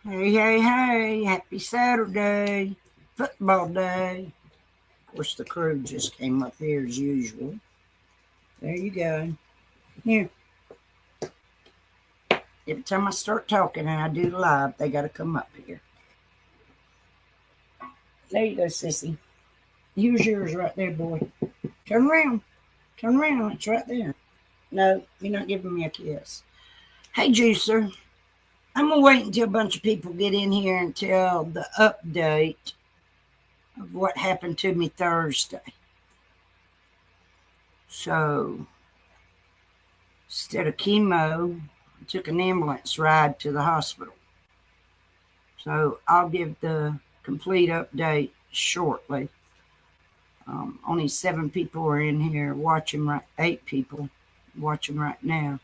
Hey, hey, hey, happy Saturday, football day. Of course, the crew just came up here as usual. There you go. Here, every time I start talking and I do live, they got to come up here. There you go, sissy. Here's yours right there, boy. Turn around. Turn around. It's right there. No, you're not giving me a kiss. Hey, Juicer. I'm going to wait until a bunch of people get in here and tell the update of what happened to me Thursday. So, instead of chemo, I took an ambulance ride to the hospital. So I'll give the complete update shortly. Only 7 people are in here watching, 8 people watching right now.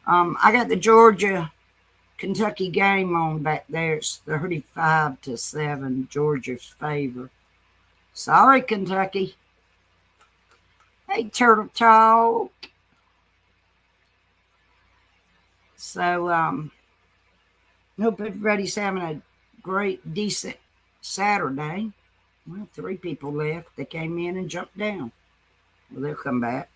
I got the Georgia Kentucky game on back there. It's 35-7, Georgia's favor. Sorry, Kentucky. Hey, Turtle Talk. So, hope everybody's having a great, decent Saturday. Well, 3 people left. They came in and jumped down. Well, they'll come back.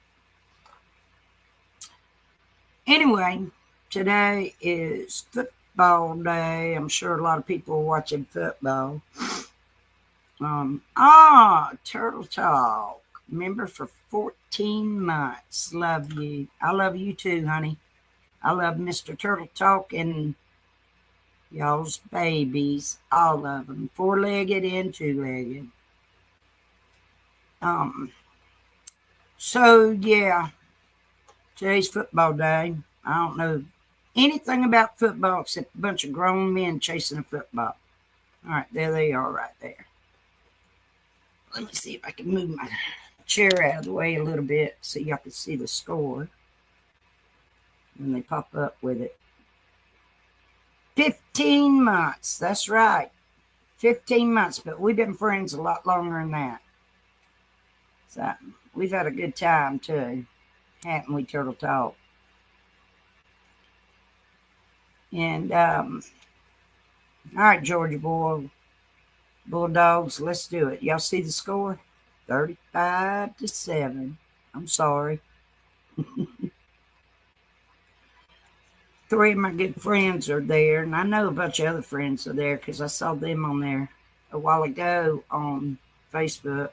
Anyway, today is football day. I'm sure a lot of people are watching football. Turtle Talk. Member for 14 months. Love you. I love you too, honey. I love Mr. Turtle Talk and y'all's babies, all of them, 4-legged and 2-legged. So yeah, today's football day. I don't know anything about football except a bunch of grown men chasing a football. All right, there they are right there. Let me see if I can move my chair out of the way a little bit so y'all can see the score when they pop up with it. 15 months, that's right. 15 months, but we've been friends a lot longer than that. So we've had a good time too, haven't we, Turtle Talk? And all right, Georgia Bulldogs, let's do it. Y'all see the score? 35-7. I'm sorry. 3 of my good friends are there, and I know a bunch of other friends are there because I saw them on there a while ago on Facebook.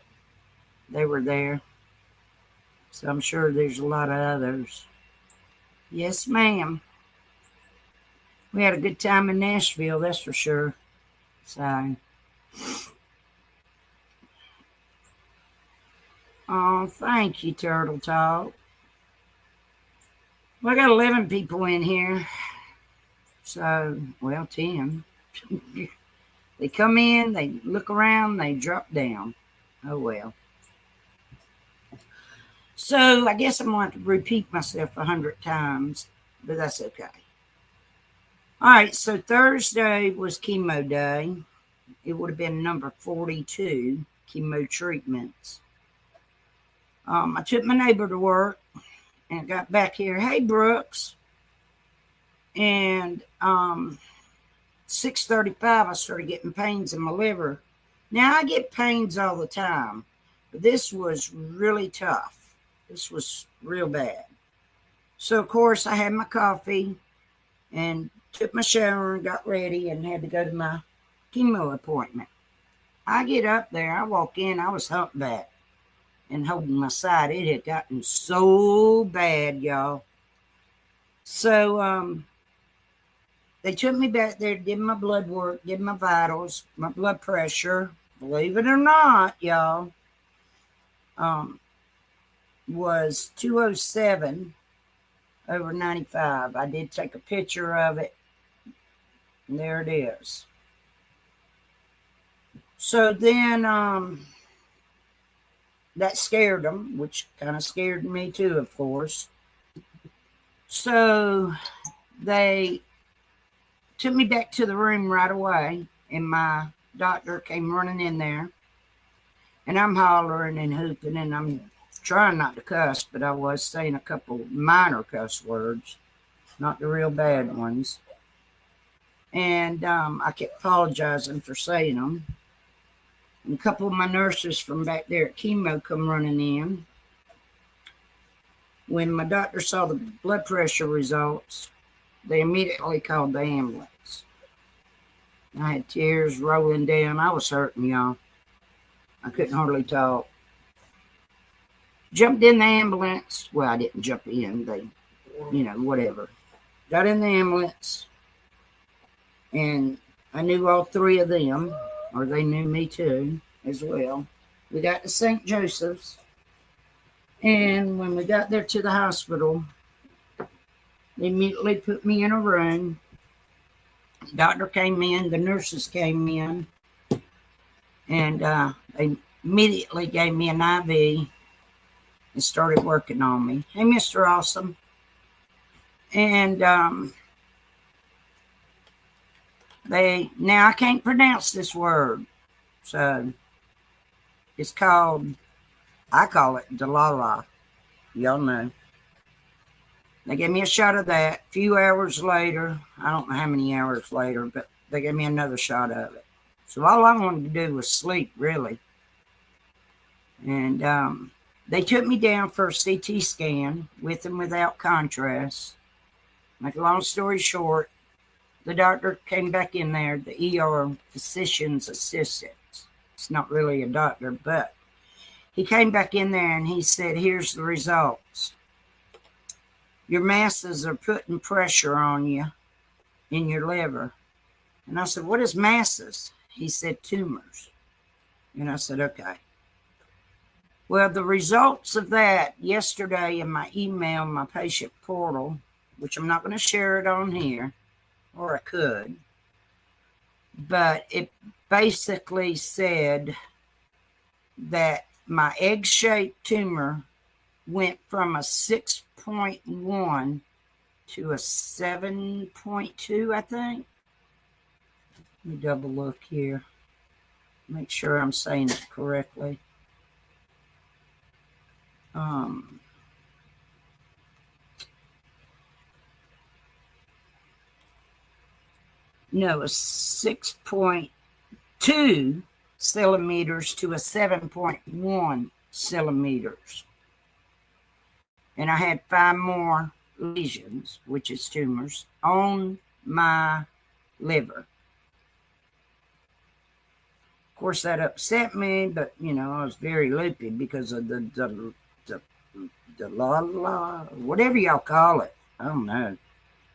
They were there. So I'm sure there's a lot of others. Yes, ma'am. We had a good time in Nashville, that's for sure. So, oh, thank you, Turtle Talk. Well, I got 11 people in here. So, well, 10. They come in, they look around, they drop down. Oh, well. So, I guess I'm going to have to repeat myself 100 times, but that's okay. All right, so Thursday was chemo day. It would have been number 42, chemo treatments. I took my neighbor to work and got back here. Hey, Brooks. And 6:35, I started getting pains in my liver. Now, I get pains all the time, but this was really tough. This was real bad. So, of course, I had my coffee and took my shower and got ready and had to go to my chemo appointment. I get up there, I walk in, I was humpback and holding my side. It had gotten so bad, y'all. So they took me back there, did my blood work, did my vitals, my blood pressure. Believe it or not, y'all, was 207/95. I did take a picture of it. And there it is. So then that scared them, which kind of scared me too, of course. So they took me back to the room right away, and my doctor came running in there, and I'm hollering and hooping, and I'm trying not to cuss, but I was saying a couple minor cuss words, not the real bad ones. And I kept apologizing for saying them. And a couple of my nurses from back there at chemo come running in. When my doctor saw the blood pressure results, they immediately called the ambulance. I had tears rolling down. I was hurting, y'all. I couldn't hardly talk. Jumped in the ambulance. Well, I didn't jump in. They, whatever. Got in the ambulance. And I knew all three of them, or they knew me too, as well. We got to St. Joseph's. And when we got there to the hospital, they immediately put me in a room. The doctor came in, the nurses came in, and they immediately gave me an IV and started working on me. Hey, Mr. Awesome. And now I can't pronounce this word, so it's called, I call it Delala. Y'all know. They gave me a shot of that. A few hours later, I don't know how many hours later, but they gave me another shot of it. So all I wanted to do was sleep, really. And they took me down for a CT scan with and without contrast. Make a long story short, the doctor came back in there, the ER physician's assistant. It's not really a doctor, but he came back in there and he said, here's the results. Your masses are putting pressure on you in your liver. And I said, what is masses? He said, tumors. And I said, okay. Well, the results of that yesterday in my email, my patient portal, which I'm not going to share it on here, or I could, but it basically said that my egg-shaped tumor went from a 6.1 to a 7.2, I think. Let me double look here. Make sure I'm saying it correctly. No, a 6.2 centimeters to a 7.1 centimeters. And I had 5 more lesions, which is tumors, on my liver. Of course, that upset me, but, I was very loopy because of the whatever y'all call it. I don't know.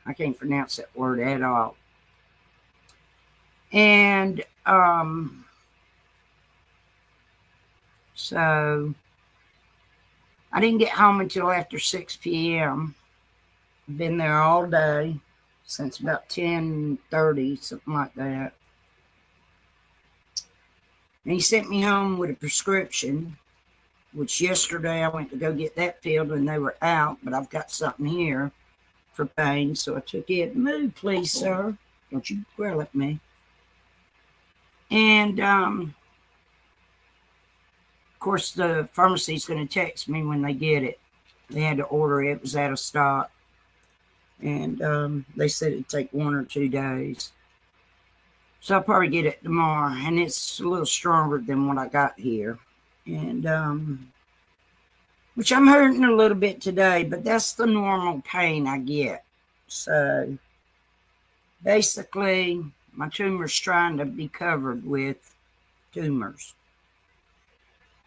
I can't pronounce that word at all. And so I didn't get home until after 6 p.m. Been there all day since about 10:30, something like that. And he sent me home with a prescription, which yesterday I went to go get that filled and they were out, but I've got something here for pain, so I took it. Move, please, sir. Don't you growl at me. And, of course, the pharmacy's going to text me when they get it. They had to order it. It was out of stock. And they said it'd take 1 or 2 days. So I'll probably get it tomorrow. And it's a little stronger than what I got here. And, which I'm hurting a little bit today, but that's the normal pain I get. So basically, my tumor's trying to be covered with tumors.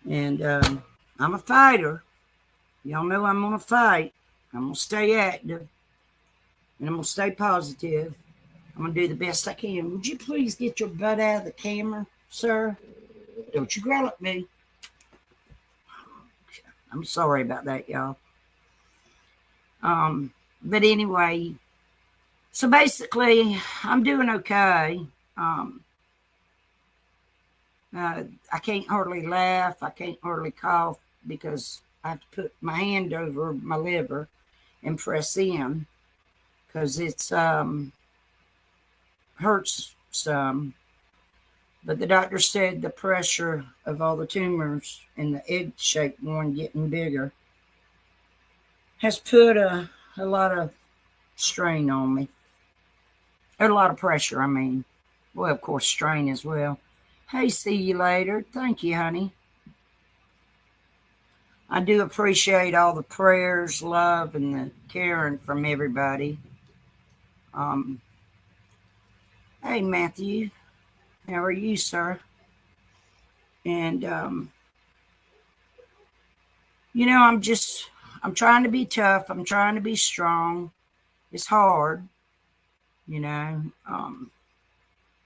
And I'm a fighter. Y'all know I'm going to fight. I'm going to stay active. And I'm going to stay positive. I'm going to do the best I can. Would you please get your butt out of the camera, sir? Don't you growl at me. I'm sorry about that, y'all. But anyway, so basically, I'm doing okay. I can't hardly laugh. I can't hardly cough because I have to put my hand over my liver and press in because it's hurts some. But the doctor said the pressure of all the tumors and the egg-shaped one getting bigger has put a lot of strain on me. A lot of pressure, I mean. Well, of course, strain as well. Hey, see you later. Thank you, honey. I do appreciate all the prayers, love, and the caring from everybody. Um, hey, Matthew. How are you, sir? And, I'm trying to be tough. I'm trying to be strong. It's hard, you know,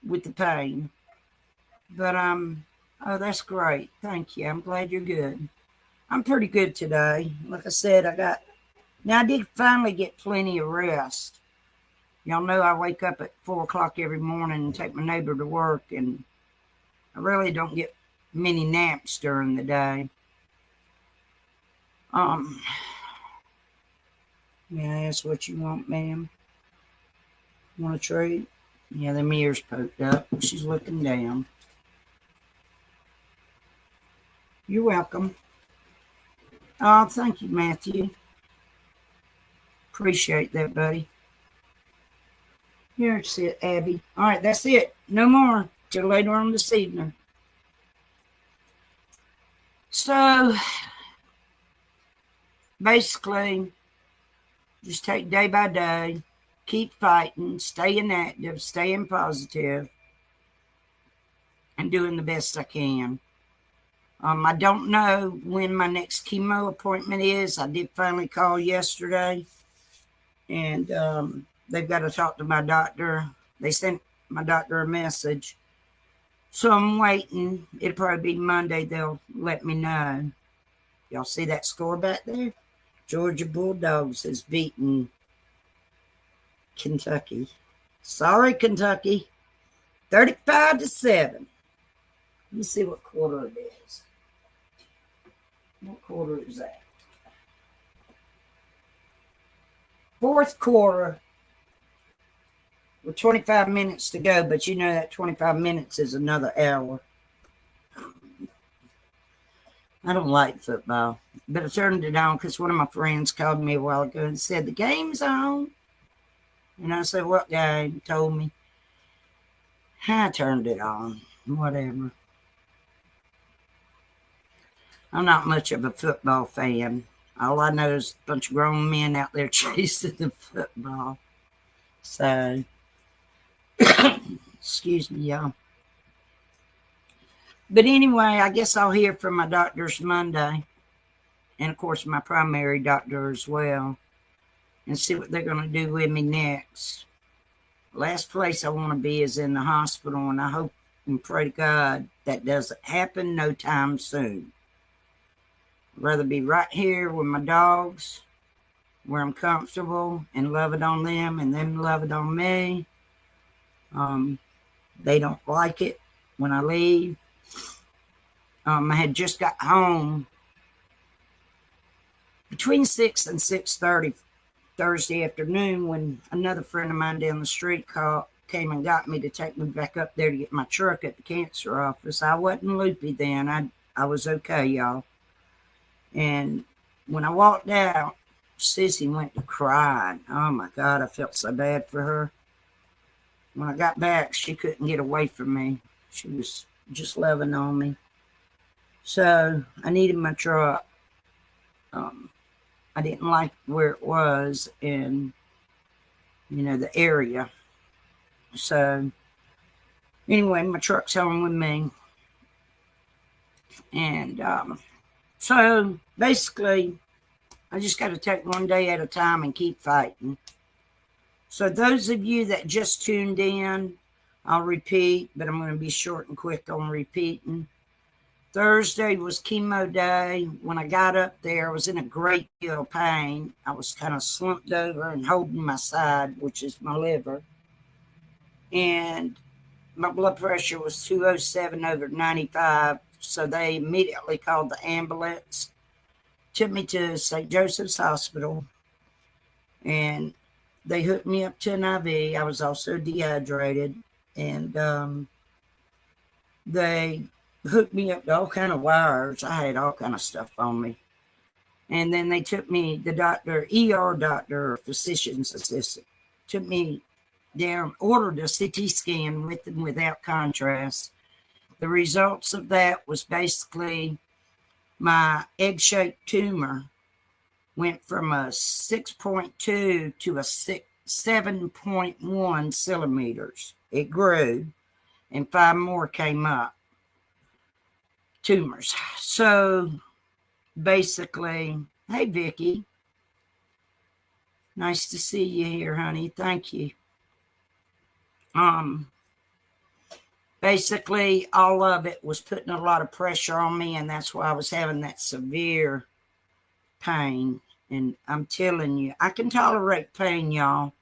with the pain. But, oh, that's great. Thank you. I'm glad you're good. I'm pretty good today. Like I said, I did finally get plenty of rest. Y'all know I wake up at 4 o'clock every morning and take my neighbor to work, and I really don't get many naps during the day. May I ask what you want, ma'am? Want a trade? Yeah, the ears poked up. She's looking down. You're welcome. Oh, thank you, Matthew. Appreciate that, buddy. Here's it, Abby. All right, that's it. No more till later on this evening. So, basically, just take day by day, keep fighting, staying active, staying positive, and doing the best I can. I don't know when my next chemo appointment is. I did finally call yesterday, and they've got to talk to my doctor. They sent my doctor a message. So I'm waiting. It'll probably be Monday. They'll let me know. Y'all see that score back there? Georgia Bulldogs has beaten Kentucky. Sorry, Kentucky. 35-7. Let me see what quarter it is. What quarter is that? Fourth quarter with 25 minutes to go, but you know that 25 minutes is another hour. I don't like football, but I turned it on because one of my friends called me a while ago and said, the game's on. And I said, what game? Told me. I turned it on. Whatever. I'm not much of a football fan. All I know is a bunch of grown men out there chasing the football. So, excuse me, y'all. But anyway, I guess I'll hear from my doctors Monday. And, of course, my primary doctor as well. And see what they're going to do with me next. Last place I want to be is in the hospital. And I hope and pray to God that doesn't happen no time soon. I'd rather be right here with my dogs, where I'm comfortable and loving on them and them loving on me. They don't like it when I leave. I had just got home between 6 and 6:30 Thursday afternoon when another friend of mine down the street came and got me to take me back up there to get my truck at the cancer office. I wasn't loopy then. I was okay, y'all. And when I walked out, Sissy went to crying. Oh, my God, I felt so bad for her. When I got back, she couldn't get away from me. She was just loving on me. So I needed my truck. I didn't like where it was in, the area. So anyway, my truck's home with me. And so basically, I just got to take one day at a time and keep fighting. So those of you that just tuned in, I'll repeat, but I'm going to be short and quick on repeating. Thursday was chemo day. When I got up there, I was in a great deal of pain. I was kind of slumped over and holding my side, which is my liver. And my blood pressure was 207/95. So they immediately called the ambulance, took me to St. Joseph's Hospital, and they hooked me up to an IV. I was also dehydrated, and they hooked me up to all kind of wires. I had all kind of stuff on me. And then they took me, the doctor, ER doctor, or physician's assistant, took me down, ordered a CT scan with and without contrast. The results of that was basically my egg-shaped tumor went from a 6.2 to a 7.1 centimeters. It grew, and 5 more came up. Tumors. So basically, hey, Vicki. Nice to see you here, honey. Thank you. Basically, all of it was putting a lot of pressure on me, and that's why I was having that severe pain. And I'm telling you, I can tolerate pain, y'all.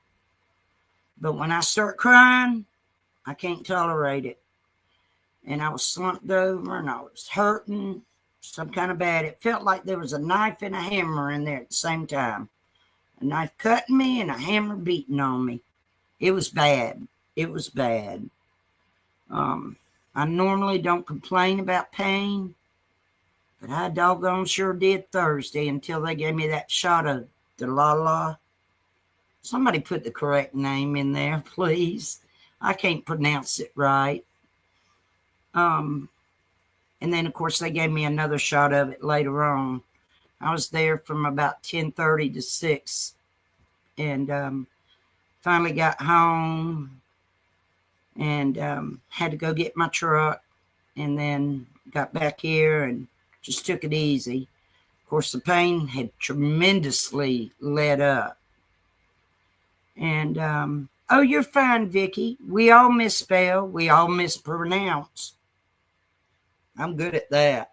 But when I start crying, I can't tolerate it. And I was slumped over, and I was hurting some kind of bad. It felt like there was a knife and a hammer in there at the same time. A knife cutting me and a hammer beating on me. It was bad. It was bad. I normally don't complain about pain, but I doggone sure did Thursday until they gave me that shot of Delilah. Somebody put the correct name in there, please. I can't pronounce it right. And then, of course, they gave me another shot of it later on. I was there from about 10:30 to 6, and finally got home and had to go get my truck, and then got back here and just took it easy. Of course, the pain had tremendously let up. And, oh, you're fine, Vicki. We all misspell. We all mispronounce. I'm good at that.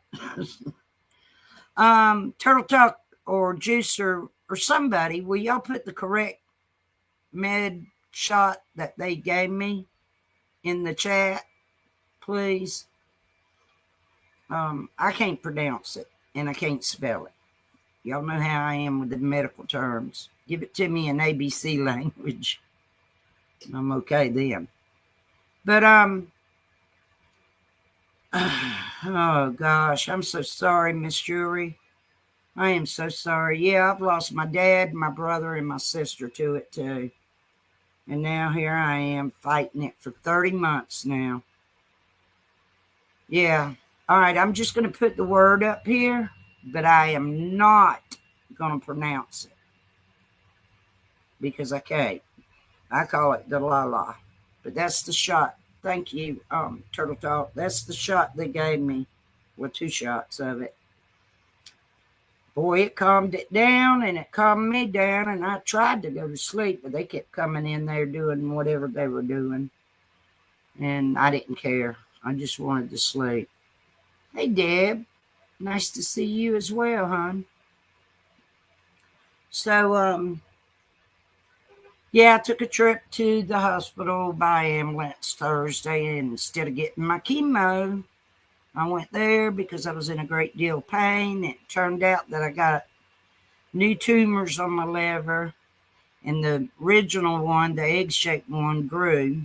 Turtle Talk or Juicer or somebody, will y'all put the correct med shot that they gave me in the chat, please? I can't pronounce it, and I can't spell it. Y'all know how I am with the medical terms. Give it to me in ABC language. I'm okay then. But, oh gosh, I'm so sorry, Miss Jury. I am so sorry. Yeah, I've lost my dad, my brother, and my sister to it too. And now here I am fighting it for 30 months now. Yeah. All right, I'm just going to put the word up here, but I am not going to pronounce it because I can't. I call it Delilah, but that's the shot. Thank you, Turtle Talk. That's the shot they gave me. Well, 2 shots of it. Boy, it calmed it down, and it calmed me down, and I tried to go to sleep, but they kept coming in there doing whatever they were doing, and I didn't care. I just wanted to sleep. Hey, Deb. Nice to see you as well, hon. So, yeah, I took a trip to the hospital by ambulance Thursday, and instead of getting my chemo, I went there because I was in a great deal of pain. It turned out that I got new tumors on my liver, and the original one, the egg-shaped one, grew.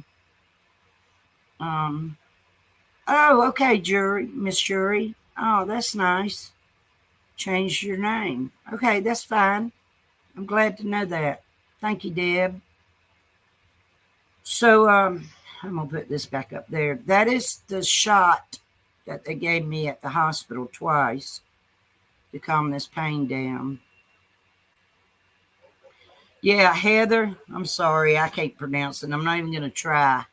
Oh, okay, Miss Jury. Oh, that's nice. Changed your name. Okay, that's fine. I'm glad to know that. Thank you, Deb. So, I'm going to put this back up there. That is the shot that they gave me at the hospital twice to calm this pain down. Yeah, Heather, I'm sorry. I can't pronounce it. I'm not even going to try,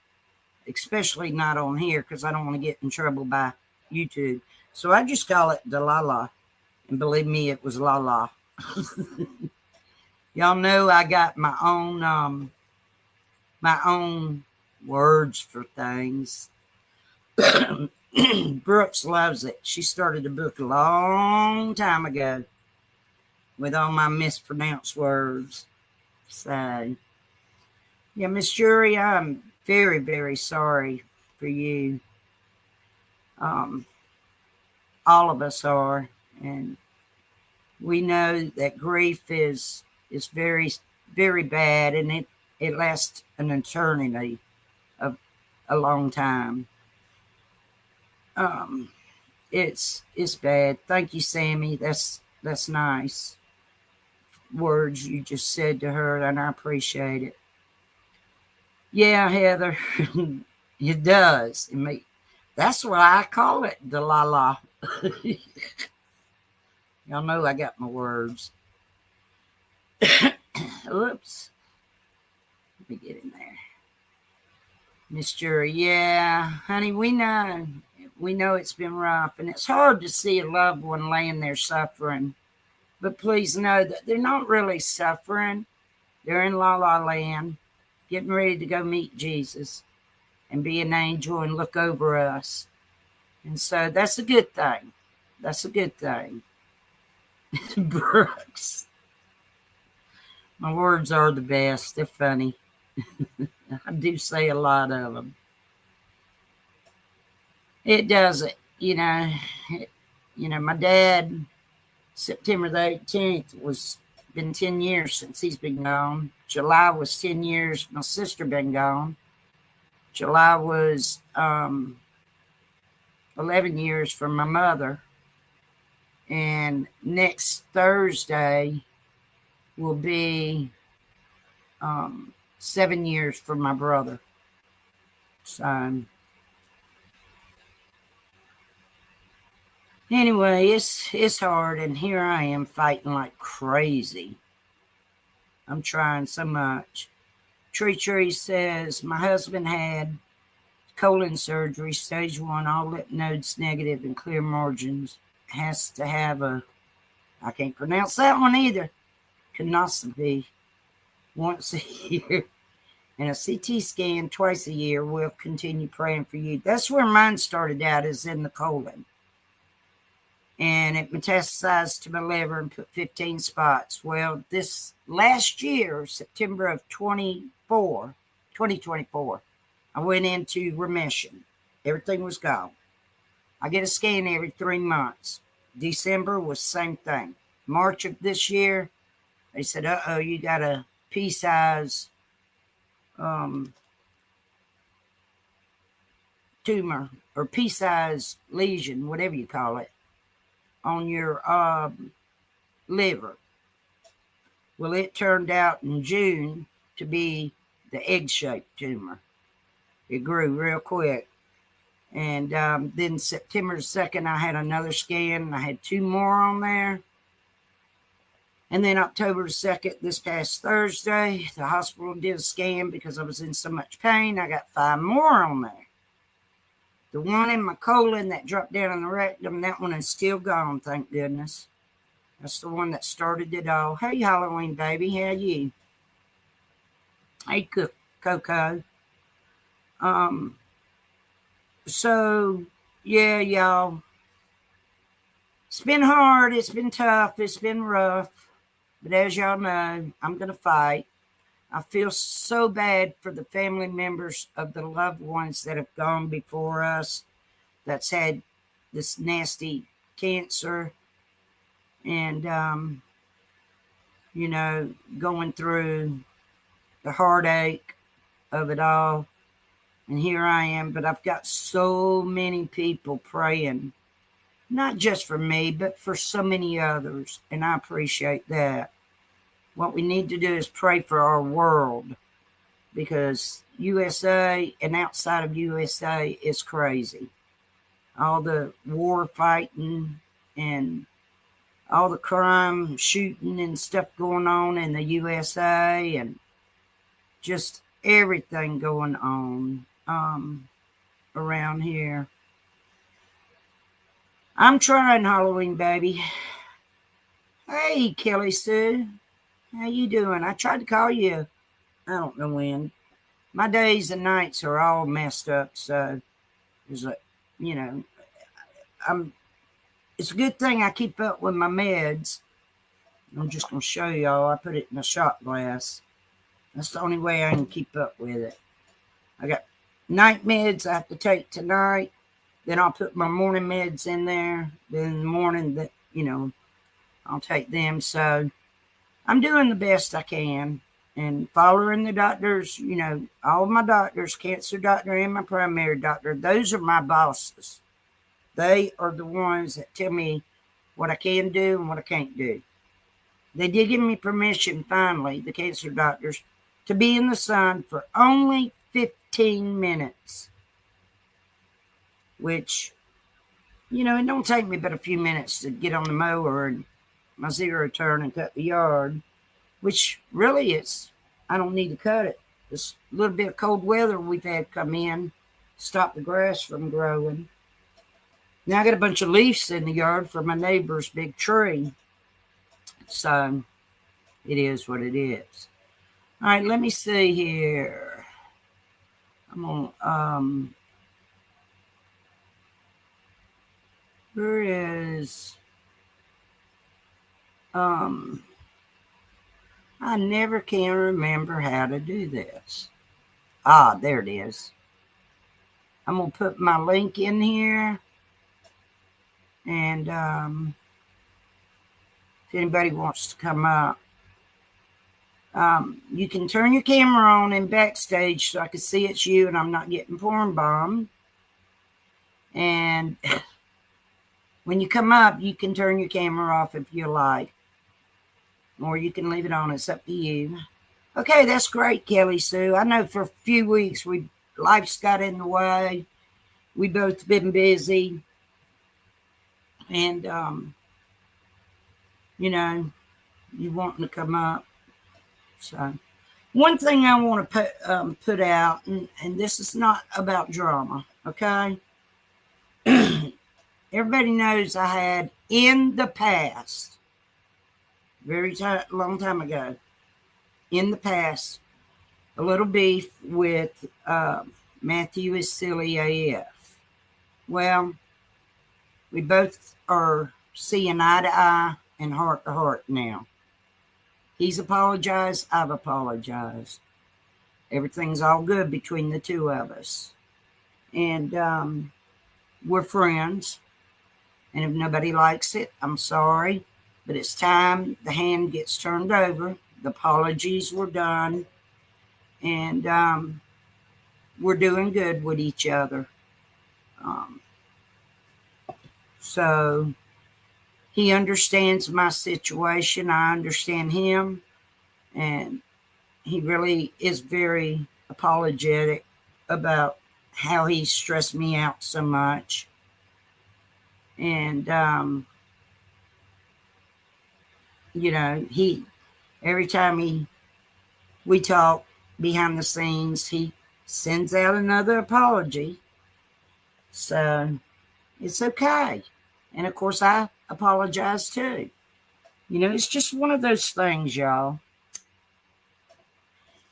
especially not on here because I don't want to get in trouble by YouTube. So I just call it Delilah. And believe me, it was Lala. Y'all know I got my own words for things. Brooks loves it. She started a book a long time ago with all my mispronounced words. So, yeah, Miss Jury, I'm very, very sorry for you. All of us are, and we know that grief is very, very bad, and it lasts an eternity of a long time. It's bad. Thank you, Sammy. That's nice words you just said to her, and I appreciate it. Yeah, Heather, it does. That's why I call it the la la. Y'all know I got my words. Oops. Let me get in there. Miss Jury, yeah, honey, we know. We know it's been rough, and it's hard to see a loved one laying there suffering. But please know that they're not really suffering. They're in la la land, getting ready to go meet Jesus and be an angel and look over us. And so that's a good thing. That's a good thing. Brooks. My words are the best. They're funny. I do say a lot of them. It doesn't, my dad, September the 18th was been 10 years since he's been gone. July was 10 years my sister been gone. July was 11 years for my mother. And next Thursday will be 7 years for my brother. So anyway, it's hard, and here I am fighting like crazy. I'm trying so much. Tree says my husband had colon surgery, stage 1, all lymph nodes negative and clear margins. Has to have I can't pronounce that one either, colonoscopy once a year and a CT scan twice a year. We'll continue praying for you. That's where mine started out, is in the colon. And it metastasized to my liver and put 15 spots. Well, this last year, September of 2024, I went into remission. Everything was gone. I get a scan every 3 months. December was the same thing. March of this year, they said, you got a pea-size tumor or pea-size lesion, whatever you call it, on your liver. Well, it turned out in June to be the egg-shaped tumor. It grew real quick. And then September 2nd, I had another scan, and I had 2 more on there. And then October 2nd, this past Thursday, the hospital did a scan because I was in so much pain. I got 5 more on there. The one in my colon that dropped down in the rectum, that one is still gone, thank goodness. That's the one that started it all. Hey, Halloween baby, how you? Hey, Coco. So, yeah, y'all. It's been hard. It's been tough. It's been rough. But as y'all know, I'm going to fight. I feel so bad for the family members of the loved ones that have gone before us, that's had this nasty cancer and, going through the heartache of it all. And here I am, but I've got so many people praying, not just for me, but for so many others. And I appreciate that. What we need to do is pray for our world, because USA and outside of USA is crazy. All the war fighting and all the crime, shooting and stuff going on in the USA, and just everything going on around here. I'm trying, Halloween baby. Hey, Kelly Sue. How you doing? I tried to call you. I don't know when. My days and nights are all messed up, so it's like, it's a good thing I keep up with my meds. I'm just going to show y'all. I put it in a shot glass. That's the only way I can keep up with it. I got night meds I have to take tonight. Then I'll put my morning meds in there. Then in the morning, I'll take them. So I'm doing the best I can and following the doctors, all of my doctors, cancer doctor and my primary doctor. Those are my bosses. They are the ones that tell me what I can do and what I can't do. They did give me permission, finally, the cancer doctors, to be in the sun for only 15 minutes, which, it don't take me but a few minutes to get on the mower and my zero turn and cut the yard, which really I don't need to cut it. This little bit of cold weather we've had come in, stop the grass from growing. Now I got a bunch of leaves in the yard for my neighbor's big tree. So it is what it is. All right, let me see here. I'm gonna where is I never can remember how to do this. Ah, there it is. I'm going to put my link in here. And if anybody wants to come up, you can turn your camera on in Backstage so I can see it's you and I'm not getting porn bombed. And when you come up, you can turn your camera off if you like. Or you can leave it on. It's up to you. Okay, that's great, Kelly Sue. I know for a few weeks life's got in the way. We both been busy. And, you wanting to come up. So, one thing I want to put out, and this is not about drama, okay? Everybody knows I had in the past, long time ago, in the past, a little beef with Matthew is silly AF. Well, we both are seeing eye to eye and heart to heart now. He's apologized. I've apologized. Everything's all good between the two of us. And we're friends. And if nobody likes it, I'm sorry. But it's time the hand gets turned over. The apologies were done. And we're doing good with each other. So he understands my situation. I understand him. And he really is very apologetic about how he stressed me out so much. And, every time we talk behind the scenes, he sends out another apology. So it's okay. And of course, I apologize too. It's just one of those things, y'all.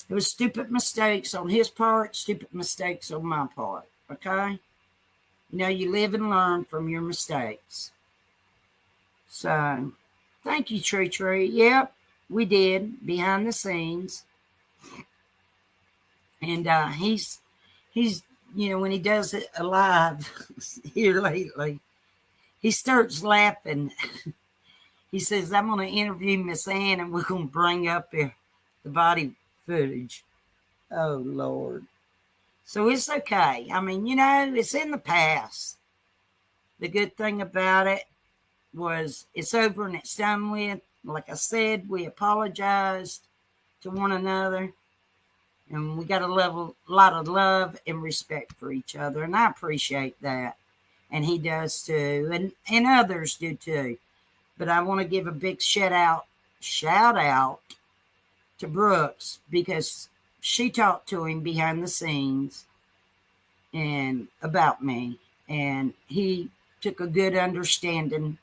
It was stupid mistakes on his part, stupid mistakes on my part. Okay? You live and learn from your mistakes. So, thank you, Tree. Yep, we did behind the scenes. And he's when he does it live here lately, he starts laughing. He says, I'm going to interview Miss Ann and we're going to bring up the body footage. Oh, Lord. So it's okay. I mean, it's in the past. The good thing about it was it's over and it's done with. Like I said, we apologized to one another. And we got a lot of love and respect for each other. And I appreciate that. And he does too. And others do too. But I want to give a big shout out to Brooks because she talked to him behind the scenes and about me. And he took a good understanding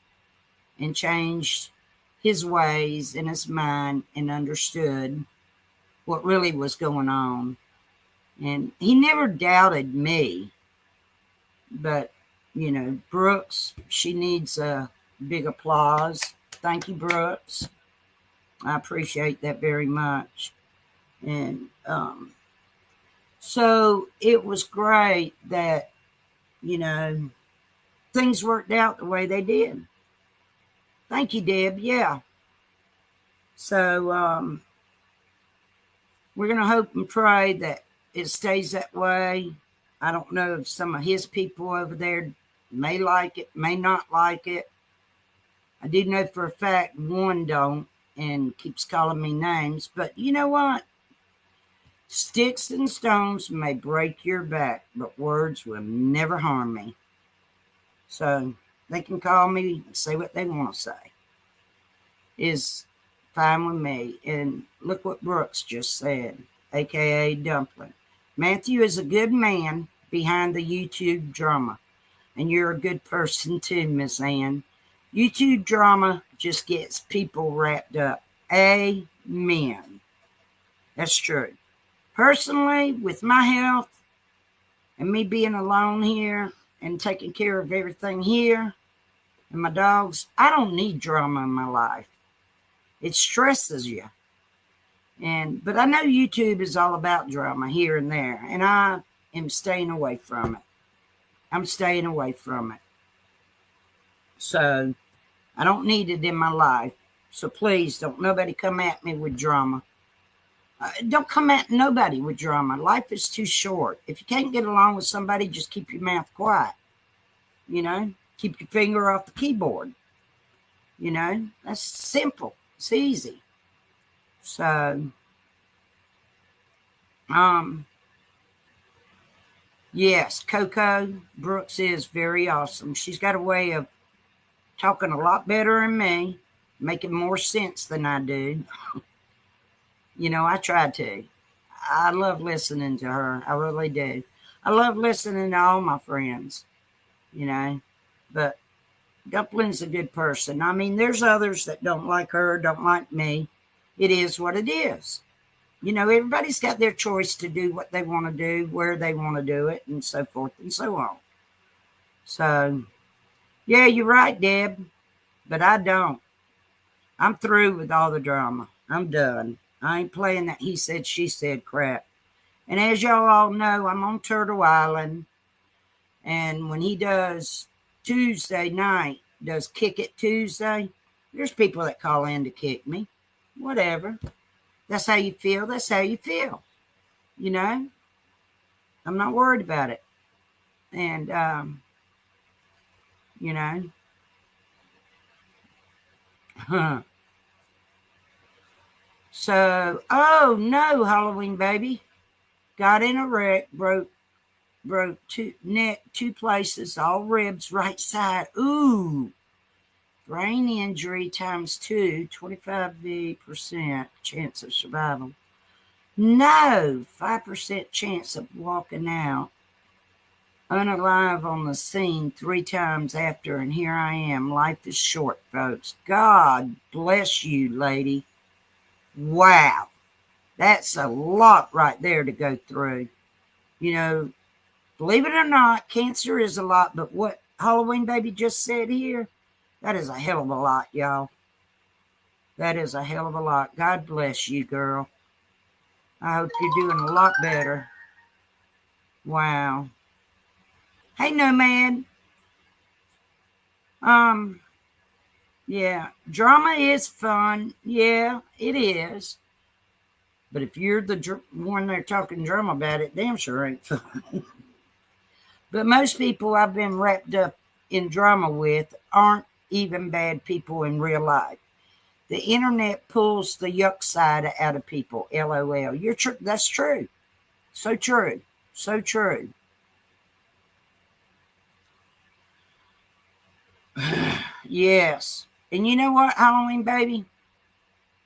and changed his ways and his mind and understood what really was going on. And he never doubted me. But, Brooks, she needs a big applause. Thank you, Brooks. I appreciate that very much. And so it was great that, things worked out the way they did. Thank you, Deb. Yeah. So we're going to hope and pray that it stays that way. I don't know if some of his people over there may like it, may not like it. I do know for a fact one don't and keeps calling me names. But you know what? Sticks and stones may break your back, but words will never harm me. So they can call me and say what they want to say. Is fine with me. And look what Brooks just said, aka Dumpling. Matthew is a good man behind the YouTube drama. And you're a good person too, Miss Ann. YouTube drama just gets people wrapped up. Amen. That's true. Personally, with my health and me being alone here and taking care of everything here and my dogs, I don't need drama in my life. It stresses you. But I know YouTube is all about drama here and there, and I am staying away from it. I'm staying away from it. So I don't need it in my life. So please don't nobody come at me with drama. Don't come at nobody with drama. Life is too short. If you can't get along with somebody, just keep your mouth quiet. You know, keep your finger off the keyboard. You know, that's simple. It's easy. So, yes, Coco Brooks is very awesome. She's got a way of talking a lot better than me, making more sense than I do. You know, I try to. I love listening to her. I really do. I love listening to all my friends, you know, but Dumpling's a good person. I mean, there's others that don't like her, don't like me. It is what it is. You know, everybody's got their choice to do what they want to do, where they want to do it, and so forth and so on. So, yeah, you're right, Deb, but I don't. I'm through with all the drama. I'm done. I ain't playing that he said, she said crap. And as y'all all know, I'm on Turtle Island. And when he does Tuesday night, does Kick It Tuesday, there's people that call in to kick me. Whatever. That's how you feel. That's how you feel. You know? I'm not worried about it. And, you know. So, oh no, Halloween baby. Got in a wreck, broke two places, all ribs, right side. Ooh. Brain injury times 2, 25% chance of survival. No, 5% chance of walking out. Unalive on the scene 3 times after, and here I am. Life is short, folks. God bless you, lady. Wow. That's a lot right there to go through. You know, believe it or not, cancer is a lot, but what Halloween baby just said here, that is a hell of a lot, y'all. That is a hell of a lot. God bless you, girl. I hope you're doing a lot better. Wow. Hey, Nomad. Yeah, drama is fun. Yeah, it is. But if you're the one they're talking drama about, it damn sure ain't fun. But most people I've been wrapped up in drama with aren't even bad people in real life. The internet pulls the yuck side out of people. LOL. That's true. So true. So true. Yes. And you know what, Halloween baby?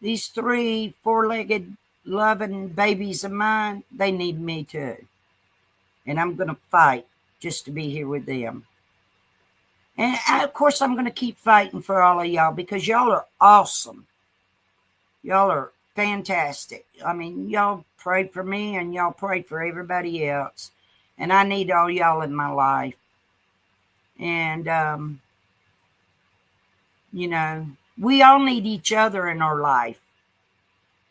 These 3 4-legged loving babies of mine, they need me too. And I'm going to fight just to be here with them. And of course, I'm going to keep fighting for all of y'all because y'all are awesome. Y'all are fantastic. I mean, y'all pray for me and y'all pray for everybody else. And I need all y'all in my life. And, you know, we all need each other in our life,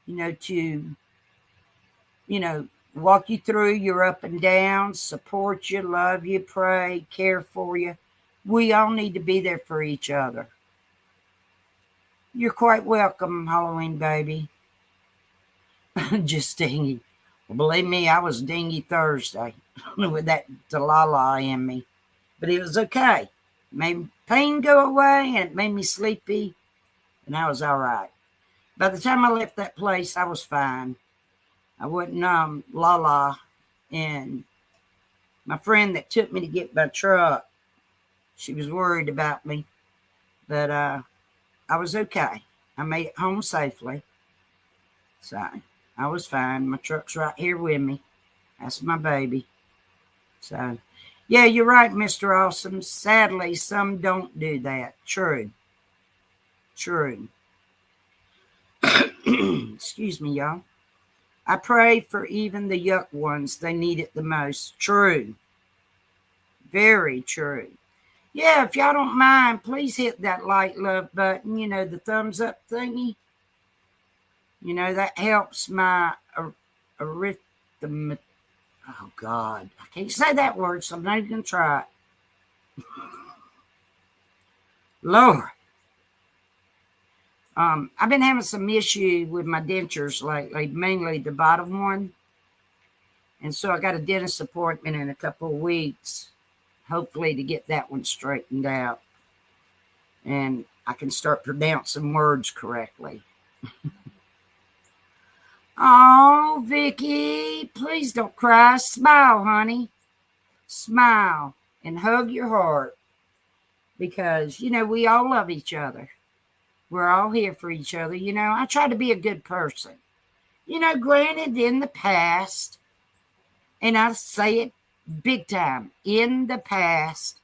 you know, to, you know, walk you through your up and downs, support you, love you, pray, care for you. We all need to be there for each other. You're quite welcome, Halloween baby. Just dingy. Well, believe me, I was dingy Thursday with that Delilah in me. But it was okay. It made pain go away and it made me sleepy. And I was all right. By the time I left that place, I was fine. I wasn't la. And my friend that took me to get my truck, she was worried about me. But I was okay. I made it home safely. So I was fine. My truck's right here with me. That's my baby. So, yeah, you're right, Mr. Awesome. Sadly, some don't do that. True. Excuse me, y'all. I pray for even the yuck ones. They need it the most. True. Very true. Yeah, if y'all don't mind, please hit that like, love button. You know, the thumbs up thingy. You know, that helps my arithmetic. Oh, God. I can't say that word, so I'm not even going to try it. Lord. I've been having some issue with my dentures lately, mainly the bottom one. And so I got a dentist appointment in a couple of weeks, hopefully to get that one straightened out. And I can start pronouncing words correctly. Oh, Vicky, please don't cry. Smile, honey. Smile and hug your heart. Because, you know, we all love each other. We're all here for each other. You know, I try to be a good person. You know, granted, in the past, and I say it big time, in the past,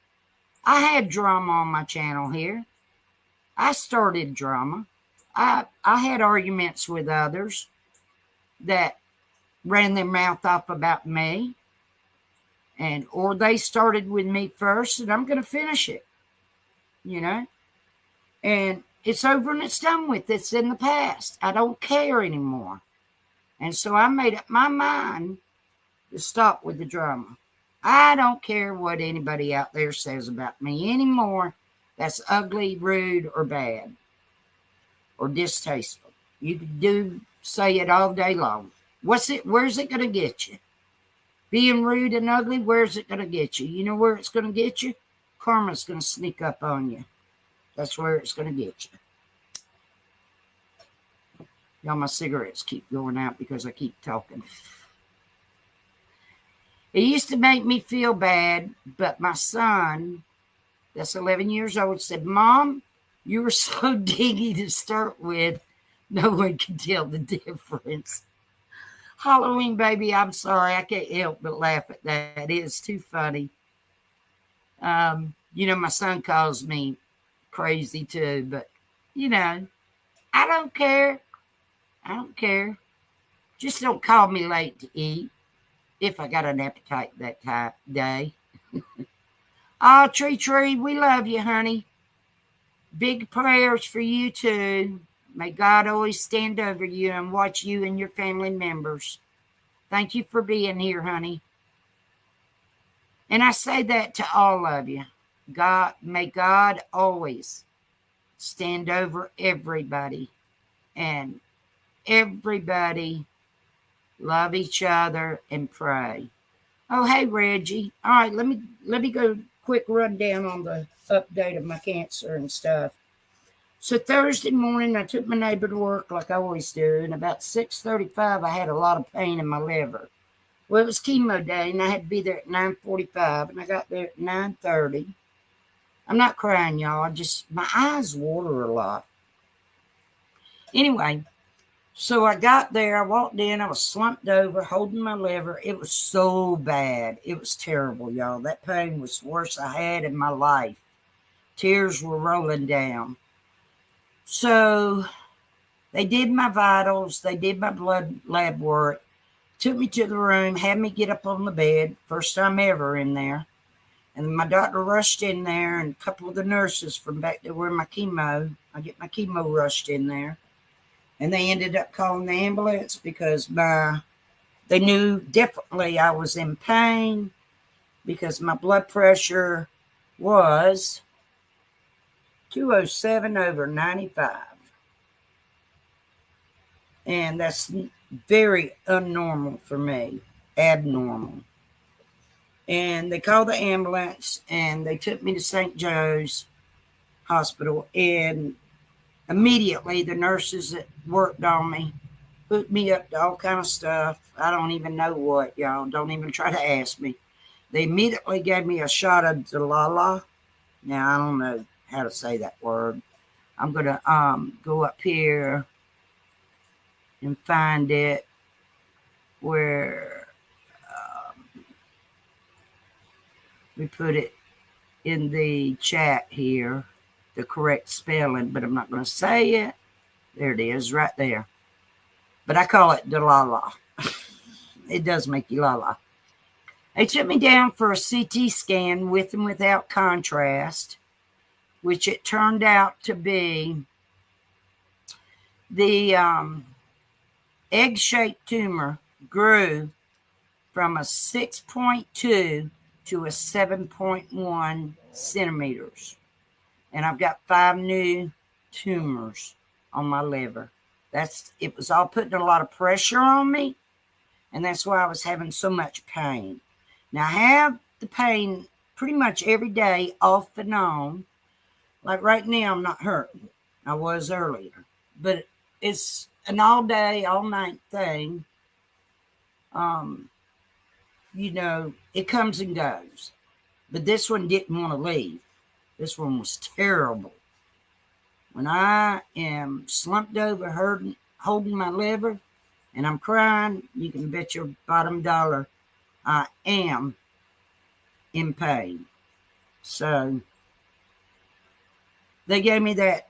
I had drama on my channel here. I started drama. I had arguments with others that ran their mouth off about me. Or they started with me first, and I'm going to finish it. You know? And it's over and it's done with. It's in the past. I don't care anymore. And so I made up my mind to stop with the drama. I don't care what anybody out there says about me anymore. That's ugly, rude, or bad, or distasteful. You can do say it all day long. Where's it going to get you? Being rude and ugly, where's it going to get you? You know where it's going to get you? Karma's going to sneak up on you. That's where it's going to get you. Y'all, my cigarettes keep going out because I keep talking. It used to make me feel bad, but my son, that's 11 years old, said, Mom, you were so dingy to start with. No one can tell the difference. Halloween, baby, I'm sorry. I can't help but laugh at that. It is too funny. You know, my son calls me crazy too, but, you know, I don't care. I don't care. Just don't call me late to eat if I got an appetite that day. Oh, Tree, we love you, honey. Big prayers for you too. May God always stand over you and watch you and your family members. Thank you for being here, honey. And I say that to all of you. May God always stand over everybody. And everybody love each other and pray. Oh, hey, Reggie. All right, let me go quick rundown on the update of my cancer and stuff. So Thursday morning, I took my neighbor to work like I always do, and about 6:35, I had a lot of pain in my liver. Well, it was chemo day, and I had to be there at 9:45, and I got there at 9:30. I'm not crying, y'all. My eyes water a lot. Anyway, so I got there, I walked in, I was slumped over, holding my liver. It was so bad. It was terrible, y'all. That pain was the worst I had in my life. Tears were rolling down. So they did my vitals, they did my blood lab work, took me to the room, had me get up on the bed, first time ever in there. And my doctor rushed in there, and a couple of the nurses from back there where I get my chemo rushed in there. And they ended up calling the ambulance because they knew definitely I was in pain because my blood pressure was 207/95. And that's very unnormal for me, abnormal. And they called the ambulance, and they took me to St. Joe's Hospital. And immediately, the nurses that worked on me hooked me up to all kind of stuff. I don't even know what, y'all. Don't even try to ask me. They immediately gave me a shot of Delilah. Now, I don't know how to say that word. I'm going to go up here and find it where we put it in the chat here, the correct spelling, but I'm not going to say it. There it is, right there. But I call it Delilah. It does make you la-la. They took me down for a CT scan with and without contrast, which it turned out to be the egg-shaped tumor grew from a 6.2 to a 7.1 centimeters. And I've got 5 new tumors on my liver. It was all putting a lot of pressure on me, and that's why I was having so much pain. Now, I have the pain pretty much every day, off and on. Like right now, I'm not hurting. I was earlier. But it's an all-day, all-night thing. It comes and goes. But this one didn't want to leave. This one was terrible. When I am slumped over, holding my liver, and I'm crying, you can bet your bottom dollar I am in pain. So they gave me that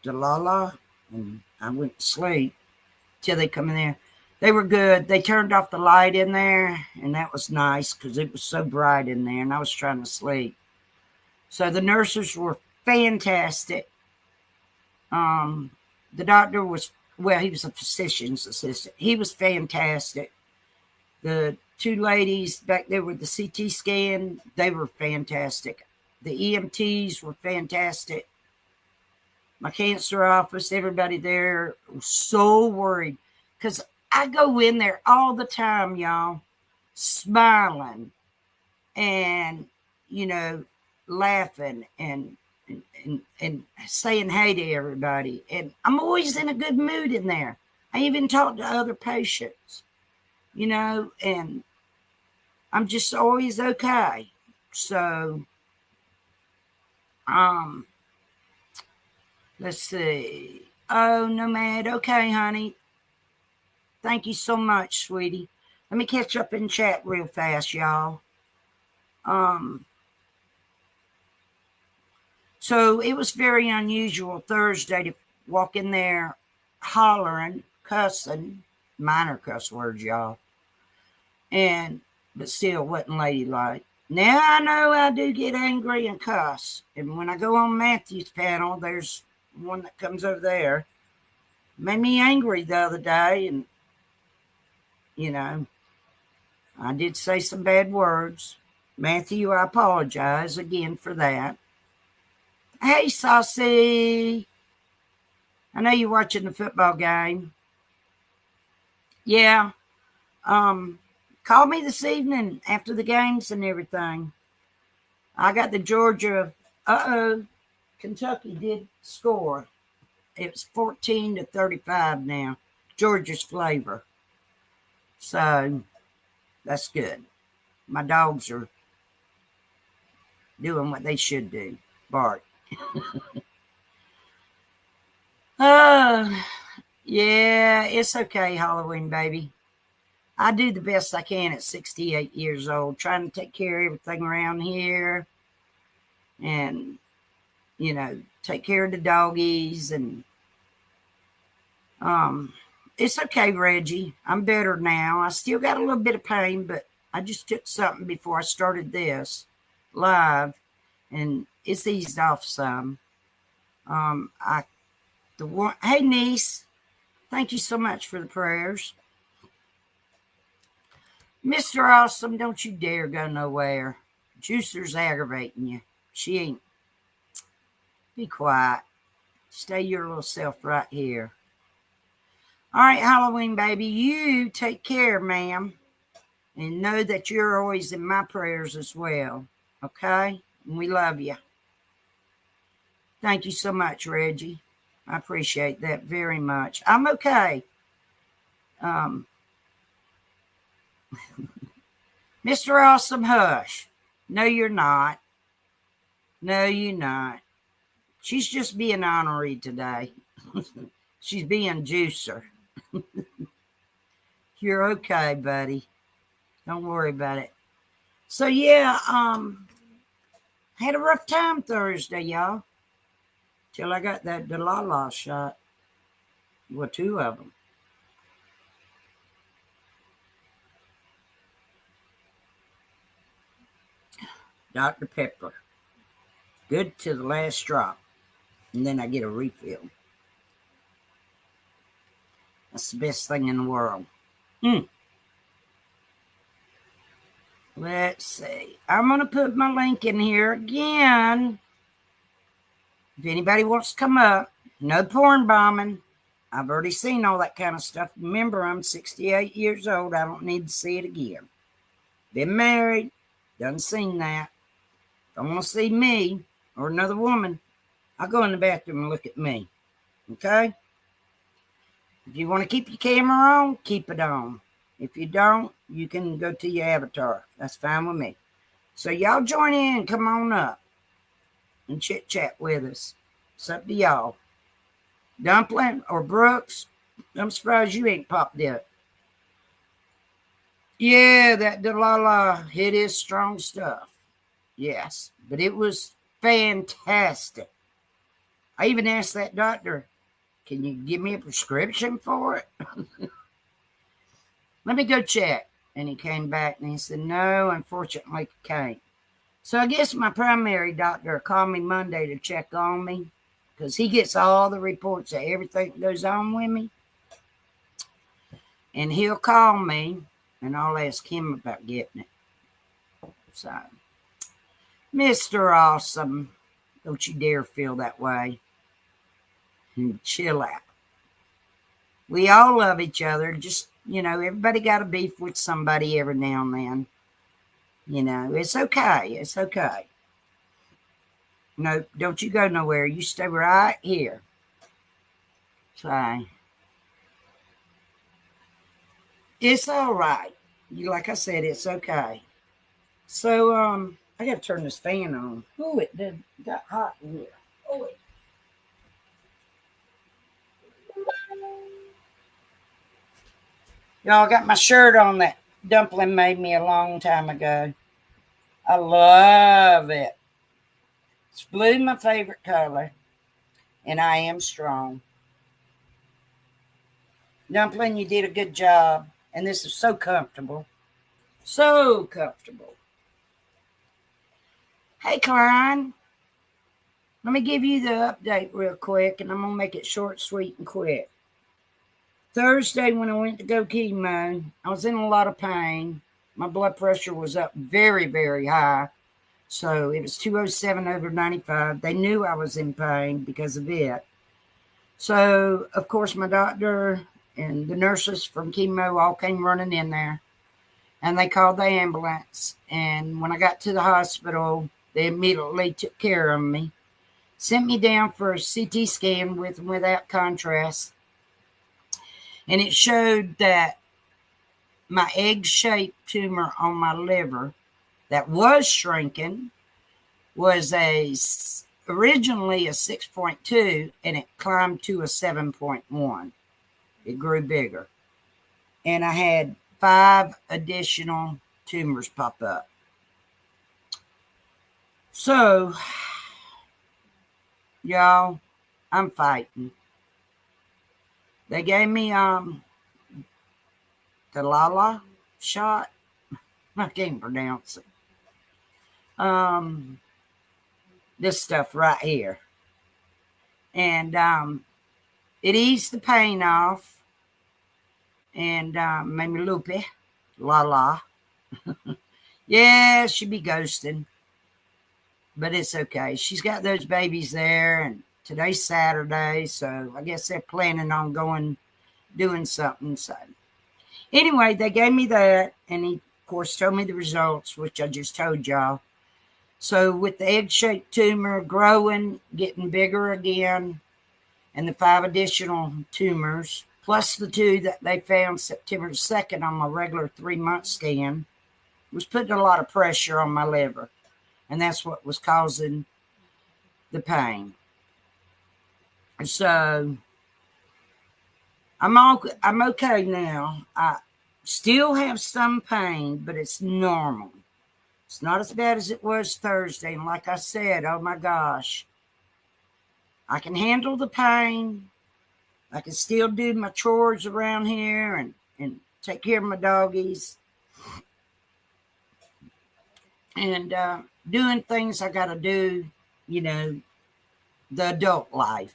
Delilah, and I went to sleep till they come in there. They were good. They turned off the light in there, and that was nice because it was so bright in there, and I was trying to sleep. So the nurses were fantastic. The doctor was, he was a physician's assistant. He was fantastic. The 2 ladies back there with the CT scan, they were fantastic. The EMTs were fantastic. My cancer office, everybody there was so worried because I go in there all the time, y'all, smiling and, laughing and saying hey to everybody. And I'm always in a good mood in there. I even talk to other patients, and I'm just always okay. So, let's see. Oh, Nomad. Okay, honey. Thank you so much, sweetie. Let me catch up in chat real fast, y'all. So it was very unusual Thursday to walk in there hollering, cussing, minor cuss words, y'all. But still wasn't ladylike. Now I know I do get angry and cuss. And when I go on Matthew's panel, there's one that comes over there. Made me angry the other day. And, I did say some bad words. Matthew, I apologize again for that. Hey, Saucy. I know you're watching the football game. Yeah. Call me this evening after the games and everything. I got the Georgia. Kentucky did score. It was 14-35 now. Georgia's flavor. So that's good. My dogs are doing what they should do. Bark. Yeah, it's okay, Halloween baby. I do the best I can at 68 years old, trying to take care of everything around here and, take care of the doggies. And it's okay, Reggie. I'm better now. I still got a little bit of pain, but I just took something before I started this live, and it's eased off some. Hey, niece, thank you so much for the prayers. Mr. Awesome, don't you dare go nowhere. Juicer's aggravating you. She ain't. Be quiet. Stay your little self right here. All right, Halloween baby, you take care, ma'am. And know that you're always in my prayers as well. Okay? And we love you. Thank you so much, Reggie. I appreciate that very much. I'm okay. Mr. Awesome, hush. No, you're not. No, you're not. She's just being honorary today. She's being juicer. You're okay, buddy. Don't worry about it. So yeah, had a rough time Thursday, y'all. Till I got that Delilah shot. Well, 2 of them. Dr. Pepper. Good to the last drop. And then I get a refill. That's the best thing in the world. Let's see. I'm going to put my link in here again. If anybody wants to come up, no porn bombing. I've already seen all that kind of stuff. Remember, I'm 68 years old. I don't need to see it again. Been married. Done seen that. Don't want to see me or another woman. I'll go in the bathroom and look at me. Okay? If you want to keep your camera on, keep it on. If you don't, you can go to your avatar. That's fine with me. So y'all join in. Come on up and chit-chat with us. It's up to y'all. Dumpling or Brooks, I'm surprised you ain't popped up. Yeah, that Delilah, it is strong stuff. Yes, but it was fantastic. I even asked that doctor, can you give me a prescription for it? Let me go check. And he came back and he said, no, unfortunately, can't. So I guess my primary doctor called me Monday to check on me because he gets all the reports of everything that goes on with me. And he'll call me and I'll ask him about getting it. So, Mr. Awesome, don't you dare feel that way. And chill out. We all love each other. Just, everybody got a beef with somebody every now and then. It's okay. It's okay. No, don't you go nowhere. You stay right here. So, it's all right. Like I said, it's okay. So, I got to turn this fan on. Oh, it got hot in here. Oh, it. Y'all got my shirt on that Dumpling made me a long time ago. I love it. It's blue, my favorite color. And I am strong. Dumpling, you did a good job. And this is so comfortable. So comfortable. Hey, Klein. Let me give you the update real quick. And I'm going to make it short, sweet, and quick. Thursday, when I went to go chemo, I was in a lot of pain. My blood pressure was up very, very high. So it was 207 over 95. They knew I was in pain because of it. So, of course, my doctor and the nurses from chemo all came running in there. And they called the ambulance. And when I got to the hospital, they immediately took care of me. Sent me down for a CT scan with and without contrast. And it showed that my egg-shaped tumor on my liver that was shrinking was originally a 6.2, and it climbed to a 7.1. It grew bigger. And I had 5 additional tumors pop up. So, y'all, I'm fighting. They gave me the Lala shot. I can't pronounce it. This stuff right here. And it eased the pain off and made me loopy. Lala. Yeah, she be ghosting. But it's okay. She's got those babies there, and today's Saturday, so I guess they're planning on doing something. So anyway, they gave me that, and he, of course, told me the results, which I just told y'all. So with the egg-shaped tumor growing, getting bigger again, and the 5 additional tumors, plus the 2 that they found September 2nd on my regular 3-month scan, was putting a lot of pressure on my liver. And that's what was causing the pain. So I'm okay now. I still have some pain, but it's normal. It's not as bad as it was Thursday. And like I said, oh my gosh, I can handle the pain. I can still do my chores around here and take care of my doggies. And doing things I got to do, the adult life.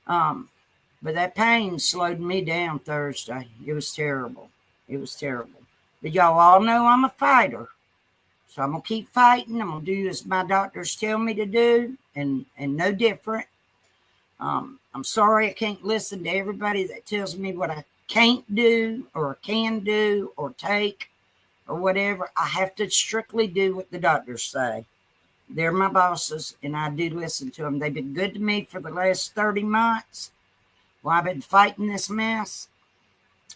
But that pain slowed me down Thursday. It was terrible. It was terrible. But y'all all know I'm a fighter. So I'm going to keep fighting. I'm going to do as my doctors tell me to do and no different. I'm sorry I can't listen to everybody that tells me what I can't do or can do or take or whatever. I have to strictly do what the doctors say. They're my bosses, and I do listen to them. They've been good to me for the last 30 months. Well, I've been fighting this mess,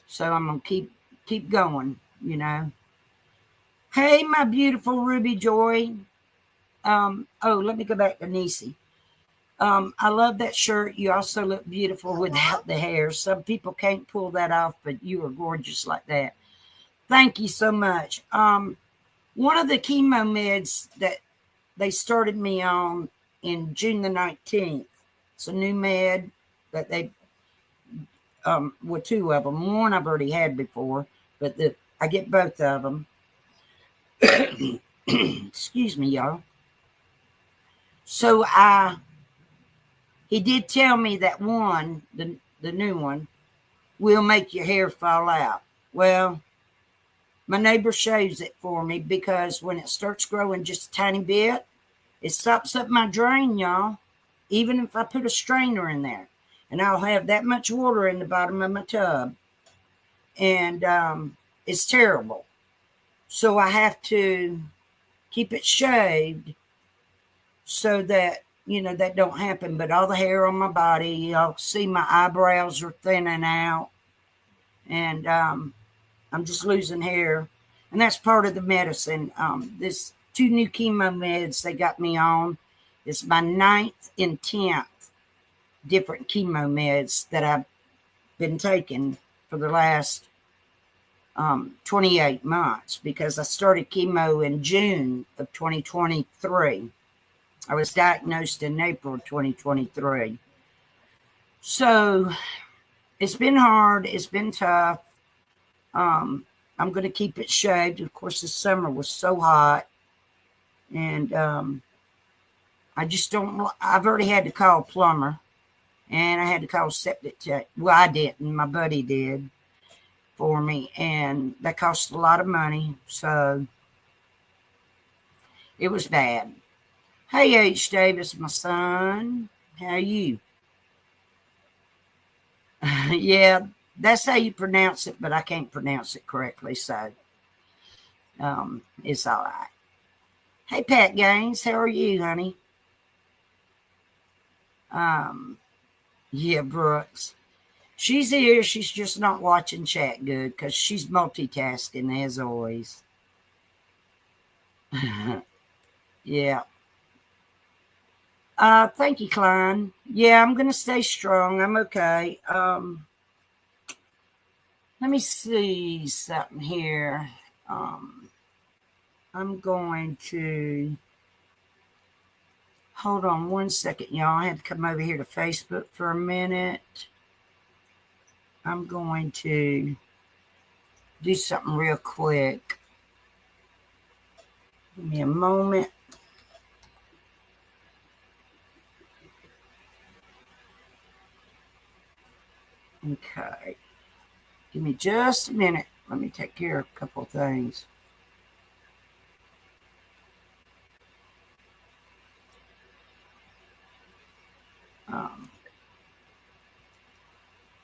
so I'm going to keep going, Hey, my beautiful Ruby Joy. Let me go back to Niecy. I love that shirt. You also look beautiful without the hair. Some people can't pull that off, but you are gorgeous like that. Thank you so much. One of the chemo meds that they started me on in June the 19th. It's a new med that they, with 2 of them. One I've already had before, but I get both of them. Excuse me, y'all. So he did tell me that one, the new one, will make your hair fall out. Well, my neighbor shaves it for me because when it starts growing just a tiny bit, it stops up my drain, y'all. Even if I put a strainer in there, and I'll have that much water in the bottom of my tub, and it's terrible. So I have to keep it shaved so that that don't happen. But all the hair on my body, y'all see my eyebrows are thinning out, and I'm just losing hair, and that's part of the medicine. This 2 new chemo meds they got me on. It's my 9th and 10th different chemo meds that I've been taking for the last 28 months because I started chemo in June of 2023. I was diagnosed in April 2023. So it's been hard. It's been tough. I'm going to keep it shaved. Of course, this summer was so hot. And I just don't, I've already had to call a plumber. And I had to call septic tech. Well, I didn't. My buddy did for me. And that cost a lot of money. So it was bad. Hey, H. Davis, my son. How are you? Yeah, that's how you pronounce it, but I can't pronounce it correctly. So it's all right. Hey, Pat Gaines. How are you, honey? Yeah, Brooks. She's here. She's just not watching chat good because she's multitasking as always. Yeah. Thank you, Klein. Yeah, I'm going to stay strong. I'm okay. Let me see something here. I'm going to hold on one second, y'all. I have to come over here to Facebook for a minute. I'm going to do something real quick. Give me a moment. Okay. Give me just a minute. Let me take care of a couple of things.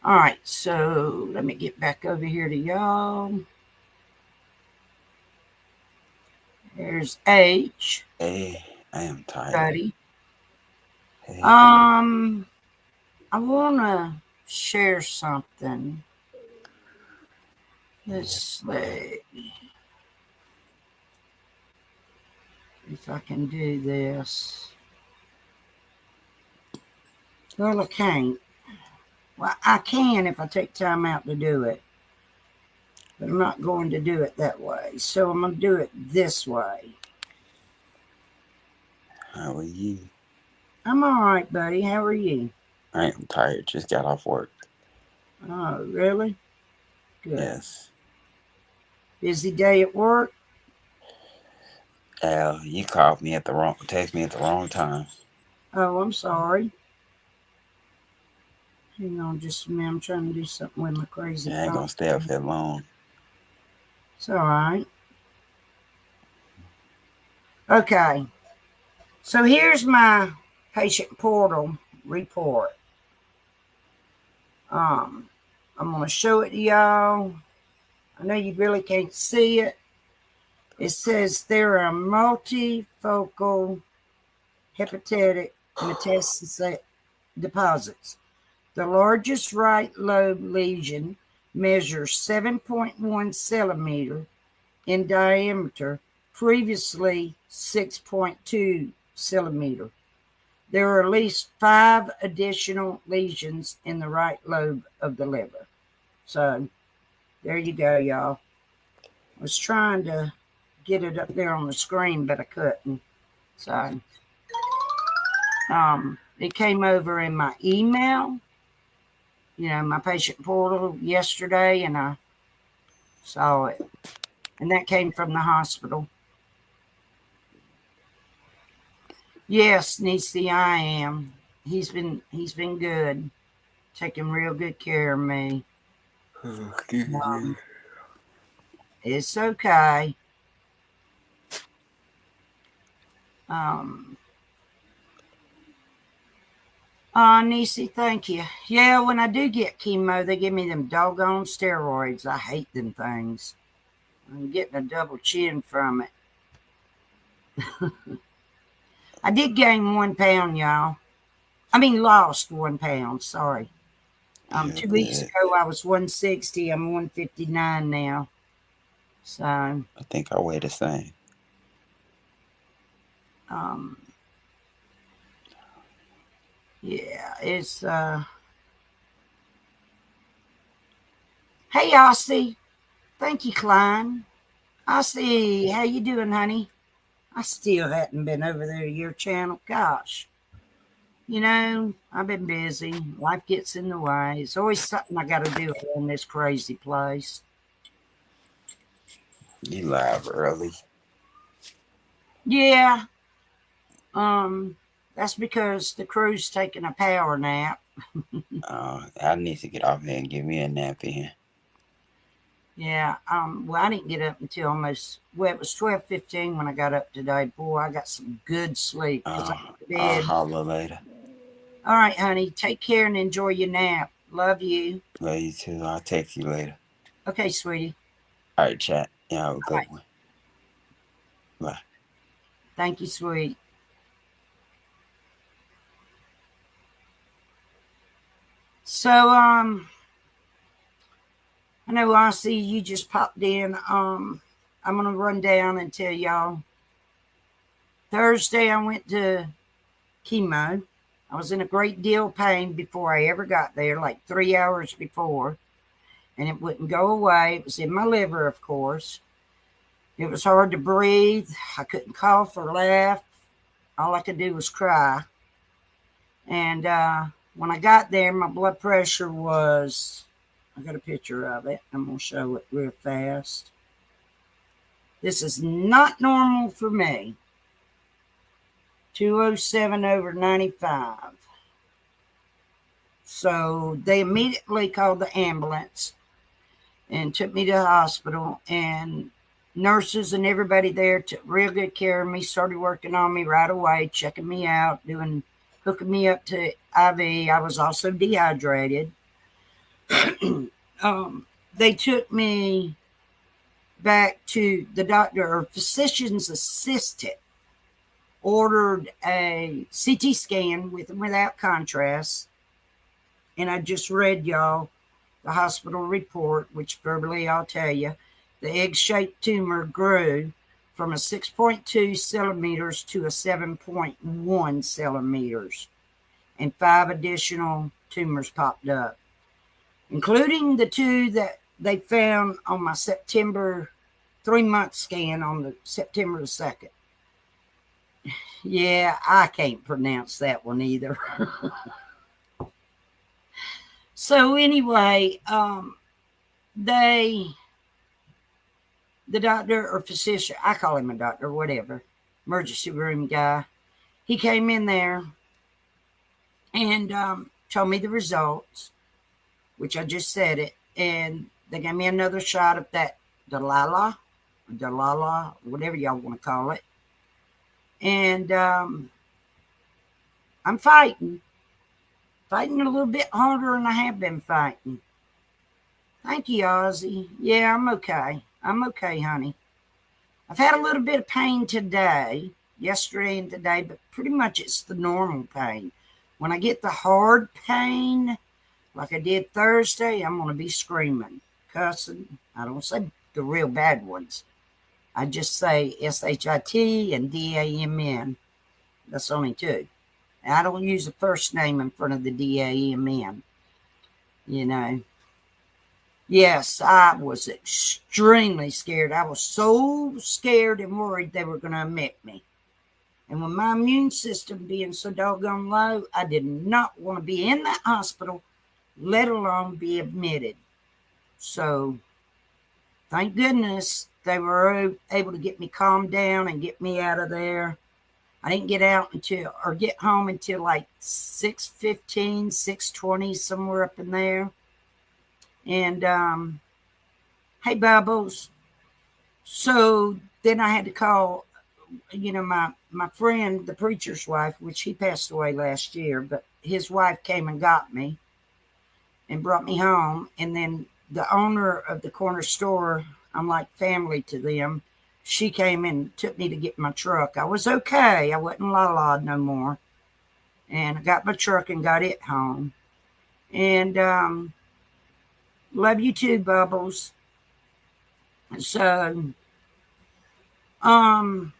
All right, so let me get back over here to y'all. There's H. Hey, I am tired. Buddy. Hey. I want to share something. Let's see if I can do this. Well, I can't. Well, I can if I take time out to do it, but I'm not going to do it that way. So I'm going to do it this way. How are you? I'm all right, buddy. How are you? I am tired. Just got off work. Oh, really? Good. Yes. Busy day at work? You called me at the wrong, text me at the wrong time. Oh, I'm sorry. Hang on just a minute. I'm trying to do something with my crazy I ain't phone. gonna stay up here long. It's all right. Okay. So here's my patient portal report. I'm going to show it to y'all. I know you really can't see it. It says there are multifocal hepatic metastasis deposits. The largest right lobe lesion measures 7.1 centimeter in diameter, previously 6.2 centimeter. There are at least 5 additional lesions in the right lobe of the liver. So there you go, y'all. I was trying to get it up there on the screen, but I couldn't. So it came over in my email, my patient portal yesterday, and I saw it. And that came from the hospital. Yes, Niecy, I am. He's been good, taking real good care of me. It's okay. Niecy, thank you. Yeah, when I do get chemo, they give me them doggone steroids. I hate them things. I'm getting a double chin from it. I did gain 1 pound, y'all. I mean, lost 1 pound. Sorry. 2 weeks ago, I was 160. I'm 159 now. So I think I weigh the same. Yeah, it's Hey, Aussie. Thank you, Klein. Aussie, how you doing, honey? I still hadn't been over there to your channel. Gosh. I've been busy. Life gets in the way. It's always something I got to do in this crazy place. You live early. Yeah. That's because the crew's taking a power nap. I need to get off here and give me a nap in. Yeah. Well, I didn't get up until it was 12:15 when I got up today. Boy, I got some good sleep. I'll holler later. All right, honey. Take care and enjoy your nap. Love you. Love you too. I'll text you later. Okay, sweetie. All right, chat. Yeah, have a good one. Bye. Thank you, sweet. So, I know I see you just popped in. I'm going to run down and tell y'all. Thursday, I went to chemo. I was in a great deal of pain before I ever got there, like 3 hours before. And it wouldn't go away. It was in my liver, of course. It was hard to breathe. I couldn't cough or laugh. All I could do was cry. And when I got there, my blood pressure was, I got a picture of it. I'm going to show it real fast. This is not normal for me. 207/95. So they immediately called the ambulance and took me to the hospital, and nurses and everybody there took real good care of me, started working on me right away, checking me out, hooking me up to IV. I was also dehydrated. They took me back to the doctor or physician's assistant, ordered a CT scan with and without contrast. and I just read y'all the hospital report, which verbally I'll tell you. The egg-shaped tumor grew from a 6.2 centimeters to a 7.1 centimeters, and 5 additional tumors popped up, including the 2 that they found on my September 3-month scan on the September the 2nd. Yeah, I can't pronounce that one either. So anyway, the doctor or physician, I call him a doctor, whatever, emergency room guy, he came in there and told me the results, which I just said it, and they gave me another shot of that Delilah, whatever y'all want to call it. And I'm fighting a little bit harder than I have been fighting. Thank you, Ozzy. Yeah, I'm okay. I'm okay, honey. I've had a little bit of pain today, yesterday and today, but pretty much it's the normal pain. When I get the hard pain, like I did Thursday, I'm going to be screaming, cussing. I don't say the real bad ones. I just say S-H-I-T and D-A-M-N. That's only 2. And I don't use the first name in front of the D-A-M-N. You know. Yes, I was extremely scared. I was so scared and worried they were going to admit me. And with my immune system being so doggone low, I did not want to be in that hospital, let alone be admitted. So, thank goodness they were able to get me calmed down and get me out of there. I didn't get home until like 6:15, 6:20, somewhere up in there. And, hey, Bubbles. So then I had to call, my friend, the preacher's wife, which he passed away last year, but his wife came and got me and brought me home. And then the owner of the corner store, I'm like family to them, she came and took me to get my truck. I was okay. I wasn't la-la no more. And I got my truck and got it home. And, love you too, Bubbles. So I'm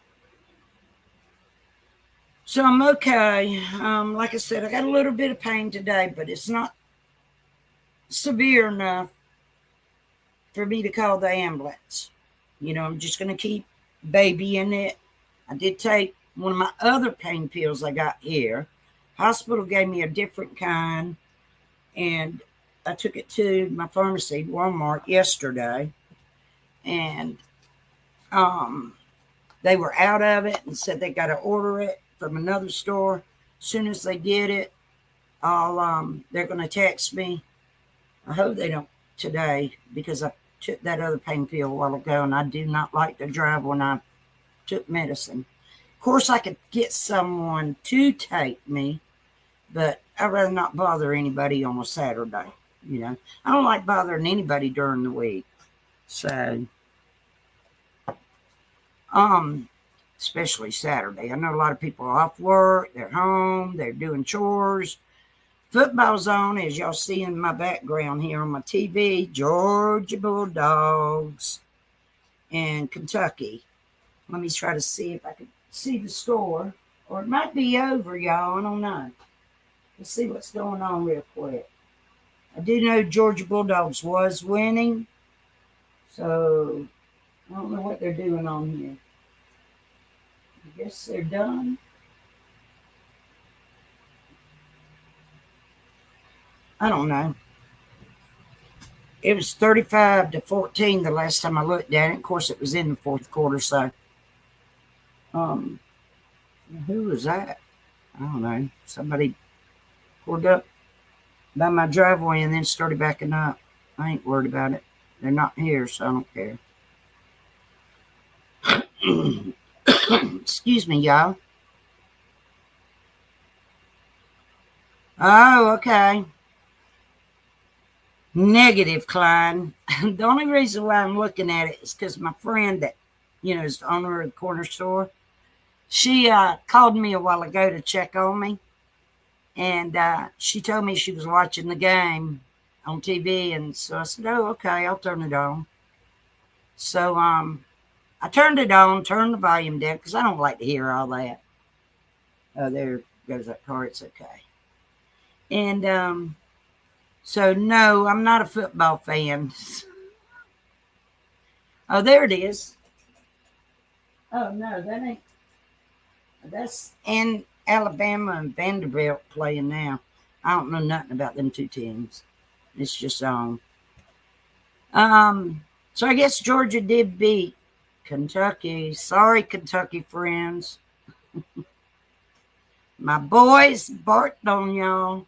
okay. Like I said, I got a little bit of pain today, but it's not severe enough for me to call the ambulance. I'm just going to keep babying it. I did take one of my other pain pills I got here. Hospital gave me a different kind, and I took it to my pharmacy, Walmart, yesterday, and they were out of it and said they got to order it from another store. As soon as they get it, they're going to text me. I hope they don't today, because I took that other pain pill a while ago, and I do not like to drive when I took medicine. Of course, I could get someone to take me, but I'd rather not bother anybody on a Saturday. I don't like bothering anybody during the week. So, especially Saturday. I know a lot of people are off work, they're home, they're doing chores. Football's on, as y'all see in my background here on my TV. Georgia Bulldogs and Kentucky. Let me try to see if I can see the score. Or it might be over, y'all. I don't know. Let's see what's going on real quick. I do know Georgia Bulldogs was winning. So, I don't know what they're doing on here. I guess they're done. I don't know. It was 35-14 the last time I looked at it. Of course, it was in the fourth quarter. So, who was that? I don't know. Somebody pulled up by my driveway and then started backing up. I ain't worried about it. They're not here, so I don't care. Excuse me, y'all. Oh, okay. Negative, Klein. The only reason why I'm looking at it is because my friend that, is the owner of the corner store, she called me a while ago to check on me. And she told me she was watching the game on TV. And so I said, oh, okay, I'll turn it on. So I turned it on, turned the volume down because I don't like to hear all that. Oh, there goes that car. It's okay. And so, no, I'm not a football fan. Oh, there it is. Oh, no, that ain't. That's in Alabama and Vanderbilt playing now. I don't know nothing about them two teams. It's just on. So I guess Georgia did beat Kentucky. Sorry, Kentucky friends. My boys barked on y'all.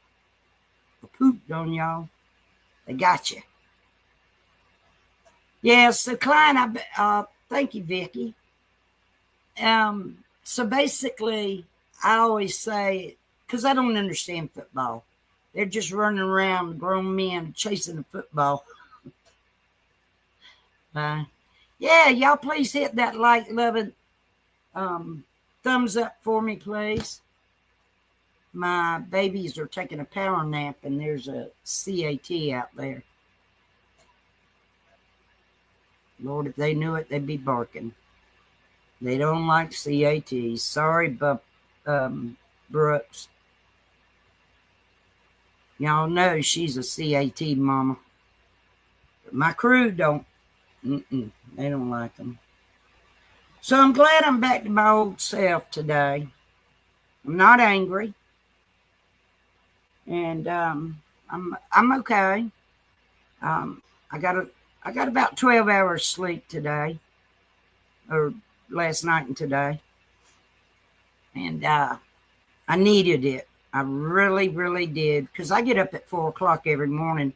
Pooped on y'all. They got you. Yeah, so Klein, thank you, Vicki. So basically, I always say, because I don't understand football, they're just running around, grown men chasing the football. Yeah, y'all please hit that like, loving thumbs up for me, please. My babies are taking a power nap, and there's a CAT out there. Lord, if they knew it, they'd be barking. They don't like CATs. Sorry, Brooks. Y'all know she's a CAT mama. But my crew don't. They don't like them. So I'm glad I'm back to my old self today. I'm not angry. And I'm okay. I got about 12 hours sleep today, or last night and today. And I needed it. I really, really did. Because I get up at 4 o'clock every morning,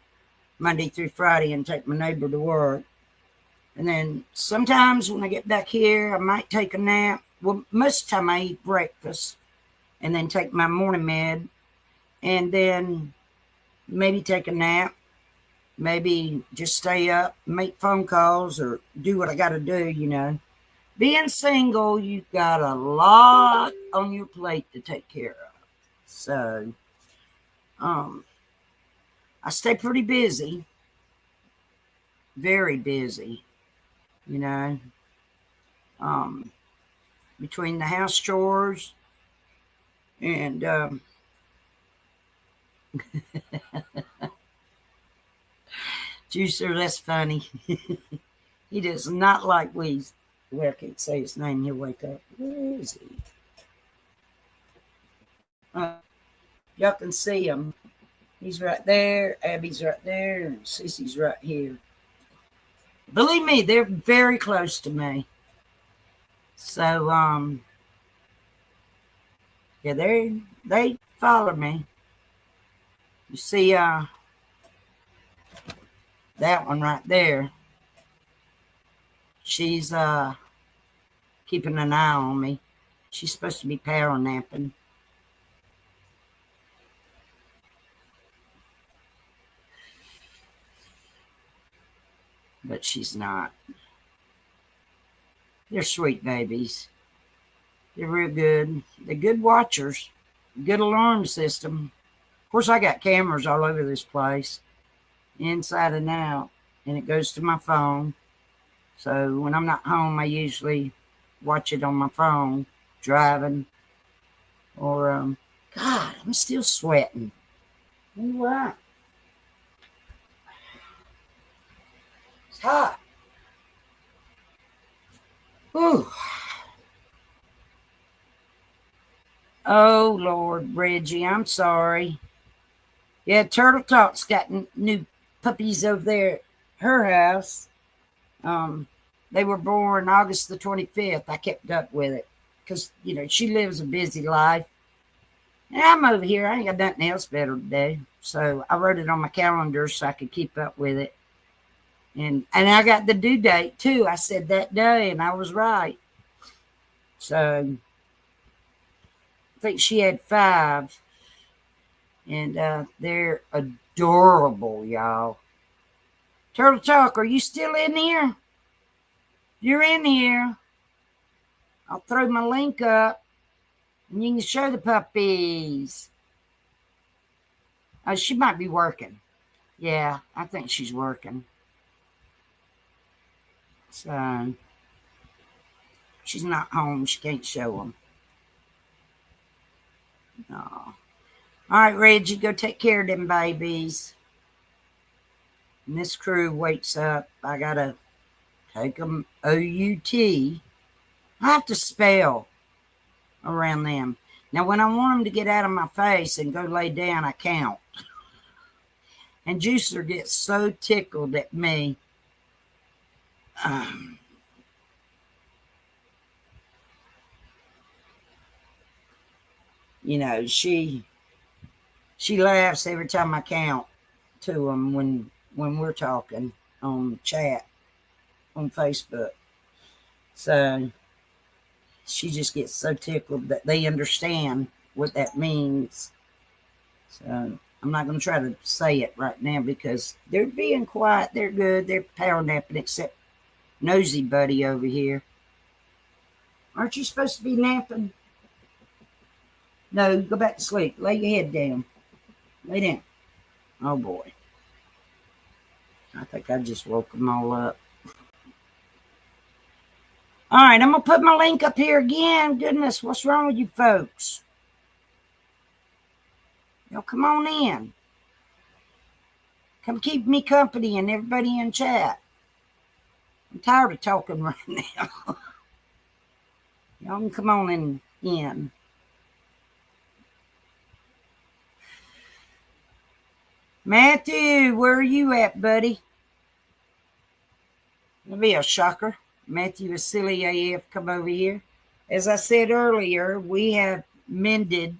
Monday through Friday, and take my neighbor to work. And then sometimes when I get back here, I might take a nap. Well, most of the time I eat breakfast and then take my morning med and then maybe take a nap, maybe just stay up, make phone calls or do what I got to do, you know. Being single, you've got a lot on your plate to take care of. So, I stay pretty busy, very busy, you know, between the house chores and, Juicer, that's funny. He does not like Weez. Well, I can't say his name. He'll wake up. Where is he? Y'all can see him. He's right there. Abby's right there. And Sissy's right here. Believe me, they're very close to me. So, yeah, they follow me. You see, that one right there. She's keeping an eye on me. She's supposed to be power napping. But she's not. They're sweet babies. They're real good. They're good watchers. Good alarm system. Of course, I got cameras all over this place, inside and out, and it goes to my phone. So when I'm not home, I usually watch it on my phone, driving, or, God, I'm still sweating. What? It's hot. Ooh. Oh, Lord, Reggie, I'm sorry. Yeah, Turtle Talk's got new puppies over there at her house. They were born August the 25th. I kept up with it because, you know, she lives a busy life. And I'm over here. I ain't got nothing else better to do. So I wrote it on my calendar so I could keep up with it. And I got the due date, too. I said that day, and I was right. So I think she had 5. And they're adorable, y'all. Turtle Talk, are you still in here? You're in here. I'll throw my link up, and you can show the puppies. Oh, she might be working. Yeah, I think she's working. So she's not home. She can't show them. No. All right, Reggie, go take care of them babies. And this crew wakes up. I got to take them O-U-T. I have to spell around them. Now, when I want them to get out of my face and go lay down, I count. And Juicer gets so tickled at me. You know, she laughs every time I count to them when we're talking on chat on Facebook. So she just gets so tickled that they understand what that means. So I'm not going to try to say it right now because they're being quiet. They're good. They're power napping, except Nosy Buddy over here. Aren't you supposed to be napping? No, go back to sleep. Lay your head down. Lay down. Oh, boy. I think I just woke them all up. All right, I'm going to put my link up here again. Goodness, what's wrong with you folks? Y'all come on in. Come keep me company and everybody in chat. I'm tired of talking right now. Y'all can come on in. Matthew, where are you at, buddy? That'll be a shocker. Matthew is silly AF. Come over here. As I said earlier, we have mended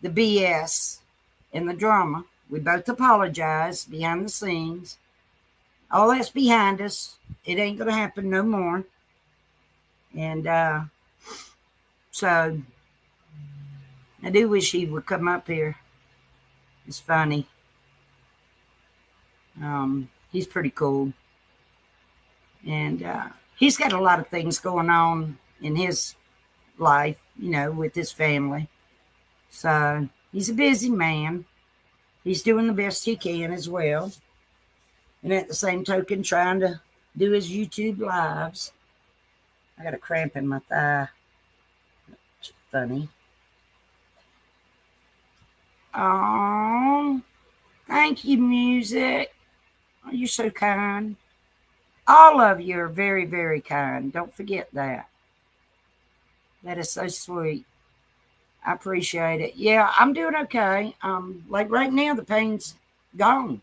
the BS and the drama. We both apologize behind the scenes. All that's behind us. It ain't going to happen no more. And so I do wish he would come up here. It's funny. He's pretty cool. And he's got a lot of things going on in his life, you know, with his family. So he's a busy man. He's doing the best he can as well. And at the same token, trying to do his YouTube lives. I got a cramp in my thigh. It's funny. Oh, thank you, music. Oh, you're so kind. All of you are very, very kind. Don't forget that. That is so sweet. I appreciate it. Yeah, I'm doing okay. Like right now, the pain's gone.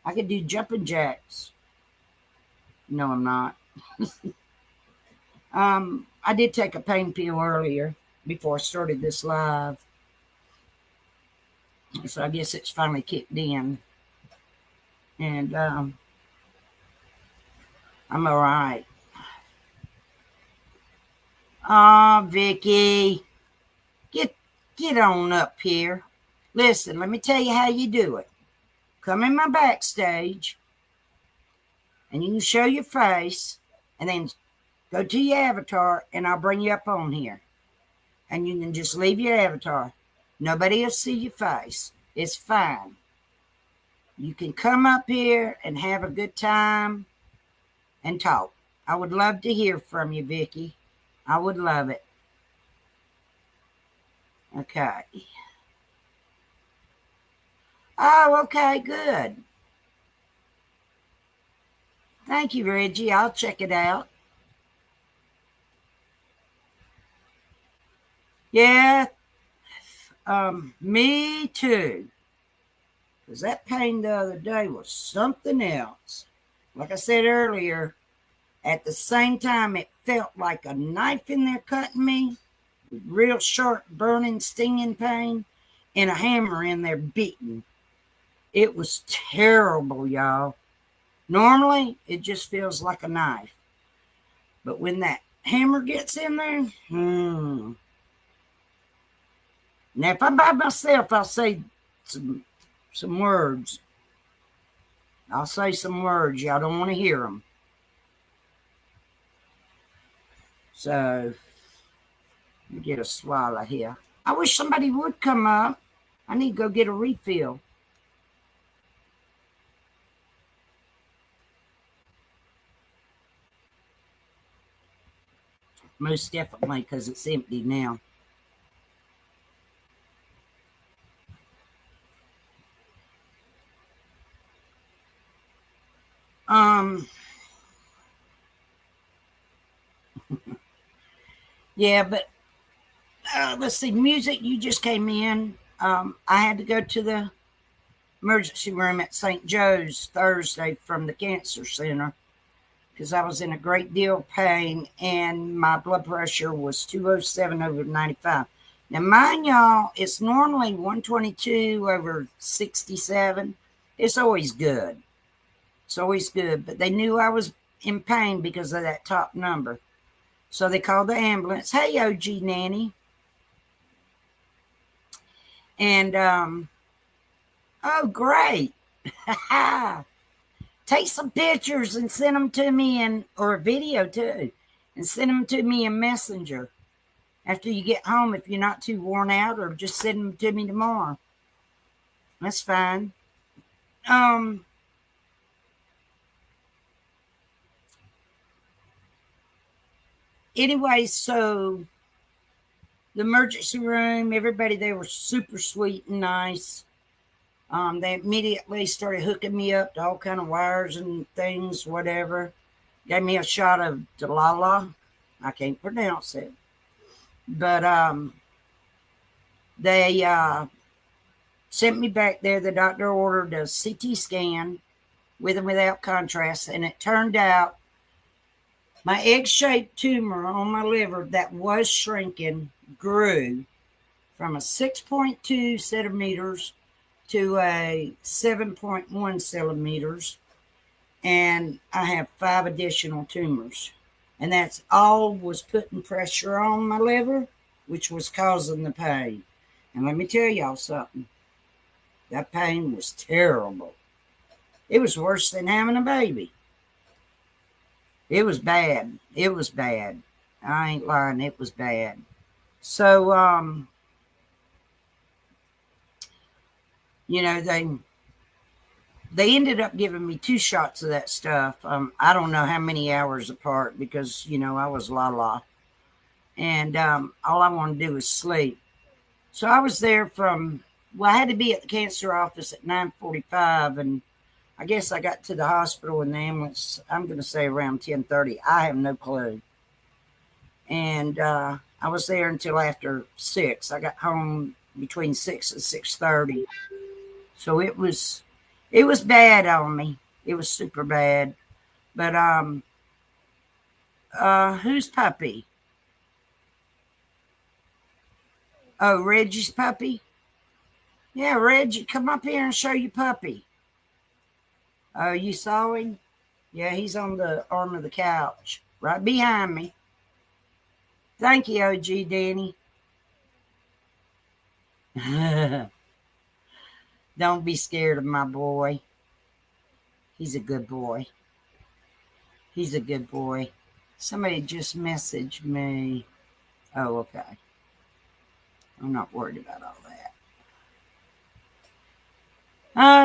I could do jumping jacks. No, I'm not. I did take a pain pill earlier before I started this live. So I guess it's finally kicked in. And I'm all right. Oh, Vicky, get on up here. Listen, let me tell you how you do it. Come in my backstage, and you can show your face, and then go to your avatar, and I'll bring you up on here. And you can just leave your avatar. Nobody will see your face. It's fine. You can come up here and have a good time and talk. I would love to hear from you, Vicky. I would love it. Okay. Oh, okay, good. Thank you, Reggie. I'll check it out. Yeah, me too. Because that pain the other day was something else. Like I said earlier, at the same time, it felt like a knife in there cutting me, with real sharp, burning, stinging pain, and a hammer in there beating. It was terrible, y'all. Normally, it just feels like a knife. But when that hammer gets in there, Now, if I'm by myself, I'll say some words. I'll say some words. Y'all don't want to hear them. So, let me get a swallow here. I wish somebody would come up. I need to go get a refill. Most definitely, because it's empty now. Yeah, but let's see. Music, you just came in. I had to go to the emergency room at St. Joe's Thursday from the cancer center because I was in a great deal of pain and my blood pressure was 207/95. Now, mind y'all, it's normally 122/67. It's always good. It's always good. But they knew I was in pain because of that top number. So they called the ambulance. Hey, OG Nanny. And, oh, great. Take some pictures and send them to me or a video too, and send them to me in Messenger after you get home if you're not too worn out, or just send them to me tomorrow. That's fine. Anyway, so the emergency room, everybody there was super sweet and nice. They immediately started hooking me up to all kind of wires and things, whatever. Gave me a shot of Delala. I can't pronounce it. But they sent me back there. The doctor ordered a CT scan with and without contrast. And it turned out my egg-shaped tumor on my liver that was shrinking grew from a 6.2 centimeters to a 7.1 centimeters, and I have 5 additional tumors. And that's all was putting pressure on my liver, which was causing the pain. And let me tell y'all something. That pain was terrible. It was worse than having a baby. It was bad. It was bad. I ain't lying. It was bad. So, you know, they ended up giving me 2 shots of that stuff. I don't know how many hours apart because, you know, I was la. And all I wanted to do was sleep. So I was there I had to be at the cancer office at 9:45. And I guess I got to the hospital in the ambulance, I'm going to say around 10:30. I have no clue. And I was there until after 6. I got home between 6 and 6:30. So it was bad on me. It was super bad. But whose puppy? Oh, Reggie's puppy? Yeah, Reggie, come up here and show your puppy. Oh, you saw him? Yeah, he's on the arm of the couch, right behind me. Thank you, OG Danny. Don't be scared of my boy. He's a good boy. He's a good boy. Somebody just messaged me. Oh, okay. I'm not worried about all that.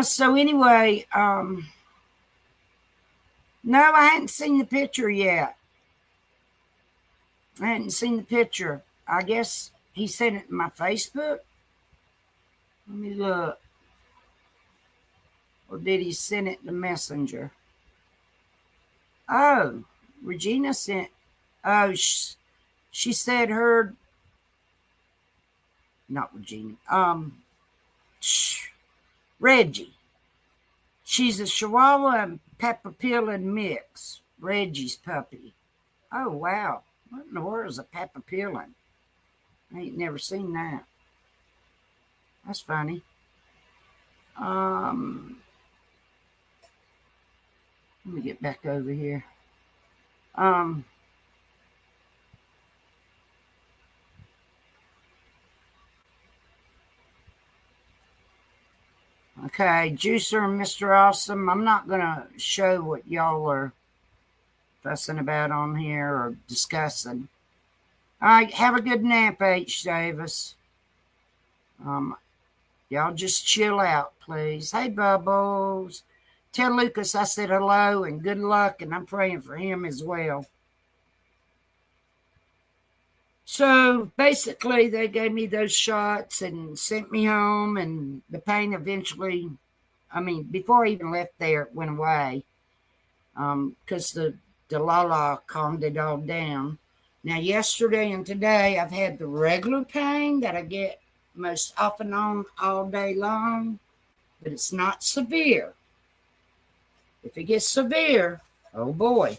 So anyway, no, I hadn't seen the picture yet. I hadn't seen the picture. I guess he sent it to my Facebook. Let me look. Or did he send it to Messenger? Oh, Regina sent. Oh, she said her. Not Regina. Reggie. She's a Chihuahua and Papapillan mix. Reggie's puppy. Oh, wow. What in the world is a Papapillan? I ain't never seen that. That's funny. Let me get back over here. Okay, Juicer and Mr. Awesome. I'm not going to show what y'all are fussing about on here or discussing. All right, have a good nap, H. Davis. Y'all Y'all just chill out, please. Hey, Bubbles. Tell Lucas I said hello and good luck, and I'm praying for him as well. So basically, they gave me those shots and sent me home, and the pain eventually, before I even left there, it went away because the la calmed it all down. Now, yesterday and today, I've had the regular pain that I get most often on all day long, but it's not severe. If it gets severe, oh boy.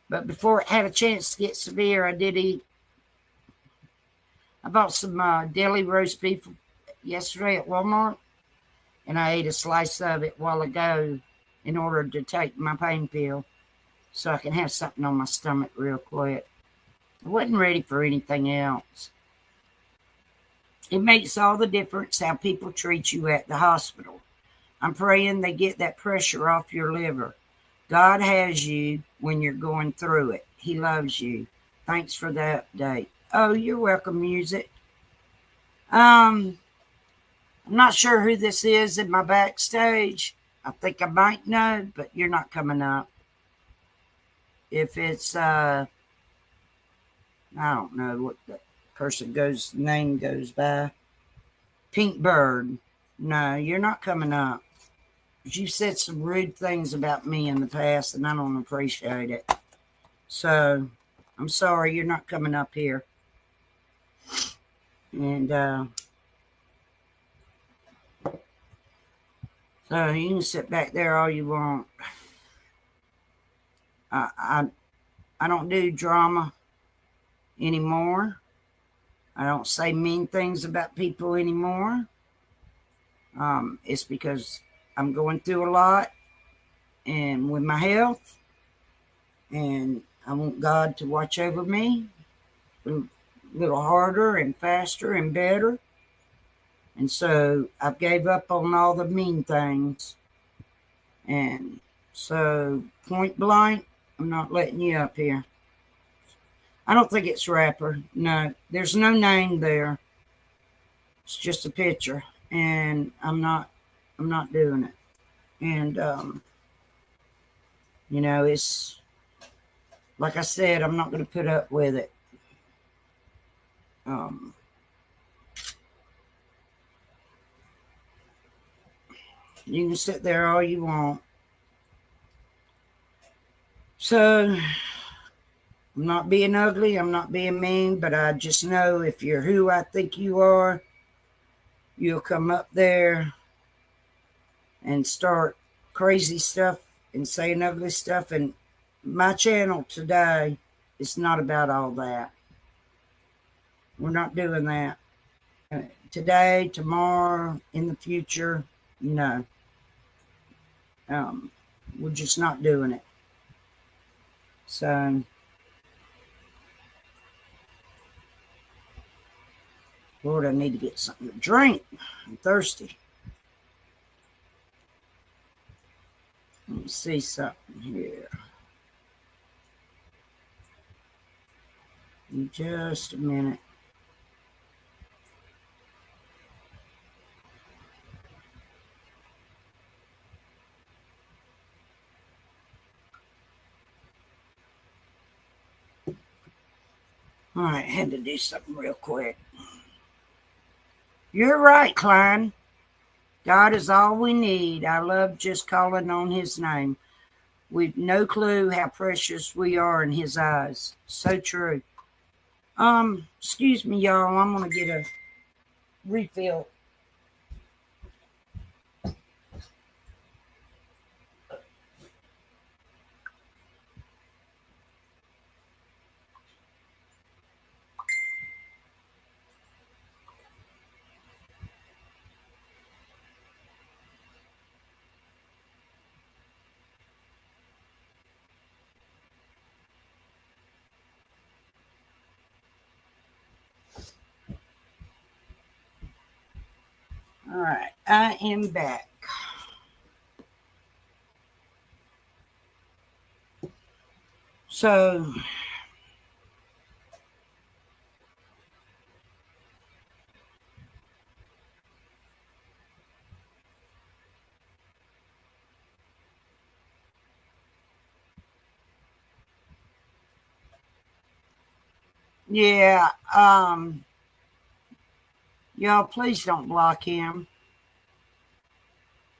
But before it had a chance to get severe, I bought some deli roast beef yesterday at Walmart, and I ate a slice of it a while ago in order to take my pain pill so I can have something on my stomach real quick. I wasn't ready for anything else. It makes all the difference how people treat you at the hospital. I'm praying they get that pressure off your liver. God has you when you're going through it. He loves you. Thanks for the update. Oh, you're welcome, music. I'm not sure who this is in my backstage. I think I might know, but you're not coming up. If it's I don't know what the name goes by. Pink Bird. No, you're not coming up. You said some rude things about me in the past, and I don't appreciate it. So, I'm sorry you're not coming up here. And so you can sit back there all you want. I don't do drama anymore. I don't say mean things about people anymore. It's because I'm going through a lot and with my health, and I want God to watch over me a little harder and faster and better. And so I've gave up on all the mean things. And so point blank, I'm not letting you up here. I don't think it's rapper. No, there's no name there. It's just a picture. And I'm not doing it. And it's like I said, I'm not going to put up with it. You can sit there all you want. So I'm not being ugly, I'm not being mean, but I just know if you're who I think you are, you'll come up there and start crazy stuff and saying ugly stuff. And my channel today is not about all that. We're not doing that. Today, tomorrow, in the future, no. We're just not doing it. So, Lord, I need to get something to drink. I'm thirsty. Let me see something here. In just a minute. All right, had to do something real quick. You're right, Klein. God is all we need. I love just calling on his name. We've no clue how precious we are in his eyes. So true. Excuse me, y'all. I'm going to get a refill. All right, I am back. So, Yeah. Y'all, please don't block him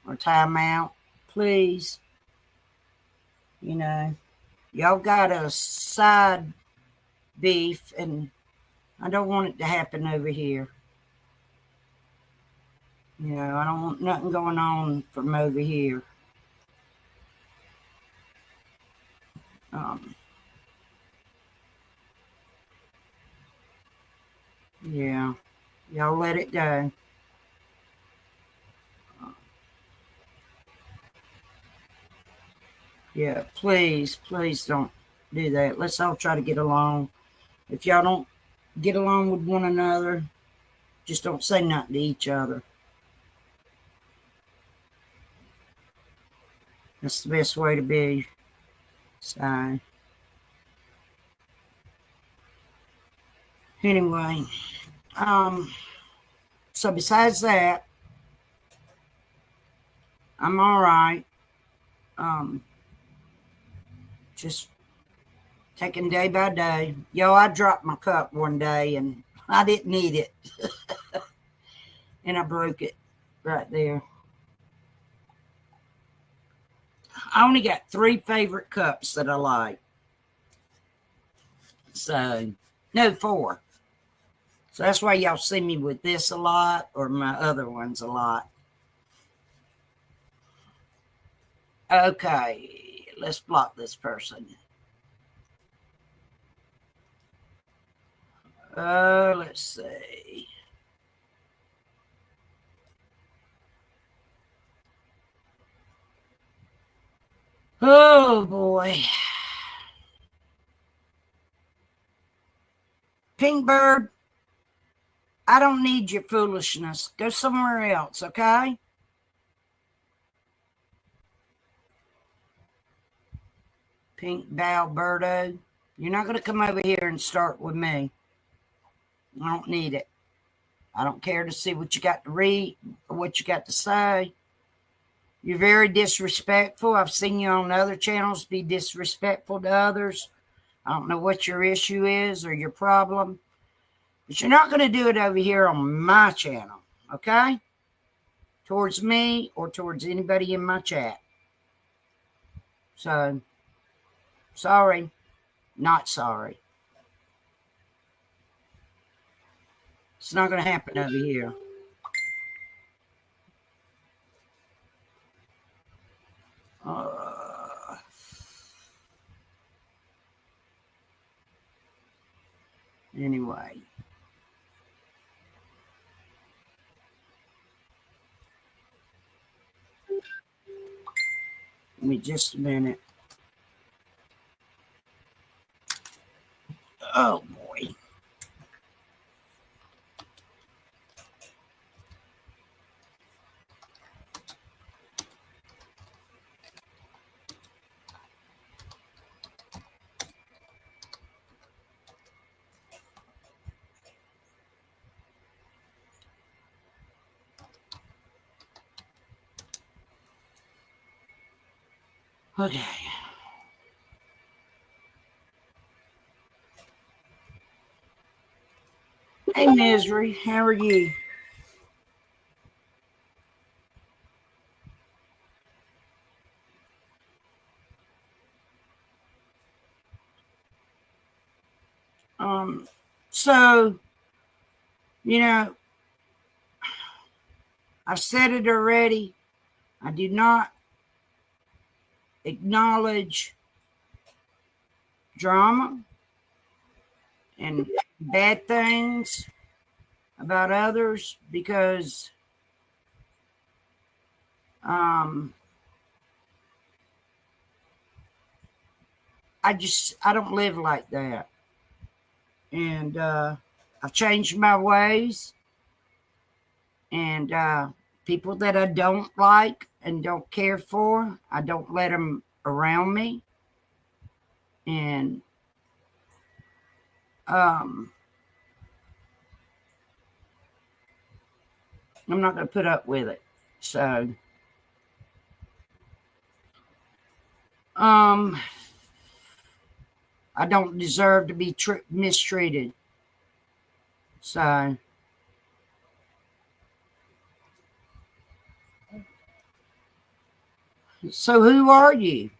or time out. Please. You know, y'all got a side beef, and I don't want it to happen over here. You know, I don't want nothing going on from over here. Um, yeah, y'all let it go. Yeah, please don't do that. Let's all try to get along. If y'all don't get along with one another, just don't say nothing to each other. That's the best way to be. So, anyway, so besides that, I'm all right. Just taking day by day. Yo, I dropped my cup one day and I didn't need it. And I broke it right there. I only got 3 favorite cups that I like. So, no, 4. So that's why y'all see me with this a lot or my other ones a lot. Okay, let's block this person. Let's see. Oh boy. Pinkbird, I don't need your foolishness. Go somewhere else, okay? Pink Balberto, you're not going to come over here and start with me. I don't need it. I don't care to see what you got to read or what you got to say. You're very disrespectful. I've seen you on other channels be disrespectful to others. I don't know what your issue is or your problem, but you're not going to do it over here on my channel, okay? Towards me or towards anybody in my chat. So, sorry, not sorry. It's not going to happen over here. Anyway. Give me just a minute. Oh, boy. Okay. Hey, Misery. How are you? So, you know, I've said it already. I do not acknowledge drama and bad things about others because I don't live like that. And I've changed my ways. And people that I don't like and don't care for, I don't let them around me. And I'm not going to put up with it. So, I don't deserve to be mistreated. So who are you?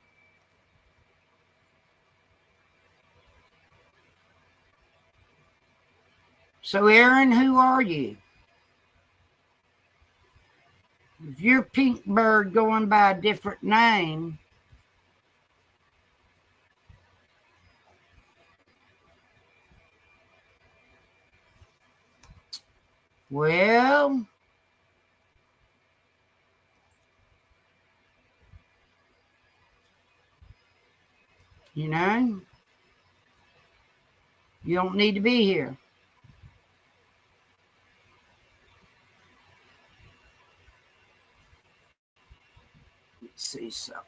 So Aaron, who are you? If you're Pink Bird going by a different name, well, you know, you don't need to be here. Let's see something.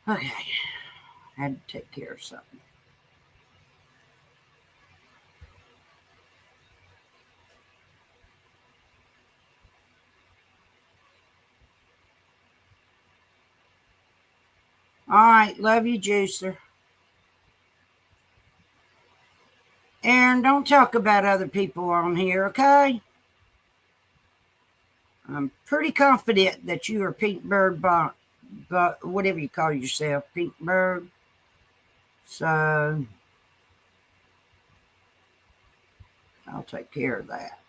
Okay, I had to take care of something. All right, love you, Juicer. Aaron, don't talk about other people on here, okay? I'm pretty confident that you are Pink Bird, but whatever you call yourself, Pink Bird. So I'll take care of that.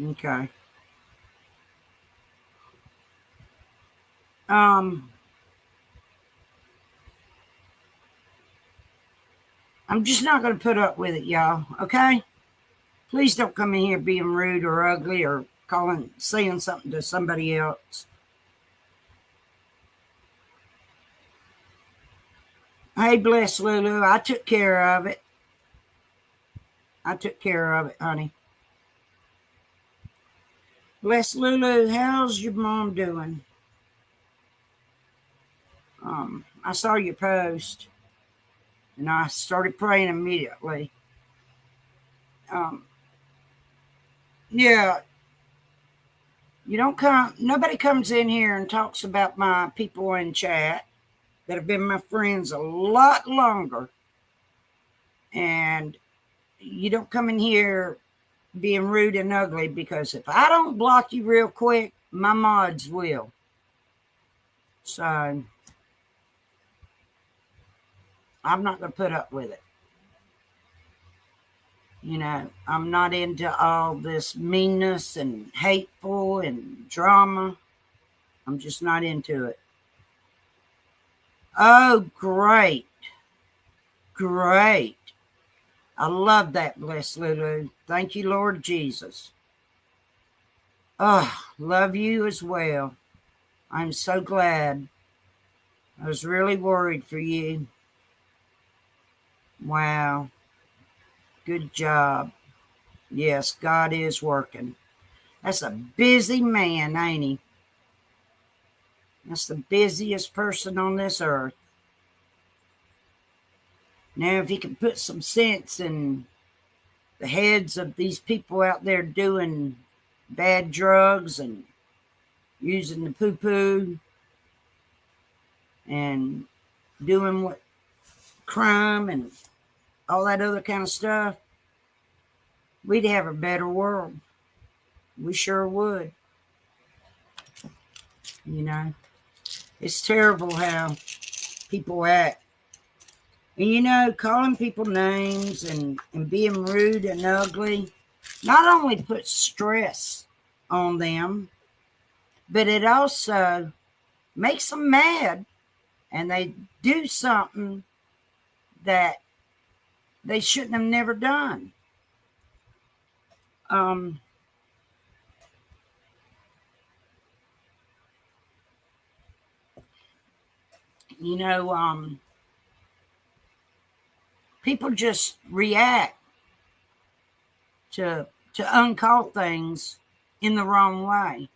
Okay. I'm just not going to put up with it, y'all. Okay? Please don't come in here being rude or ugly or saying something to somebody else. Hey, bless Lulu. I took care of it. Honey. Bless Lulu. How's your mom doing? I saw your post and I started praying immediately. Yeah, nobody comes in here and talks about my people in chat that have been my friends a lot longer. And you don't come in here being rude and ugly, because if I don't block you real quick, my mods will. So I'm not going to put up with it. You know, I'm not into all this meanness and hateful and drama. I'm just not into it. Oh, great. Great. I love that, bless Lulu. Thank you, Lord Jesus. Oh, love you as well. I'm so glad. I was really worried for you. Wow. Good job. Yes, God is working. That's a busy man, ain't he? That's the busiest person on this earth. Now, if he can put some sense in the heads of these people out there doing bad drugs and using the poo-poo and doing what crime and all that other kind of stuff, we'd have a better world. We sure would. You know, it's terrible how people act. And you know, calling people names and being rude and ugly not only puts stress on them, but it also makes them mad, and they do something that they shouldn't have never done. You know, people just react to uncalled things in the wrong way.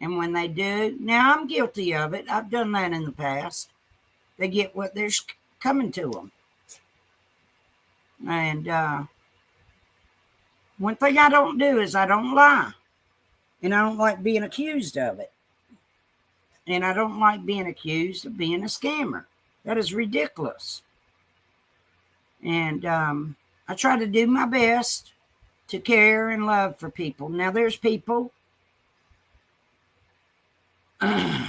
And when they do, now I'm guilty of it. I've done that in the past. They get what there's coming to them. And one thing I don't do is I don't lie. And I don't like being accused of it. And I don't like being accused of being a scammer. That is ridiculous. And I try to do my best to care and love for people. Now, there's people. No,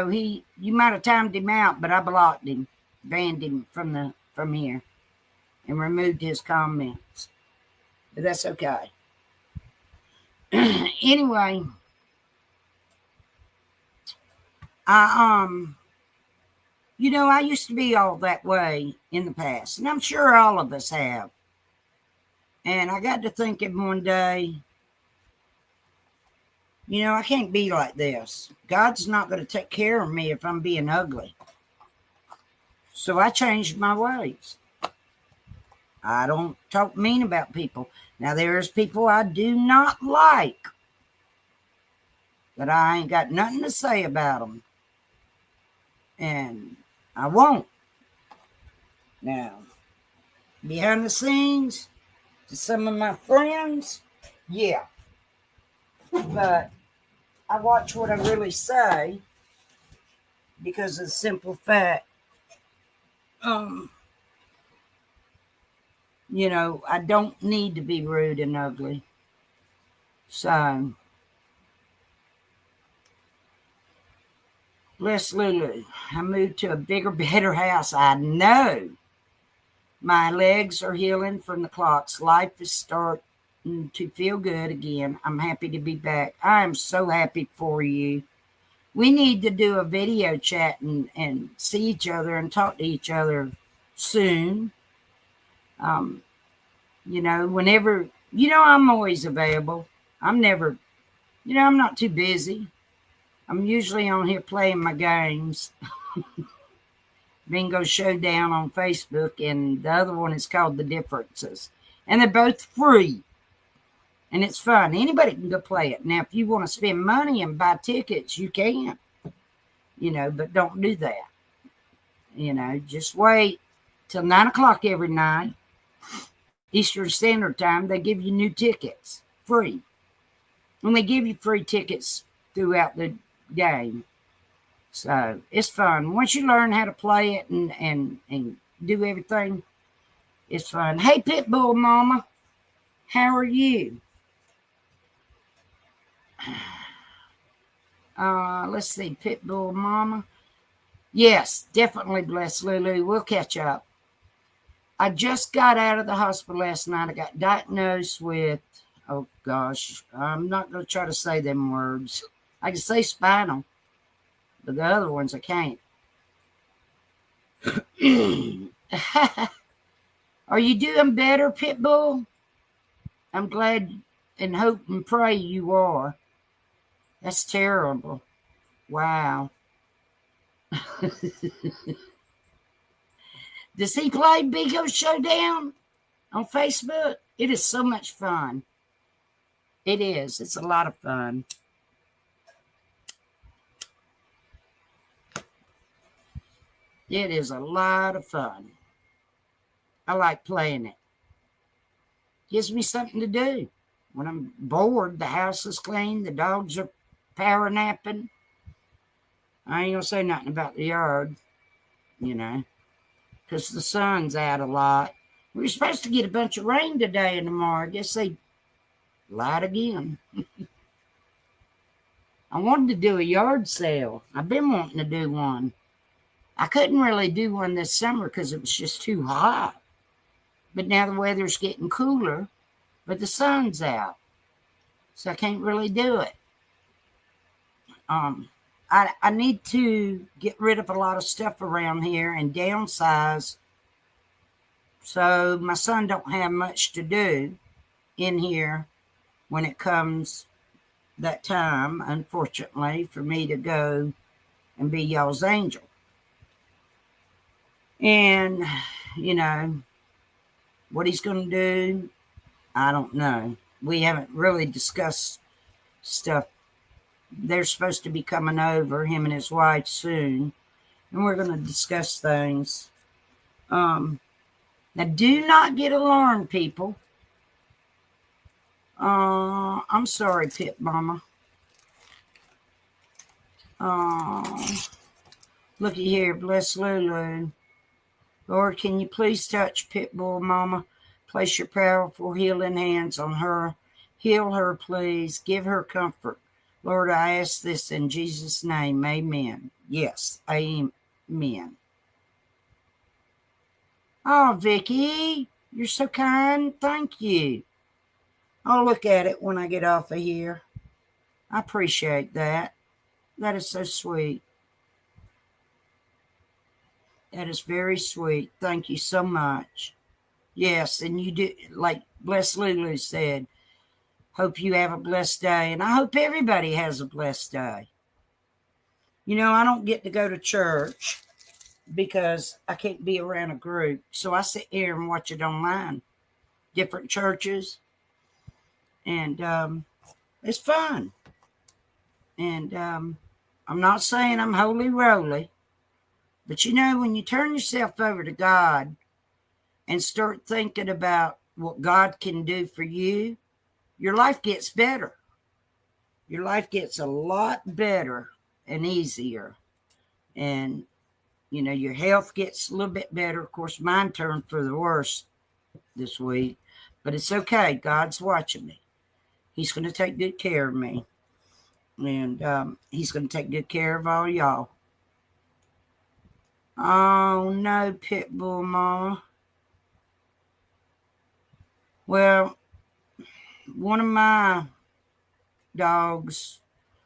you might have timed him out, but I blocked him, banned him from here, and removed his comments. But that's okay. Anyway, you know, I used to be all that way in the past, and I'm sure all of us have. And I got to thinking one day, you know, I can't be like this. God's not going to take care of me if I'm being ugly. So I changed my ways. I don't talk mean about people. Now, there's people I do not like, but I ain't got nothing to say about them. And I won't. Now, behind the scenes, to some of my friends, yeah. But I watch what I really say because of the simple fact, you know, I don't need to be rude and ugly. So, bless Lulu. I moved to a bigger, better house. I know. My legs are healing from the clocks. Life is starting to feel good again. I'm happy to be back. I am so happy for you. We need to do a video chat and see each other and talk to each other soon. You know, whenever, you know, I'm always available. I'm never, you know, I'm not too busy. I'm usually on here playing my games. Bingo Showdown on Facebook, and the other one is called The Differences. And they're both free. And it's fun. Anybody can go play it. Now, if you want to spend money and buy tickets, you can. You know, but don't do that. You know, just wait till 9 o'clock every night. Eastern Standard Time, they give you new tickets. Free. And they give you free tickets throughout the game. So, it's fun. Once you learn how to play it and do everything, it's fun. Hey, Pitbull Mama. How are you? Let's see, Pitbull Mama. Yes, definitely, bless Lulu. We'll catch up. I just got out of the hospital last night. I got diagnosed with, oh gosh, I'm not going to try to say them words. I can say spinal, but the other ones I can't. Are you doing better, Pitbull? I'm glad and hope and pray you are. That's terrible. Wow. Does he play Bingo Showdown on Facebook? It is so much fun. It is. It's a lot of fun. It is a lot of fun. I like playing it. Gives me something to do. When I'm bored, the house is clean, the dogs are power napping. I ain't going to say nothing about the yard, you know, because the sun's out a lot. We were supposed to get a bunch of rain today and tomorrow. I guess they lied again. I wanted to do a yard sale. I've been wanting to do one. I couldn't really do one this summer because it was just too hot. But now the weather's getting cooler, but the sun's out. So I can't really do it. I need to get rid of a lot of stuff around here and downsize. So my son don't have much to do in here when it comes that time, unfortunately, for me to go and be y'all's angel. And, you know, what he's going to do, I don't know. We haven't really discussed stuff. They're supposed to be coming over, him and his wife, soon. And we're going to discuss things. Now, do not get alarmed, people. I'm sorry, Pit Mama. Looky here, bless Lulu. Lord, can you please touch Pitbull Mama? Place your powerful healing hands on her. Heal her, please. Give her comfort. Lord, I ask this in Jesus' name. Amen. Yes, amen. Oh, Vicky, you're so kind. Thank you. I'll look at it when I get off of here. I appreciate that. That is so sweet. That is very sweet. Thank you so much. Yes, and you do, like Bless Lulu said, hope you have a blessed day. And I hope everybody has a blessed day. You know, I don't get to go to church because I can't be around a group. So I sit here and watch it online. Different churches. And it's fun. And I'm not saying I'm holy roly. But you know, when you turn yourself over to God and start thinking about what God can do for you, your life gets better. Your life gets a lot better and easier. And, you know, your health gets a little bit better. Of course, mine turned for the worse this week. But it's okay. God's watching me. He's going to take good care of me. And he's going to take good care of all y'all. Oh, no, Pitbull Mama. Well, one of my dogs,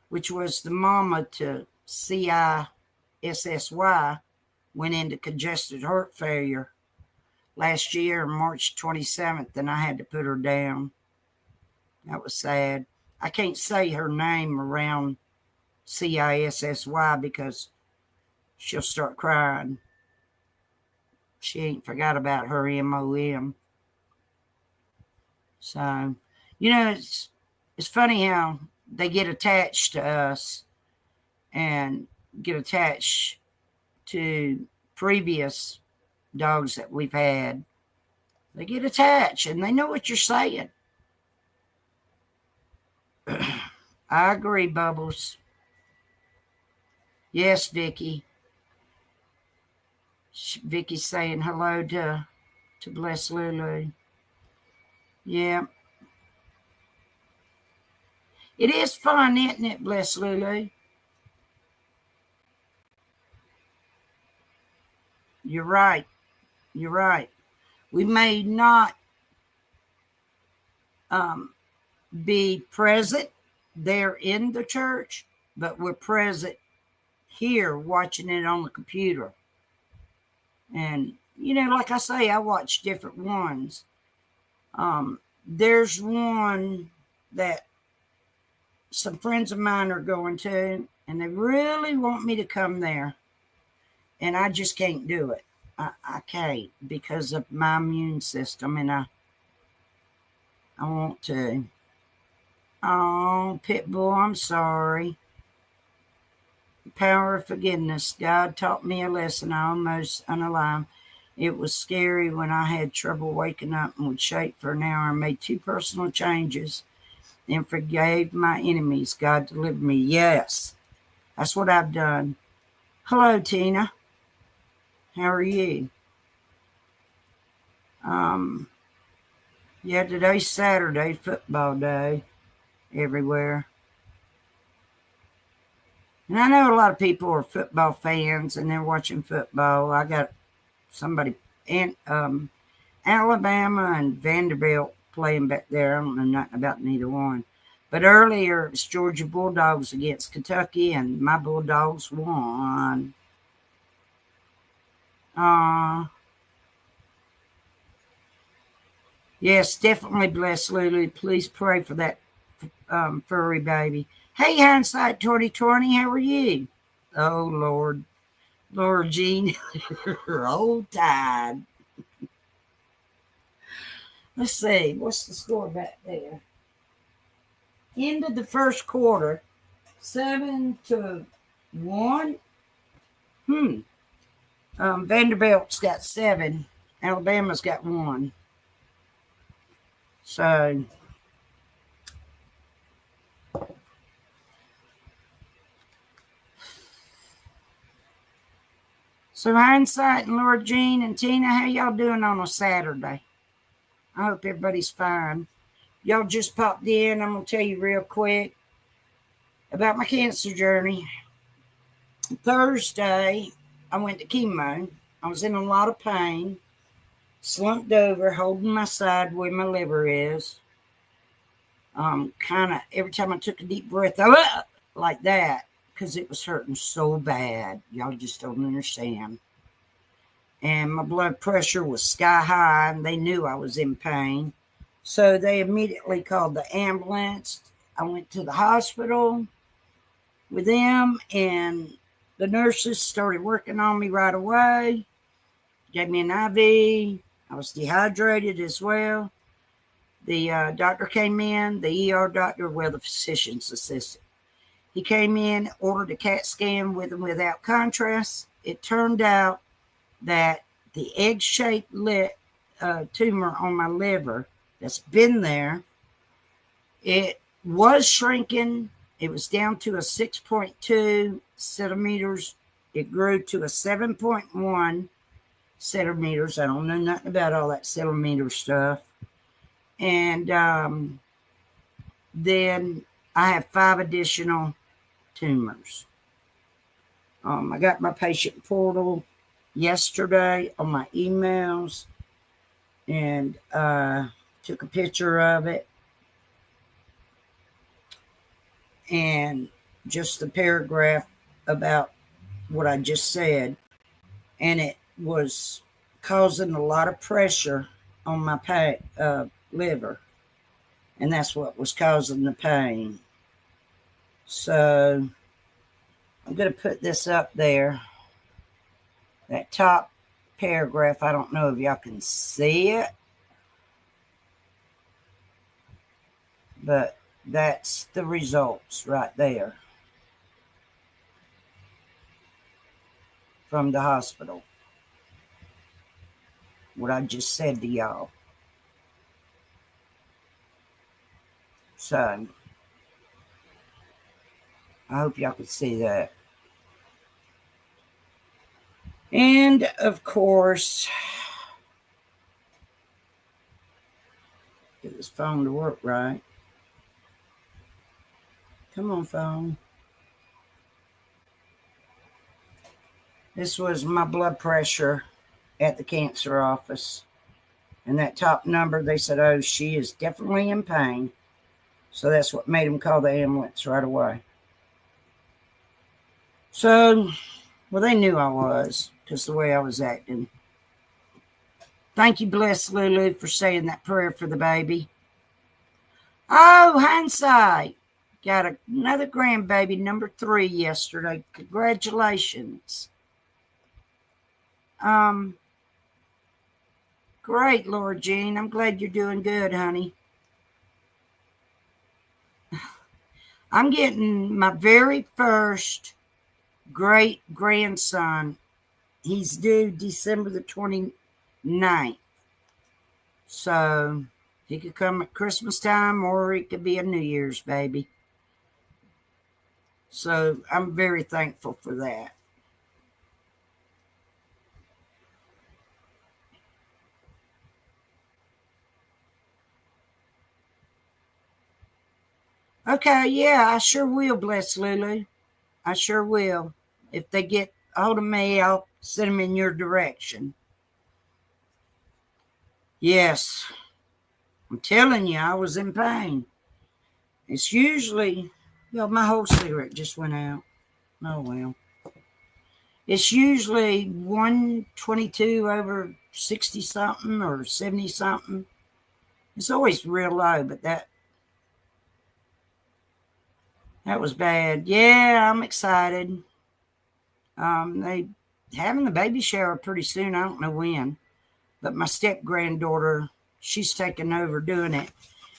which was the mama to CISSY, went into congested heart failure last year, March 27th, and I had to put her down. That was sad. I can't say her name around CISSY because she'll start crying. She ain't forgot about her MOM. So, you know, it's funny how they get attached to us and get attached to previous dogs that we've had. They get attached and they know what you're saying. I agree, Bubbles. Yes, Vicky. Vicky's saying hello to Bless Lulu. Yeah. It is fun, isn't it, Bless Lulu? You're right. You're right. We may not be present there in the church, but we're present here watching it on the computer. And, you know, like I say, I watch different ones. There's one that some friends of mine are going to, and they really want me to come there. And I just can't do it. I can't because of my immune system, and I want to. Oh, Pitbull, I'm sorry. The power of forgiveness. God taught me a lesson I almost unalive. It was scary when I had trouble waking up and would shake for an hour. I made 2 personal changes and forgave my enemies. God delivered me. Yes, that's what I've done. Hello, Tina. How are you? Yeah, today's Saturday, football day everywhere. And I know a lot of people are football fans and they're watching football. I got somebody in Alabama and Vanderbilt playing back there. I don't know nothing about neither one. But earlier it was Georgia Bulldogs against Kentucky, and my Bulldogs won. Yes, definitely, Bless Lulu. Please pray for that furry baby. Hey, Hindsight 2020, how are you? Oh, Lord. Lord Jean, you're old tired. Let's see. What's the score back there? End of the first quarter, 7-1. Vanderbilt's got 7. Alabama's got 1. So Hindsight and Lord Jean and Tina, how y'all doing on a Saturday? I hope everybody's fine. Y'all just popped in. I'm going to tell you real quick about my cancer journey. Thursday, I went to chemo. I was in a lot of pain, slumped over, holding my side where my liver is. Kind of every time I took a deep breath, like that, because it was hurting so bad. Y'all just don't understand. And my blood pressure was sky high, and they knew I was in pain. So they immediately called the ambulance. I went to the hospital with them, and the nurses started working on me right away. Gave me an IV. I was dehydrated as well. The doctor came in, the ER doctor, well, the physician's assistant. He came in, ordered a CAT scan with and without contrast. It turned out that the egg-shaped tumor on my liver that's been there, it was shrinking. It was down to a 6.2 centimeters. It grew to a 7.1 centimeters. I don't know nothing about all that centimeter stuff. And then I have 5 additional tumors. I got my patient portal yesterday on my emails and took a picture of it. And just the paragraph about what I just said. And it was causing a lot of pressure on my liver. And that's what was causing the pain. So I'm going to put this up there. That top paragraph, I don't know if y'all can see it. But that's the results right there from the hospital. What I just said to y'all. So I hope y'all could see that. And of course, get this phone to work right. Come on, phone. This was my blood pressure at the cancer office. And that top number, they said, oh, she is definitely in pain. So that's what made them call the ambulance right away. So, well, they knew I was, because the way I was acting. Thank you, bless Lulu, for saying that prayer for the baby. Oh, Hindsight. Got another grandbaby, number 3, yesterday. Congratulations. Great, Laura Jean. I'm glad you're doing good, honey. I'm getting my very first great grandson. He's due December the 29th. So he could come at Christmas time or it could be a New Year's baby. So I'm very thankful for that. Okay, yeah, I sure will, bless Lulu. I sure will. If they get a hold of me, I'll send them in your direction. Yes, I'm telling you, I was in pain. It's usually, my whole cigarette just went out. Oh, well. It's usually 122 over 60 something or 70 something. It's always real low, but that was bad. Yeah, I'm excited. They having the baby shower pretty soon. I don't know when, but my step granddaughter, she's taking over doing it,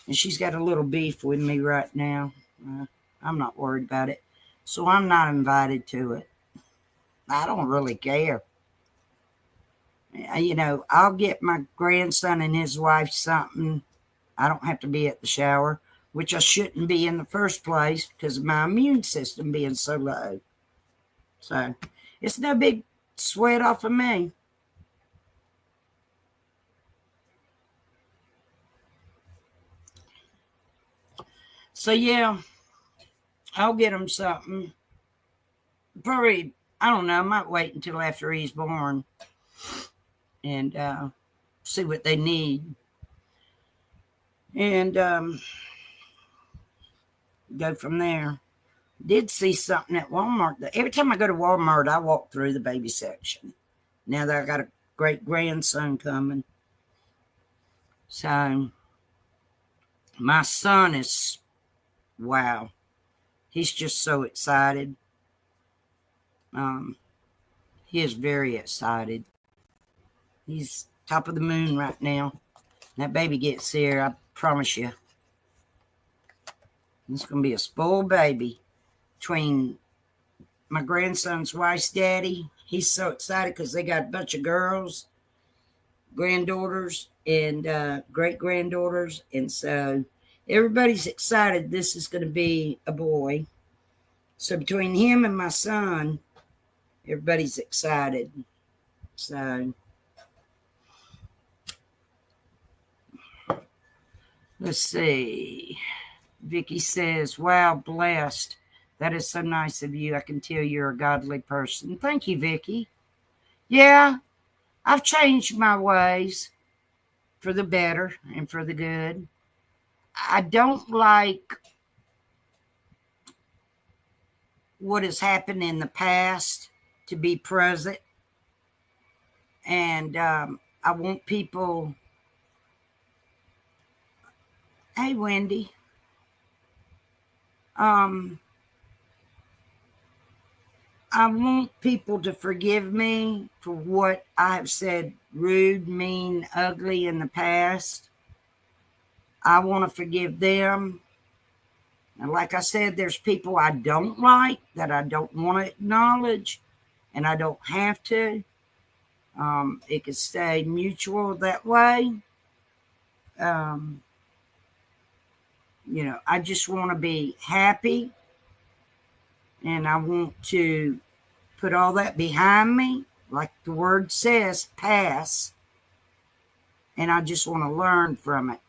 and she's got a little beef with me right now. I'm not worried about it, so I'm not invited to it. I don't really care. You know, I'll get my grandson and his wife something. I don't have to be at the shower, which I shouldn't be in the first place because of my immune system being so low. So it's no big sweat off of me. So yeah, I'll get him something. Probably, I don't know, I might wait until after he's born and see what they need. And go from there. Did see something at Walmart. Every time I go to Walmart, I walk through the baby section. Now that I got a great grandson coming. So my son is, wow, he's just so excited. He is very excited. He's top of the moon right now. That baby gets here, I promise you. It's going to be a spoiled baby. Between my grandson's wife's daddy, he's so excited because they got a bunch of girls, granddaughters, and great-granddaughters. And so everybody's excited this is going to be a boy. So between him and my son, everybody's excited. So let's see. Vicky says, wow, blessed. That is so nice of you. I can tell you're a godly person. Thank you, Vicky. Yeah, I've changed my ways for the better and for the good. I don't like what has happened in the past to be present. And I want people. Hey, Wendy. I want people to forgive me for what I have said rude, mean, ugly in the past. I want to forgive them. And like I said, there's people I don't like that I don't want to acknowledge, and I don't have to. It can stay mutual that way. You know, I just want to be happy, and I want to put all that behind me, like the word says, pass. And I just want to learn from it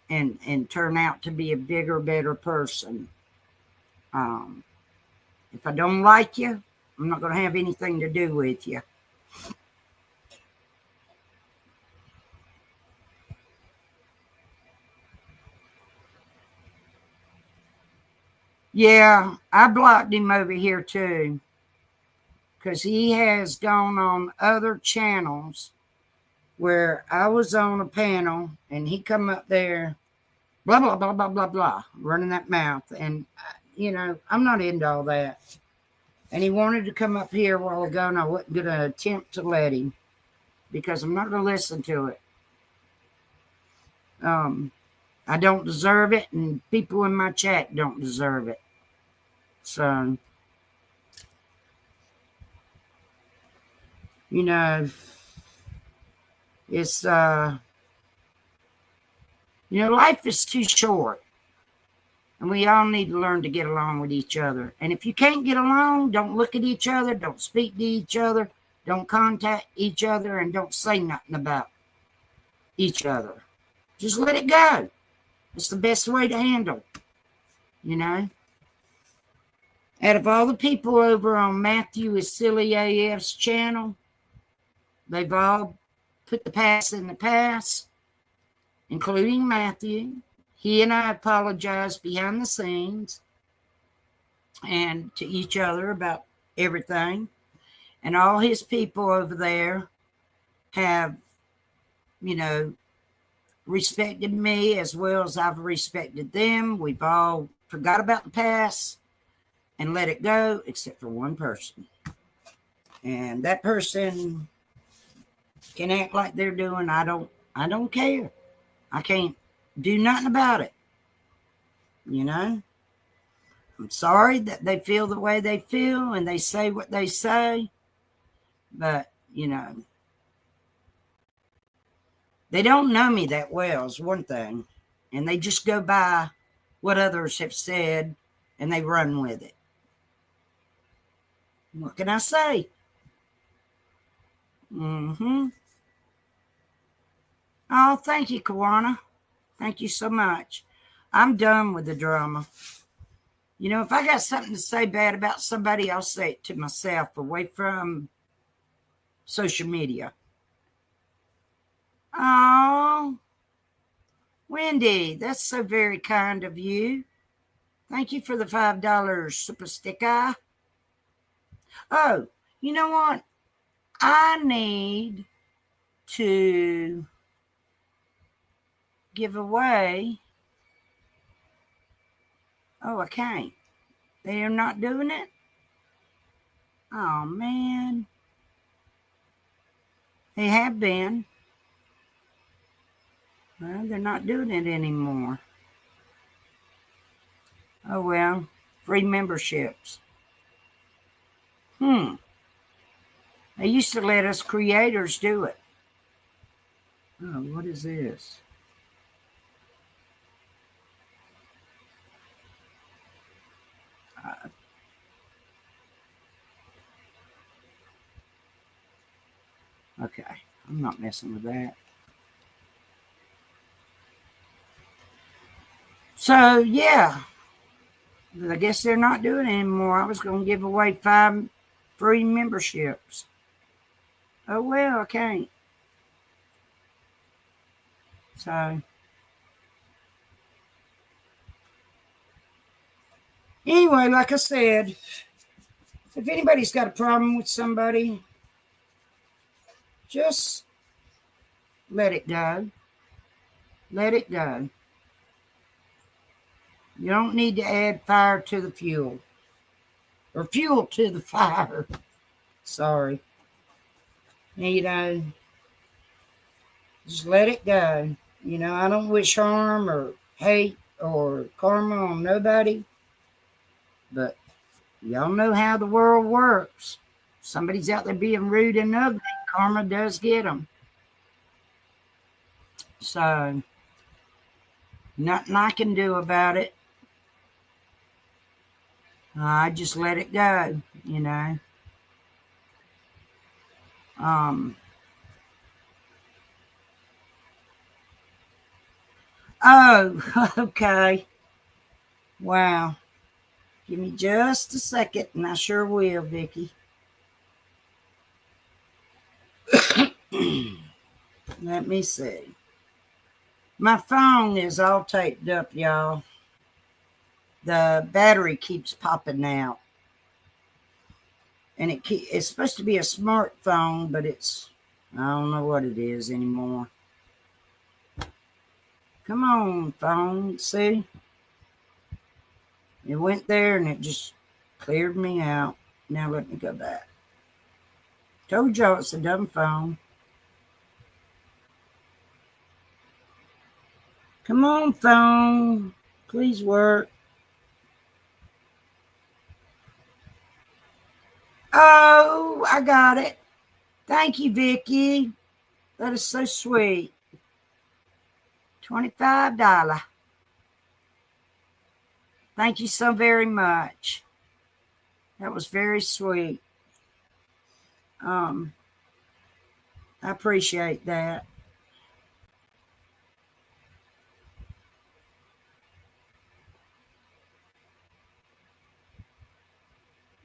and turn out to be a bigger, better person. If I don't like you, I'm not going to have anything to do with you. Yeah, I blocked him over here too, because he has gone on other channels where I was on a panel and he come up there, blah, blah, blah, blah, blah, blah, running that mouth. And, you know, I'm not into all that. And he wanted to come up here a while ago, and I wasn't going to attempt to let him because I'm not going to listen to it. I don't deserve it, and people in my chat don't deserve it. So, you know, it's, you know, life is too short, and we all need to learn to get along with each other. And if you can't get along, don't look at each other, don't speak to each other, don't contact each other, and don't say nothing about each other. Just let it go. It's the best way to handle, you know. Out of all the people over on Matthew is Silly AF's channel, they've all put the past in the past, including Matthew. He and I apologized behind the scenes and to each other about everything. And all his people over there have, you know, respected me as well as I've respected them. We've all forgot about the past and let it go, except for one person. And that person can act like they're doing. I don't care. I can't do nothing about it. You know? I'm sorry that they feel the way they feel and they say what they say. But, you know, they don't know me that well is one thing. And they just go by what others have said and they run with it. What can I say? Oh, thank you, Kawana. Thank you so much. I'm done with the drama. You know, if I got something to say bad about somebody, I'll say it to myself away from social media. Oh, Wendy, that's so very kind of you. Thank you for the $5 super sticker. Oh, you know what? I need to give away. Oh, I can't. They are not doing it? Oh, man. They have been. Well, they're not doing it anymore. Oh, well. Free memberships. They used to let us creators do it. Oh, what is this? Okay, I'm not messing with that. So, yeah, I guess they're not doing it anymore. I was going to give away 5 free memberships. Oh, well, I can't. So, anyway, like I said, if anybody's got a problem with somebody, just let it go. Let it go. You don't need to add fire to the fuel. Or fuel to the fire. Sorry. You know, just let it go. You know, I don't wish harm or hate or karma on nobody. But y'all know how the world works. Somebody's out there being rude and ugly. Karma does get them. So, nothing I can do about it. I just let it go, you know. Oh, okay. Wow. Give me just a second, and I sure will, Vicky. Let me see. My phone is all taped up, y'all. The battery keeps popping out. And it's supposed to be a smartphone, but I don't know what it is anymore. Come on, phone. See? It went there and it just cleared me out. Now let me go back. Told y'all it's a dumb phone. Come on, phone. Please work. Oh, I got it. Thank you, Vicky. That is so sweet. $25. Thank you so very much. That was very sweet. I appreciate that.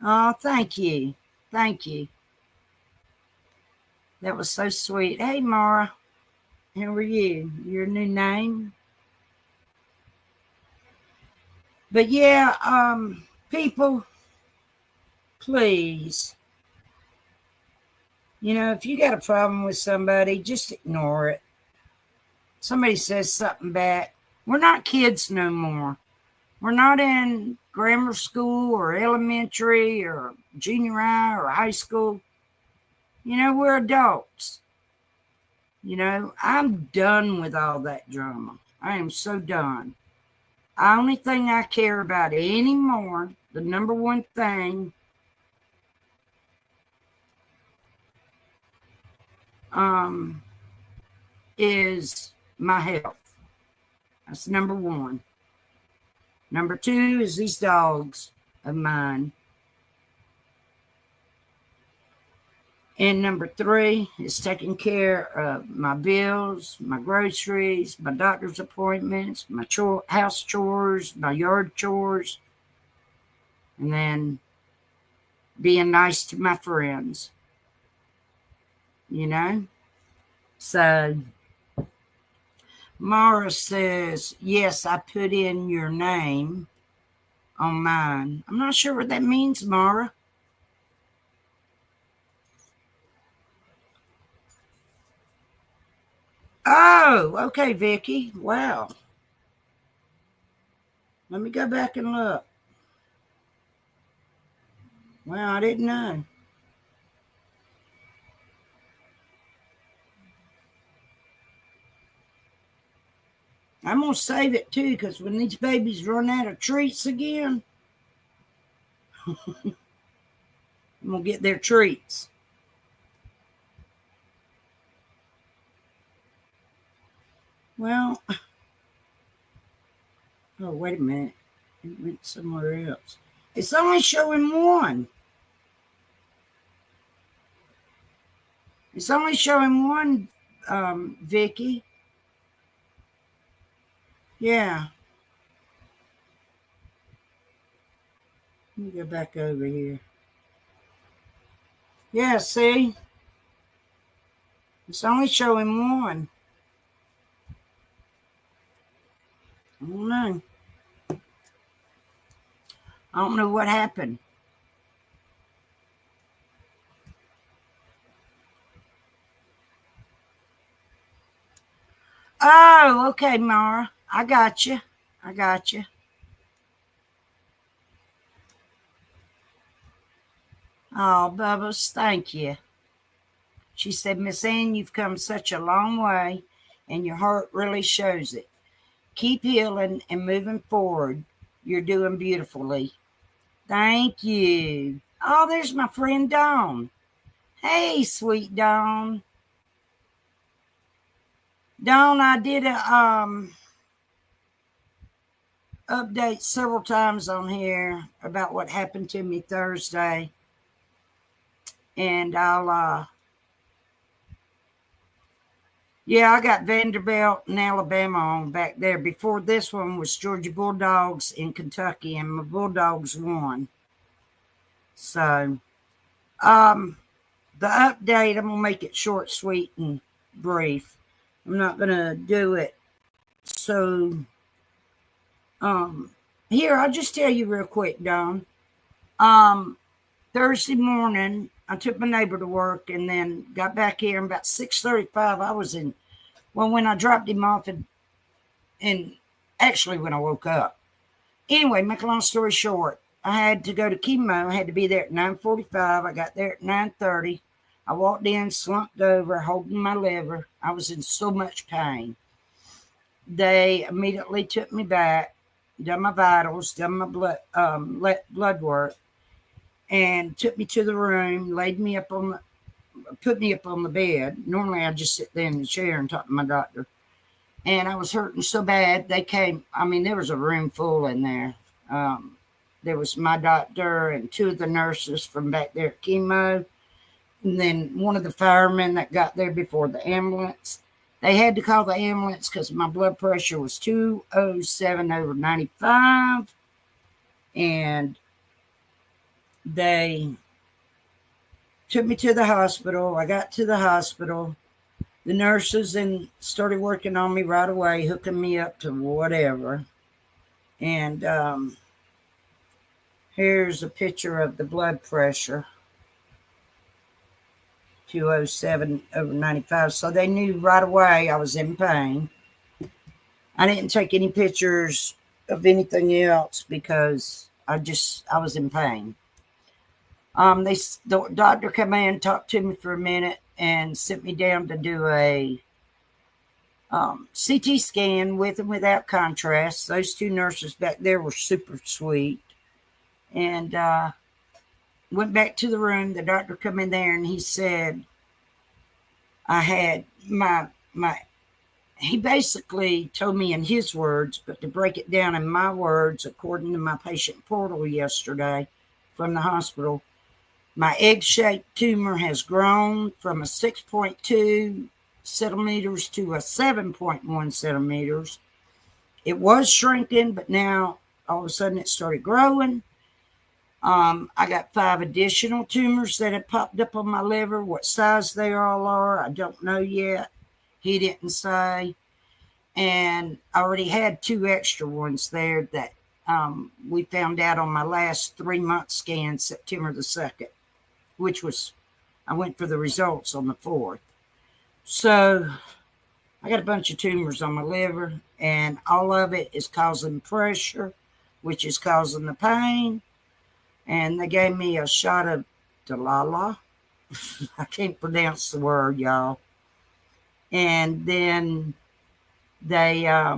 Oh, thank you. Thank you. That was so sweet. Hey, Mara. How are you? Your new name? But yeah, people, please. You know, if you got a problem with somebody, just ignore it. Somebody says something bad. We're not kids no more. We're not in grammar school or elementary or junior high or high school. You know, we're adults. You know, I'm done with all that drama. I am so done. The only thing I care about anymore, the number one thing, is my health. That's number one. Number two is these dogs of mine. And number three is taking care of my bills, my groceries, my doctor's appointments, my house chores, my yard chores, and then being nice to my friends. You know? So Mara says, yes, I put in your name on mine. I'm not sure what that means, Mara. Oh, okay, Vicky. Wow. Let me go back and look. Well, I didn't know. I'm going to save it too, because when these babies run out of treats again, I'm going to get their treats. Well, oh, wait a minute. It went somewhere else. It's only showing one. It's only showing one, Vicky. Yeah. Let me go back over here. Yeah, see? It's only showing one. I don't know. I don't know what happened. Oh, okay, Mara. I got you. I got you. Oh, Bubbles, thank you. She said, Miss Ann, you've come such a long way, and your heart really shows it. Keep healing and moving forward. You're doing beautifully. Thank you. Oh, there's my friend Dawn. Hey, sweet Dawn. Dawn, I did a update several times on here about what happened to me Thursday. And I got Vanderbilt and Alabama on back there. Before this one was Georgia Bulldogs in Kentucky, and my Bulldogs won. So, the update, I'm going to make it short, sweet, and brief. I'm not going to do it. So, here, I'll just tell you real quick, Dawn. Thursday morning, I took my neighbor to work and then got back here. And about 6:35, I was in, well, when I dropped him off and actually when I woke up. Anyway, make a long story short, I had to go to chemo. I had to be there at 9:45. I got there at 9:30. I walked in, slumped over, holding my liver. I was in so much pain. They immediately took me back, done my vitals, done my blood work, and took me to the room, put me up on the bed. Normally I just sit there in the chair and talk to my doctor. And I was hurting so bad, they came. I mean, there was a room full in there. There was my doctor and two of the nurses from back there at chemo. And then one of the firemen that got there before the ambulance. They had to call the ambulance because my blood pressure was 207/95. And they took me to the hospital. I got to the hospital. The nurses and started working on me right away, hooking me up to whatever. And here's a picture of the blood pressure, 207/95. So they knew right away I was in pain. I didn't take any pictures of anything else because I was in pain. The doctor came in, talked to me for a minute, and sent me down to do a CT scan with and without contrast. Those two nurses back there were super sweet. And went back to the room. The doctor come in there and he said I had he basically told me in his words, but to break it down in my words, according to my patient portal yesterday from the hospital, my egg-shaped tumor has grown from a 6.2 centimeters to a 7.1 centimeters. It was shrinking, but now all of a sudden it started growing. I got 5 additional tumors that had popped up on my liver. What size they all are, I don't know yet. He didn't say. And I already had 2 extra ones there that we found out on my last 3-month scan, September the 2nd, which was, I went for the results on the 4th. So I got a bunch of tumors on my liver, and all of it is causing pressure, which is causing the pain. And they gave me a shot of Delala. I can't pronounce the word, y'all. And then they, I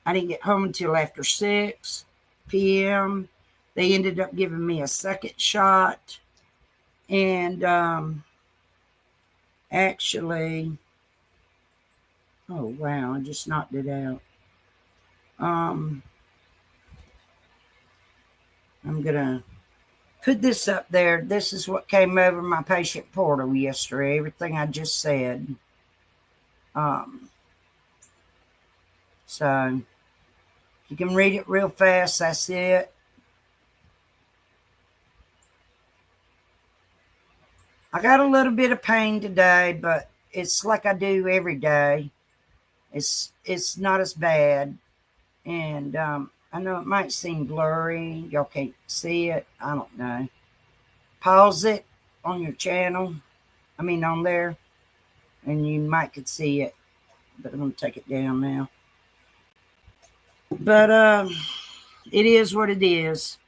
didn't get home until after 6 p.m. They ended up giving me a second shot. And actually, oh, wow, I just knocked it out. I'm going to put this up there. This is what came over my patient portal yesterday, everything I just said. So you can read it real fast. That's it. I got a little bit of pain today, but it's like I do every day. It's not as bad. And I know it might seem blurry. Y'all can't see it. I don't know. Pause it on your channel. On there. And you might could see it. But I'm going to take it down now. But it is what it is.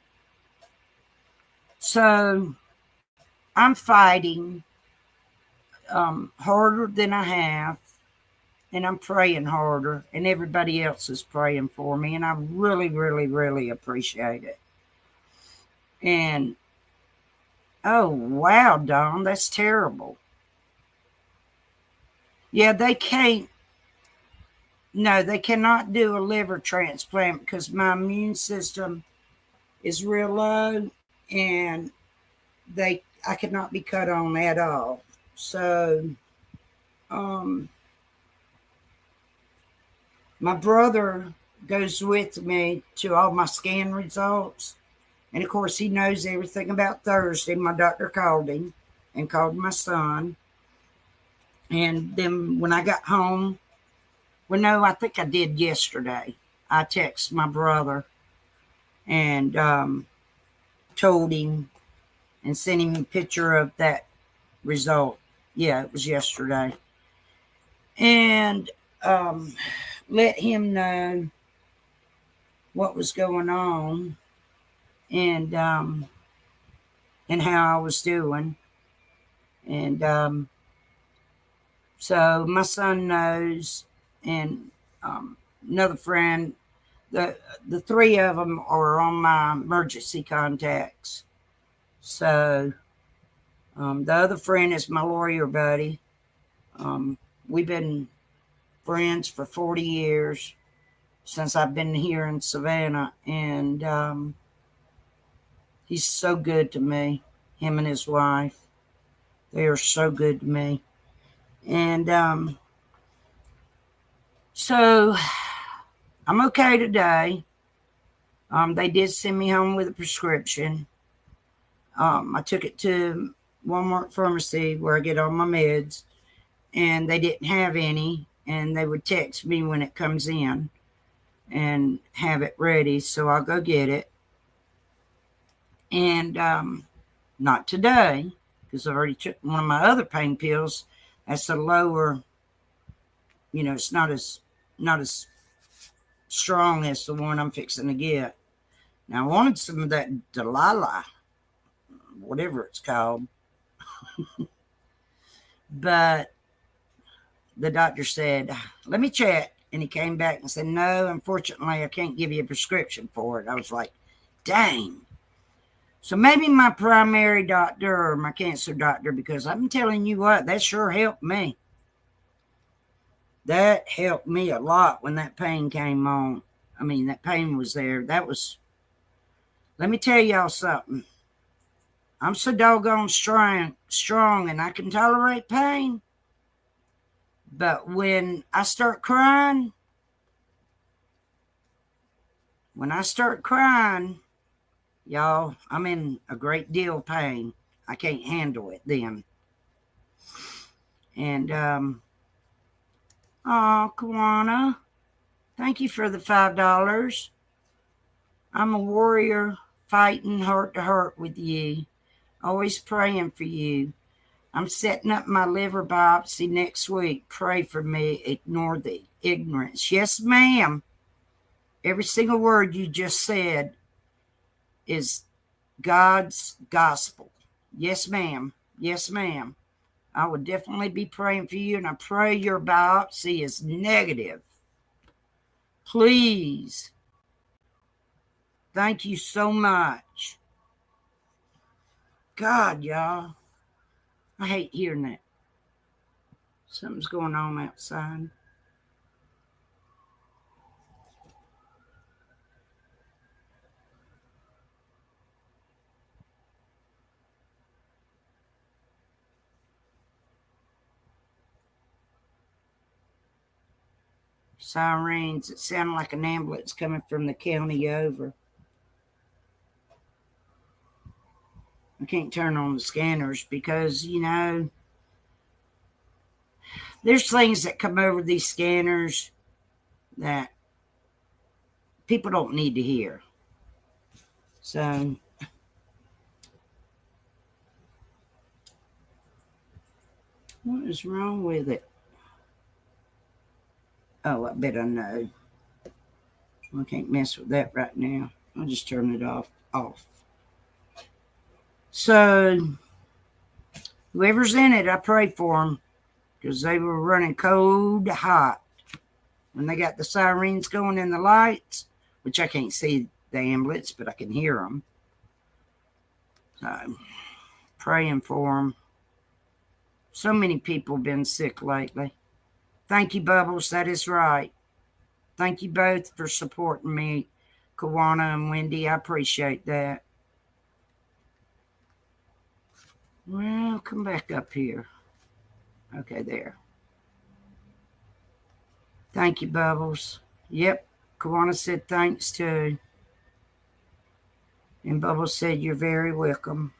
So I'm fighting harder than I have. And I'm praying harder, and everybody else is praying for me, and I really, really, really appreciate it. And, oh, wow, Dawn, that's terrible. Yeah, they cannot do a liver transplant because my immune system is real low, and I could not be cut on at all. So, my brother goes with me to all my scan results. And, of course, he knows everything about Thursday. My doctor called him and called my son. And then when I got home, well, no, I think I did yesterday. I texted my brother and told him and sent him a picture of that result. Yeah, it was yesterday. And let him know what was going on and how I was doing. And so my son knows, and another friend, the 3 of them are on my emergency contacts. So the other friend is my lawyer buddy. We've been friends for 40 years since I've been here in Savannah, and he's so good to me, him and his wife. They are so good to me. And so I'm okay today. They did send me home with a prescription. I took it to Walmart Pharmacy where I get all my meds, and they didn't have any. And they would text me when it comes in and have it ready. So I'll go get it. And not today, because I already took one of my other pain pills. That's a lower, it's not as strong as the one I'm fixing to get. Now, I wanted some of that Delala. whatever it's called. But the doctor said, let me check. And he came back and said, no, unfortunately, I can't give you a prescription for it. I was like, dang. So maybe my primary doctor or my cancer doctor, because I'm telling you what, that sure helped me. That helped me a lot when that pain came on. I mean, that pain was there. Let me tell y'all something. I'm so doggone strong, and I can tolerate pain. But when I start crying, y'all, I'm in a great deal of pain. I can't handle it then. And, Kawana, thank you for the $5. I'm a warrior fighting heart to heart with you. Always praying for you. I'm setting up my liver biopsy next week. Pray for me. Ignore the ignorance. Yes, ma'am. Every single word you just said is God's gospel. Yes, ma'am. Yes, ma'am. I will definitely be praying for you, and I pray your biopsy is negative. Please. Thank you so much. God, y'all. I hate hearing that. Something's going on outside. Sirens. It sounded like an ambulance coming from the county over. I can't turn on the scanners because, there's things that come over these scanners that people don't need to hear. So, what is wrong with it? Oh, I bet I know. I can't mess with that right now. I'll just turn it off. So, whoever's in it, I pray for them because they were running cold hot. When they got the sirens going and the lights, which I can't see the ambulance, but I can hear them. So, praying for them. So many people have been sick lately. Thank you, Bubbles. That is right. Thank you both for supporting me, Kawana and Wendy. I appreciate that. Well, come back up here. Okay, there. Thank you, Bubbles. Yep, Kawana said thanks too. And Bubbles said you're very welcome.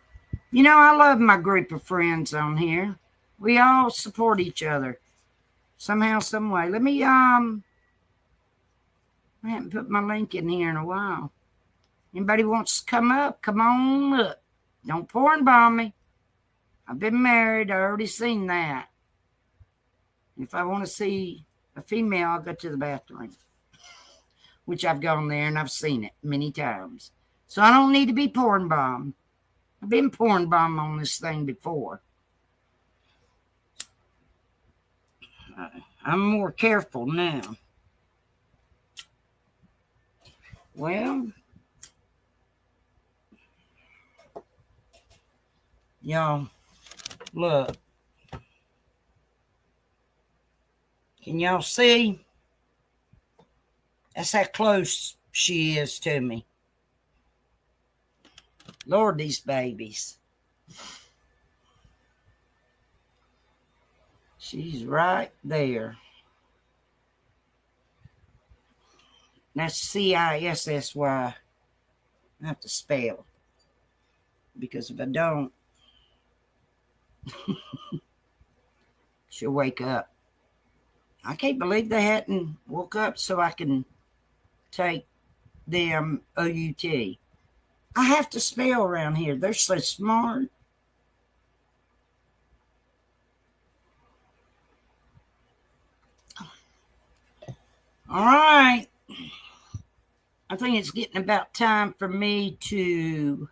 I love my group of friends on here. We all support each other. Somehow, some way. Let me, I haven't put my link in here in a while. Anybody wants to come up, come on up. Don't porn bomb me. I've been married. I already seen that. If I want to see a female, I'll go to the bathroom, which I've gone there and I've seen it many times. So I don't need to be porn bombed. I've been porn bombed on this thing before. I'm more careful now. Well, y'all, look. Can y'all see? That's how close she is to me. Lord, these babies. She's right there. That's CISSY. I have to spell. Because if I don't, she'll wake up. I can't believe they hadn't woke up so I can take them OUT. I have to spell around here. They're so smart. All right. I think it's getting about time for me to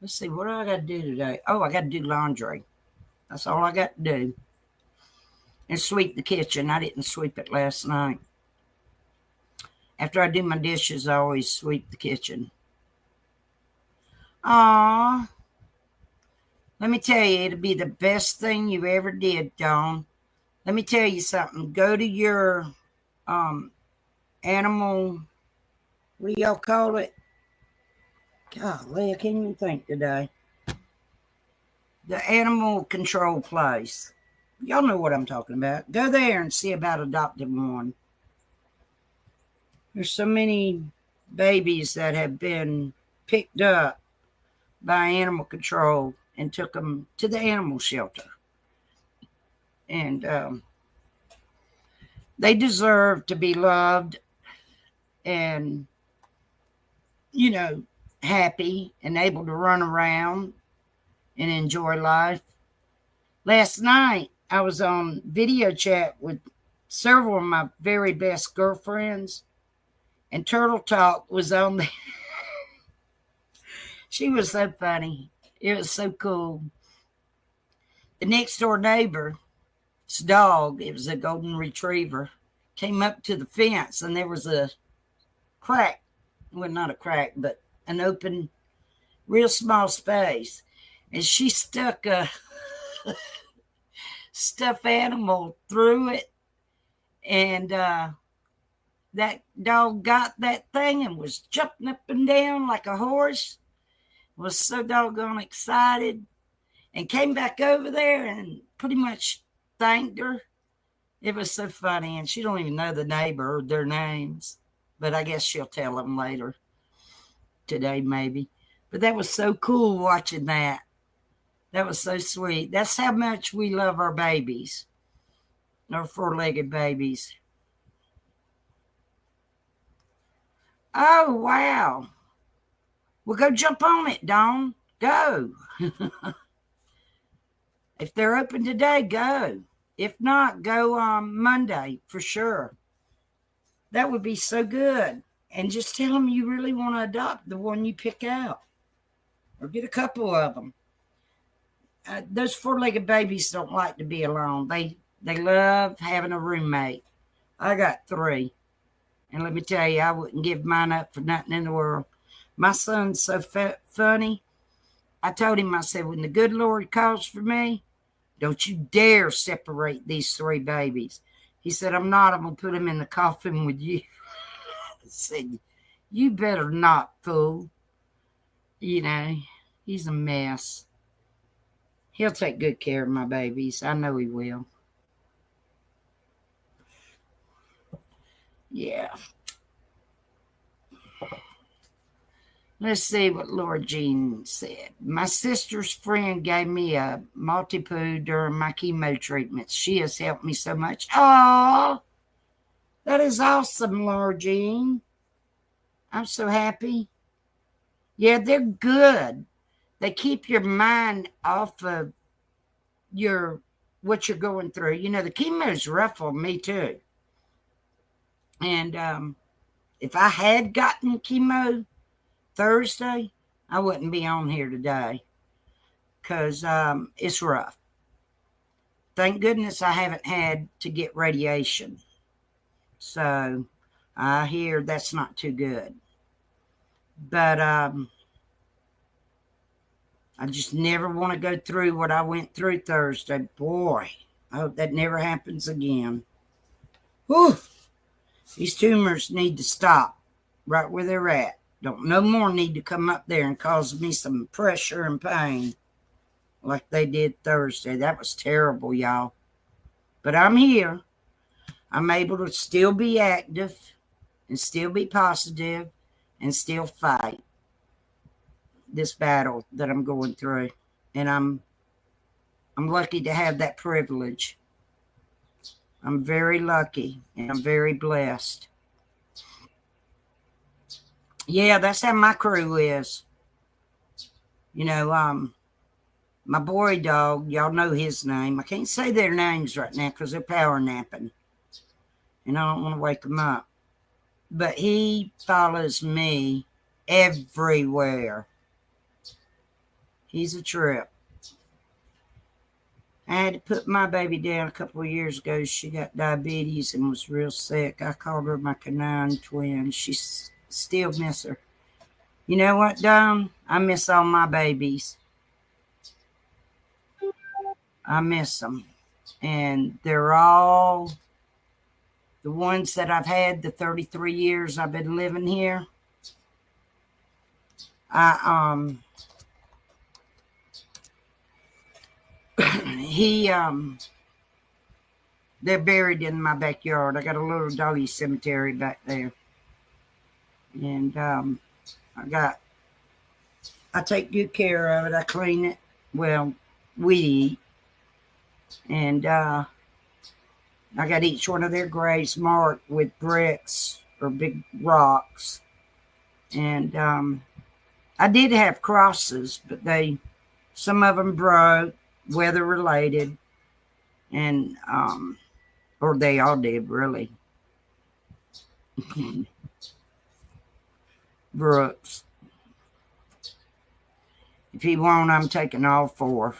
Let's see, what do I got to do today? Oh, I got to do laundry. That's all I got to do. And sweep the kitchen. I didn't sweep it last night. After I do my dishes, I always sweep the kitchen. Aww. Let me tell you, it'll be the best thing you ever did, Dawn. Let me tell you something. Go to your animal, what do y'all call it? Golly, I can't even think today. The animal control place. Y'all know what I'm talking about. Go there and see about adopting one. There's so many babies that have been picked up by animal control and took them to the animal shelter. And they deserve to be loved and, you know, happy and able to run around and enjoy life. Last night, I was on video chat with several of my very best girlfriends, and Turtle Talk was on there. She was so funny. It was so cool. The next door neighbor's dog, it was a golden retriever, came up to the fence, and there was a crack. Well, not a crack, but an open, real small space. And she stuck a stuffed animal through it. And that dog got that thing and was jumping up and down like a horse. Was so doggone excited. And came back over there and pretty much thanked her. It was so funny. And she don't even know the neighbor or their names. But I guess she'll tell them later. Today, maybe. But that was so cool watching that. That was so sweet. That's how much we love our babies. Our four-legged babies. Oh, wow. Well, go jump on it, Dawn. Go. If they're open today, go. If not, go on Monday for sure. That would be so good. And just tell them you really want to adopt the one you pick out. Or get a couple of them. Those four-legged babies don't like to be alone. They love having a roommate. I got 3. And let me tell you, I wouldn't give mine up for nothing in the world. My son's so funny. I told him, I said, when the good Lord calls for me, don't you dare separate these 3 babies. He said, I'm not. I'm going to put them in the coffin with you. I said, you better not, fool. You know, he's a mess. He'll take good care of my babies. I know he will. Yeah. Let's see what Laura Jean said. My sister's friend gave me a multi-poo during my chemo treatments. She has helped me so much. Oh, that is awesome, Laura Jean. I'm so happy. Yeah, they're good. They keep your mind off of what you're going through. You know, the chemo's rough on me too. And if I had gotten chemo Thursday, I wouldn't be on here today because it's rough. Thank goodness I haven't had to get radiation. So I hear that's not too good. But I just never want to go through what I went through Thursday. Boy, I hope that never happens again. Whew. These tumors need to stop right where they're at. Don't no more need to come up there and cause me some pressure and pain like they did Thursday. That was terrible, y'all. But I'm here. I'm able to still be active and still be positive and still fight this battle that I'm going through. And I'm lucky to have that privilege. I'm very lucky and I'm very blessed. Yeah, that's how my crew is. You know, my boy dog, y'all know his name. I can't say their names right now because they're power napping. And I don't want to wake them up. But he follows me everywhere. He's a trip. I had to put my baby down a couple of years ago. She got diabetes and was real sick. I called her my canine twin. She still miss her. You know what, Dom? I miss all my babies. I miss them. And they're all the ones that I've had the 33 years I've been living here. They're buried in my backyard. I got a little doggy cemetery back there. And I take good care of it. I clean it. Well, we eat. And I got each one of their graves marked with bricks or big rocks. And I did have crosses, but some of them broke, weather related. And or they all did, really. Brooks. If he won't, I'm taking all 4.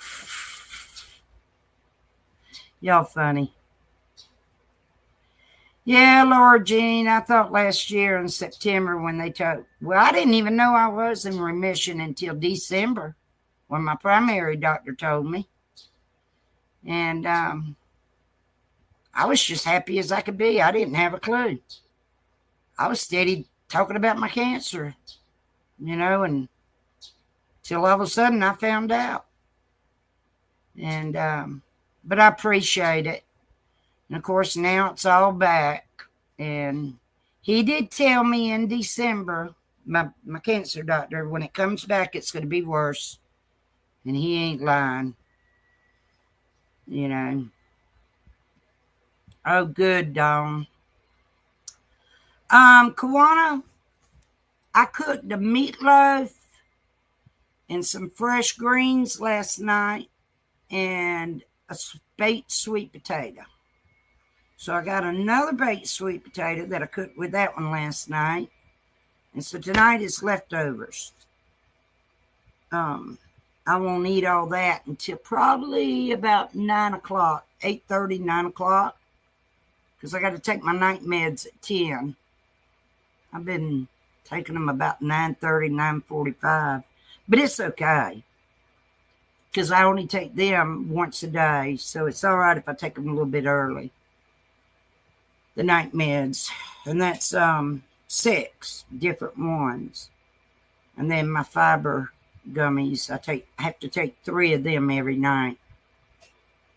Y'all funny. Yeah, Laura Jean, I thought last year in September when they told, well, I didn't even know I was in remission until December when my primary doctor told me. And I was just happy as I could be. I didn't have a clue. I was steady talking about my cancer, and till all of a sudden I found out. And, but I appreciate it. And of course, now it's all back. And he did tell me in December, my cancer doctor, when it comes back, it's going to be worse. And he ain't lying. Oh, good, Dawn. Kawana, I cooked a meatloaf and some fresh greens last night and a baked sweet potato. So I got another baked sweet potato that I cooked with that one last night. And so tonight is leftovers. I won't eat all that until probably about 9 o'clock, 8:30, 9 o'clock. Because I got to take my night meds at 10. I've been taking them about 9:30, 9:45. But it's okay. Because I only take them once a day. So it's all right if I take them a little bit early. The night meds. And that's 6 different ones. And then my fiber gummies. I have to take 3 of them every night.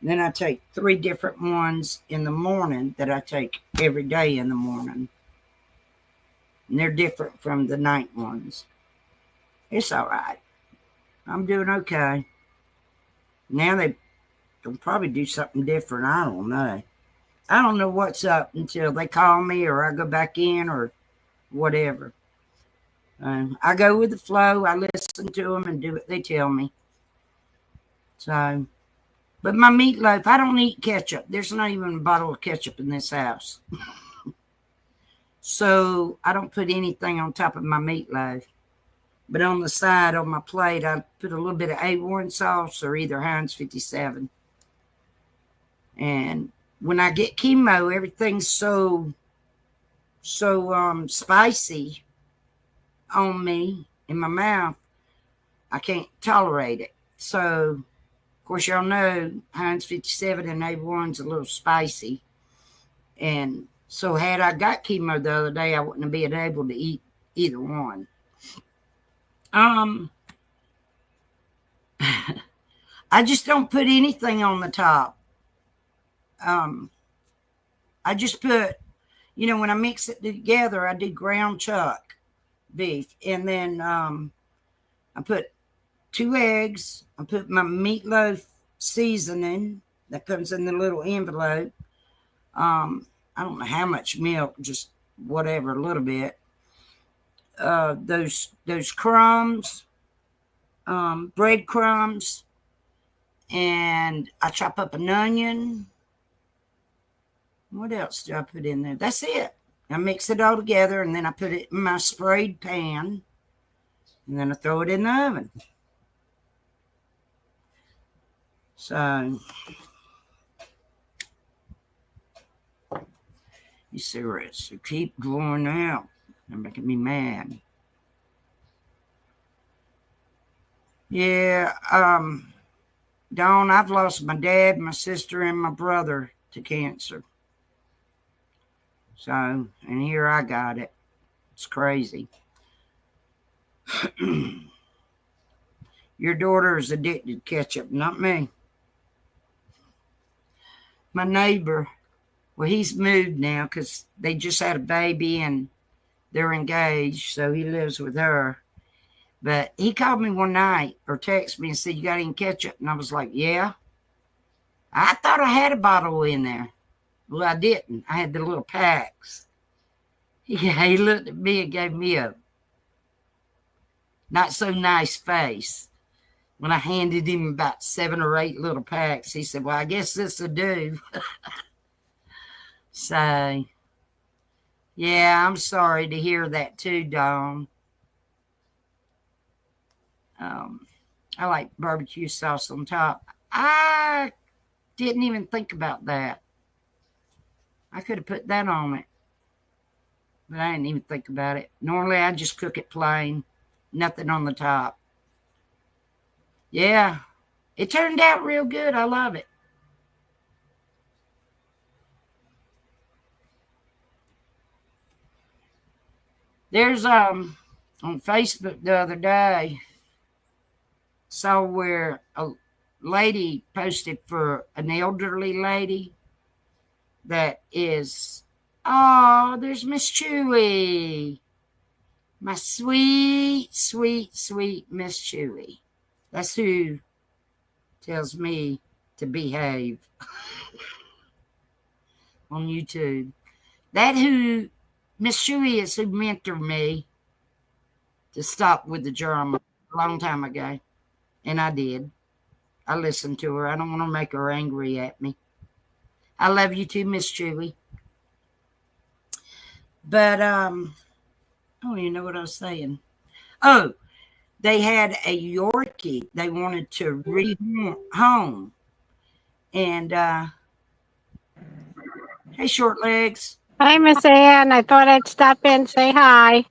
Then I take 3 different ones in the morning that I take every day in the morning. And they're different from the night ones. It's all right. I'm doing okay. Now they can probably do something different. I don't know. I don't know what's up until they call me or I go back in or whatever. I go with the flow. I listen to them and do what they tell me. So, but my meatloaf, I don't eat ketchup. There's not even a bottle of ketchup in this house. So I don't put anything on top of my meatloaf. But on the side, on my plate, I put a little bit of A1 sauce or either Heinz 57. And when I get chemo, everything's so spicy on me in my mouth, I can't tolerate it. So, of course, y'all know Heinz 57 and A1's a little spicy. And so had I got chemo the other day, I wouldn't have been able to eat either one. I just don't put anything on the top. I just put, when I mix it together, I do ground chuck beef. And then I put 2 eggs. I put my meatloaf seasoning that comes in the little envelope. I don't know how much milk, just whatever, a little bit. Those crumbs, breadcrumbs, and I chop up an onion. What else do I put in there? That's it. I mix it all together, and then I put it in my sprayed pan, and then I throw it in the oven. So these cigarettes keep going out. They're making me mad. Yeah, Dawn, I've lost my dad, my sister, and my brother to cancer. So, and here I got it. It's crazy. Your daughter is addicted to ketchup, not me. My neighbor, well, he's moved now because they just had a baby and they're engaged, so he lives with her. But he called me one night or texted me and said, "You got any ketchup?" And I was like, "Yeah." I thought I had a bottle in there. Well, I didn't. I had the little packs. He looked at me and gave me a not so nice face. When I handed him about 7 or 8 little packs, he said, "Well, I guess this will do." So, yeah, I'm sorry to hear that too, Dawn. I like barbecue sauce on top. I didn't even think about that. I could have put that on it, but I didn't even think about it. Normally, I just cook it plain, nothing on the top. Yeah, it turned out real good. I love it. There's on Facebook the other day, saw where a lady posted for an elderly lady that is, oh, there's Miss Chewy, my sweet, sweet, sweet Miss Chewy. That's who tells me to behave on YouTube. That who, Miss Chewy is who mentored me to stop with the drama a long time ago. And I did. I listened to her. I don't want to make her angry at me. I love you too, Miss Chewy. But I don't even know what I was saying. Oh, they had a Yorkie they wanted to rehome. And hey, short legs. Hi, Miss Ann. I thought I'd stop in and say hi.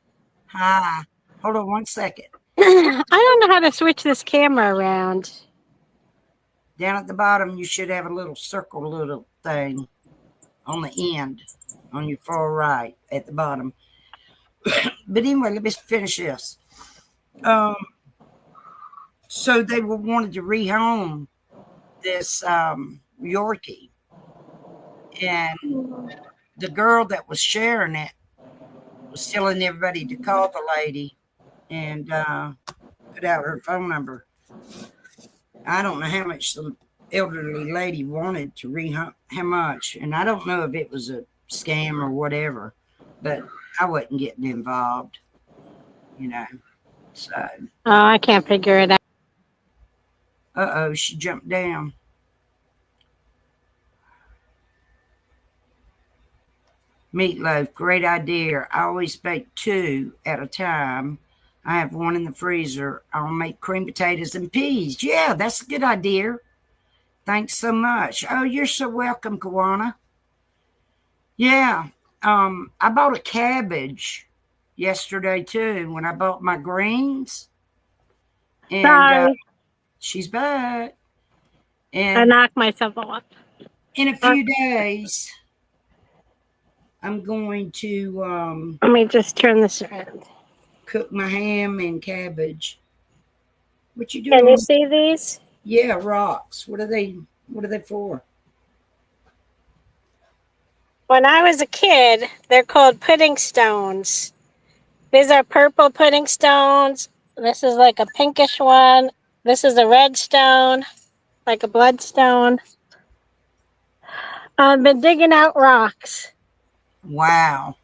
Hi. Hold on 1 second. I don't know how to switch this camera around. Down at the bottom, you should have a little circle little thing on the end, on your far right at the bottom. But anyway, let me finish this. So they wanted to rehome this Yorkie. And the girl that was sharing it was telling everybody to call the lady and put out her phone number. I don't know how much the elderly lady wanted to rehome, how much. And I don't know if it was a scam or whatever, but I wasn't getting involved, you know. So. Oh, I can't figure it out. Uh-oh, she jumped down. Meatloaf, great idea. I always bake 2 at a time. I have 1 in the freezer. I'll make cream potatoes and peas. Yeah, that's a good idea. Thanks so much. Oh, you're so welcome, Kawana. Yeah, I bought a cabbage yesterday too when I bought my greens. And she's back. And I knocked myself off. In a few days, I'm going to let me just turn this around. Cook my ham and cabbage. What you doing? Can you see these? Yeah, rocks. What are they for? When I was a kid, they're called pudding stones. These are purple pudding stones. This is like a pinkish one. This is a red stone, like a bloodstone. I've been digging out rocks. Wow.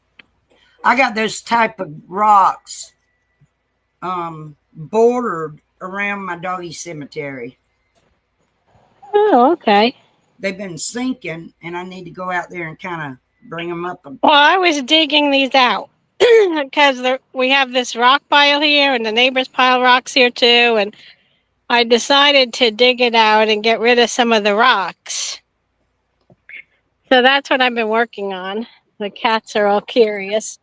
I got those type of rocks bordered around my doggy cemetery. Oh, okay. They've been sinking, and I need to go out there and kind of bring them up. Well, I was digging these out because we have this rock pile here, and the neighbors pile rocks here too, and I decided to dig it out and get rid of some of the rocks. So that's what I've been working on. The cats are all curious.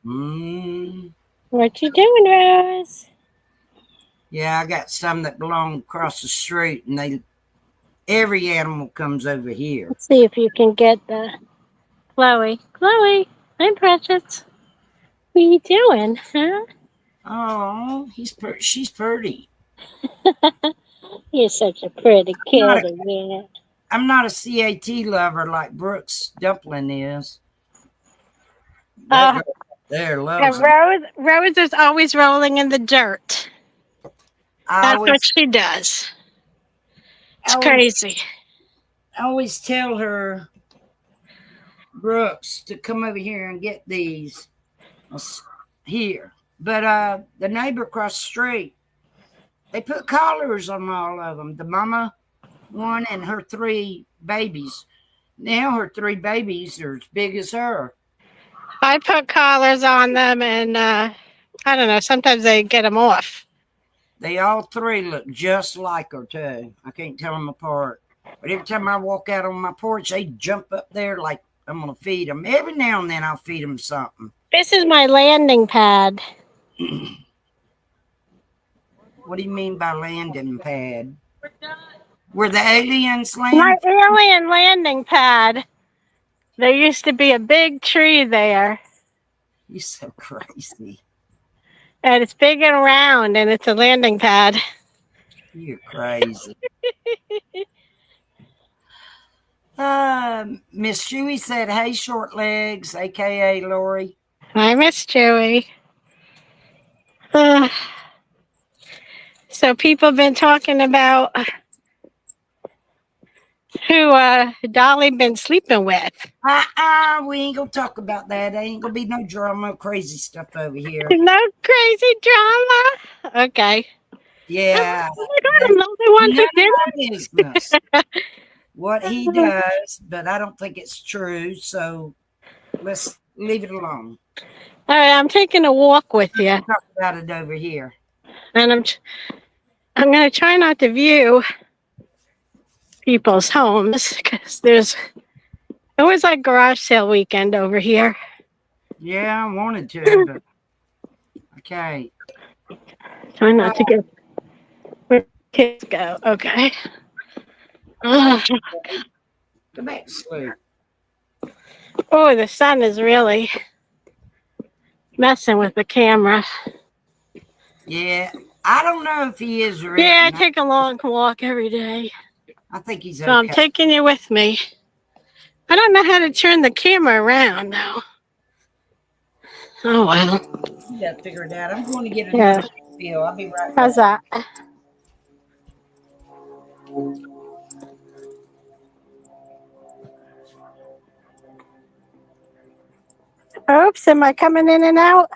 Mm, What you doing, Rose? yeah, I got some that belong across the street, and every animal comes over here. Let's see if you can get the Chloe. Chloe, I'm Precious. What are you doing, huh? Oh, she's pretty. You're such a pretty I'm not a, kitty, yeah. I'm not a CAT lover like Brooks Dumpling is. That Uh, girl up there yeah, loves them. Rose is always rolling in the dirt. I That's always, what she does. I It's always, crazy. I always tell her, Brooks, to come over here and get these here. But the neighbor across the street, they put collars on all of them. The mama one and her 3 babies. Now her 3 babies are as big as her. I put collars on them, and I don't know. Sometimes they get them off. They all 3 look just like her too. I can't tell them apart. But every time I walk out on my porch, they jump up there like I'm gonna feed them. Every now and then I'll feed them something. This is my landing pad. What do you mean by landing pad? Where the aliens My land? alien landing pad. There used to be a big tree there, You're so crazy. and it's big and round, and it's a landing pad. You're crazy. Miss Shuey said, "Hey, short legs, aka Lori." I miss Joey. So people have been talking about who Dolly been sleeping with. We ain't gonna talk about that. There ain't gonna be no drama, crazy stuff over here. No crazy drama. Okay. Yeah, Oh my God, I'm the only one who none did of our business what he does, but I don't think it's true. So let's leave it alone. All right, I'm taking a walk with you, We'll talk about it over here. and I'm going to try not to view people's homes because there's always like garage sale weekend over here. Yeah, I wanted to, but okay. Try not to get where kids go. Okay. Ugh. Go back to sleep. Oh, the sun is really messing with the camera. Yeah, I don't know if he is or Yeah, I isn't. take a long walk every day. I think he's So I'm okay. taking you with me. I don't know how to turn the camera around though. Oh well. You gotta figure it out. I'm going to get Yeah. another refill. I'll be right back. How's that? Oops, am I coming in and out?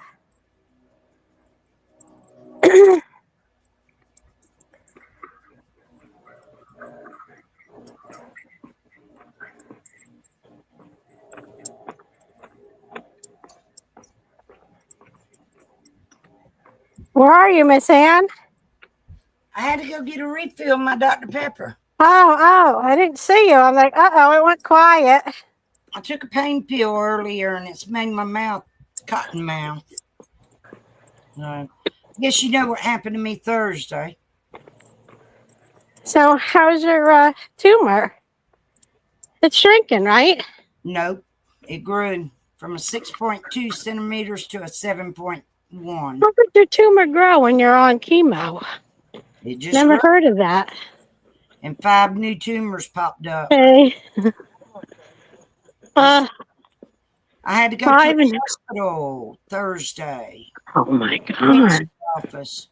Where are you, Miss Ann? I had to go get a refill of my Dr. Pepper. Oh, I didn't see you. I'm like, uh-oh, it went quiet. I took a pain pill earlier and it's made my mouth cotton mouth. I guess you know what happened to me Thursday. So how's your tumor? It's shrinking, right? Nope. It grew from a 6.2 centimeters to a 7.1. How did your tumor grow when you're on chemo? It just Never grew, heard of that. and 5 new tumors popped up. Hey. I had to go to Five the and hospital Thursday. oh my God. Office.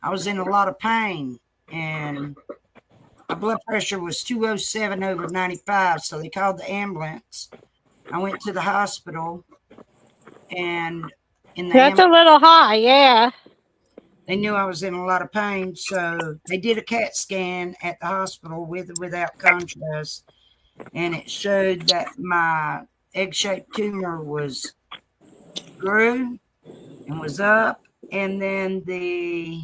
I was in a lot of pain and my blood pressure was 207 over 95, so they called the ambulance. I went to the hospital and in the That's a little high, yeah. they knew I was in a lot of pain, so they did a CAT scan at the hospital with or without contrast, and it showed that my egg-shaped tumor was grew and was up, and then the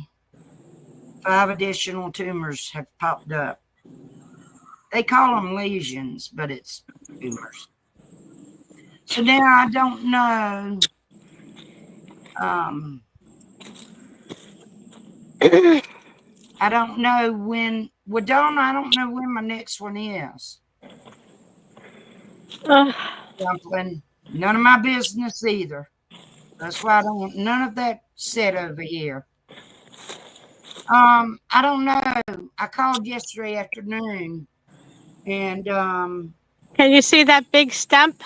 5 additional tumors have popped up. They call them lesions, but it's tumors. So now I don't know. I don't know when. Well, Dawn, I don't know when my next one is. Dumpling. None of my business either. That's why I don't want none of that said over here. I don't know. I called yesterday afternoon, and Can you see that big stump?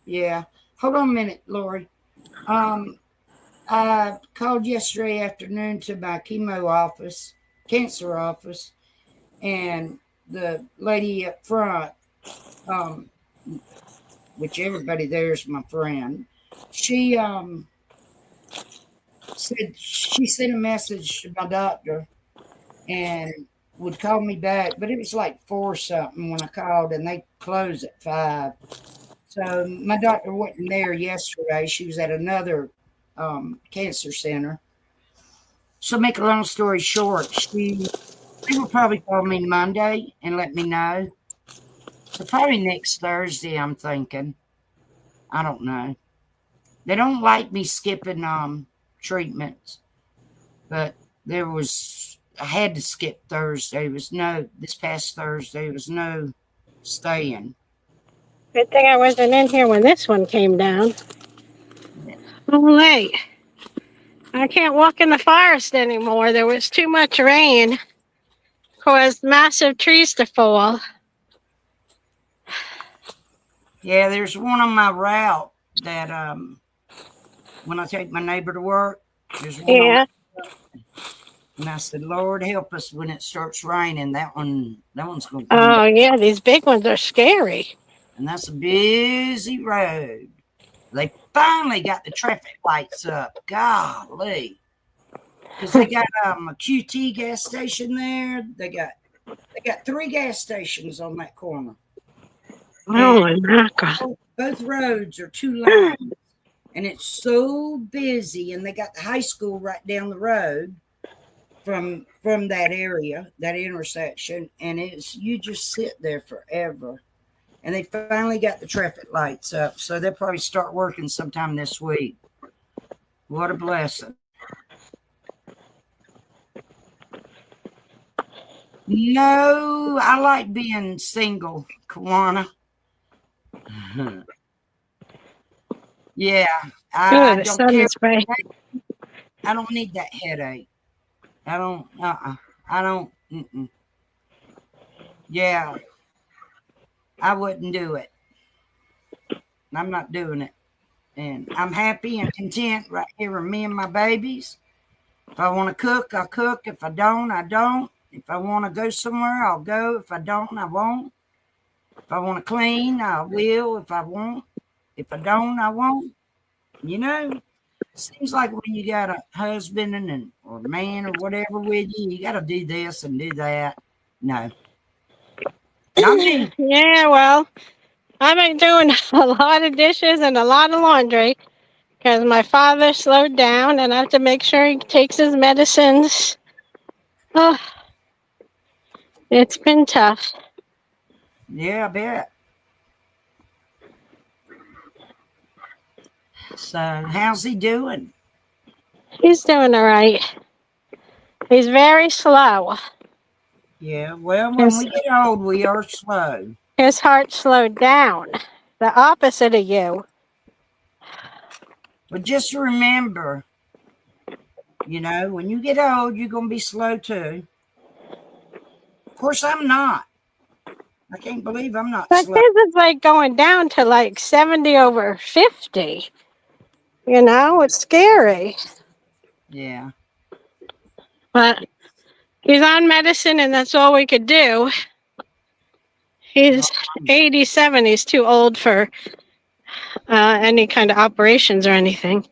yeah. Hold on a minute, Lori. I called yesterday afternoon to my chemo office, cancer office, and the lady up front, which everybody there is my friend, she said she sent a message to my doctor and would call me back, but it was like 4 something when I called, and they closed at 5. So my doctor wasn't there yesterday. She was at another cancer center. So make a long story short, she will probably call me Monday and let me know. So probably next Thursday, I'm thinking. I don't know. They don't like me skipping treatments, but I had to skip Thursday. This past Thursday was no staying. Good thing I wasn't in here when this one came down. Oh, wait. I can't walk in the forest anymore. There was too much rain. Caused massive trees to fall. Yeah, there's one on my route that when I take my neighbor to work, there's one Yeah. and I said, Lord help us when it starts raining. That one's gonna come Oh, down. yeah. These big ones are scary. And that's a busy road. They finally got the traffic lights up. Golly. Because they got a QT gas station there. They got 3 gas stations on that corner. Oh, my mackerel. Both roads are 2 lanes. And it's so busy. And they got the high school right down the road from that area, that intersection. And you just sit there forever. And they finally got the traffic lights up. So they'll probably start working sometime this week. What a blessing. No, I like being single, Kawana. Yeah, I The don't sun care. is bright. I don't need that headache. I don't. I don't. Yeah, I wouldn't do it. I'm not doing it, and I'm happy and content right here with me and my babies. If I want to cook, I'll cook. If I don't, I don't. If I want to go somewhere, I'll go. If I don't, I won't. If I want to clean, I will. If I won't. If I don't, I won't. It seems like when you got a husband or man or whatever with you, you got to do this and do that. No. Not me. Yeah, well, I've been doing a lot of dishes and a lot of laundry because my father slowed down and I have to make sure he takes his medicines. Oh, it's been tough. Yeah, I bet. So, how's he doing? He's doing all right. He's very slow. Yeah, well, when we get old, we are slow. His heart slowed down. The opposite of you. But just remember, when you get old, you're going to be slow too. Of course, I'm not. I can't believe I'm not But slow. his is like going down to like 70 over 50. It's scary. Yeah. But he's on medicine and that's all we could do. He's 87. He's too old for any kind of operations or anything.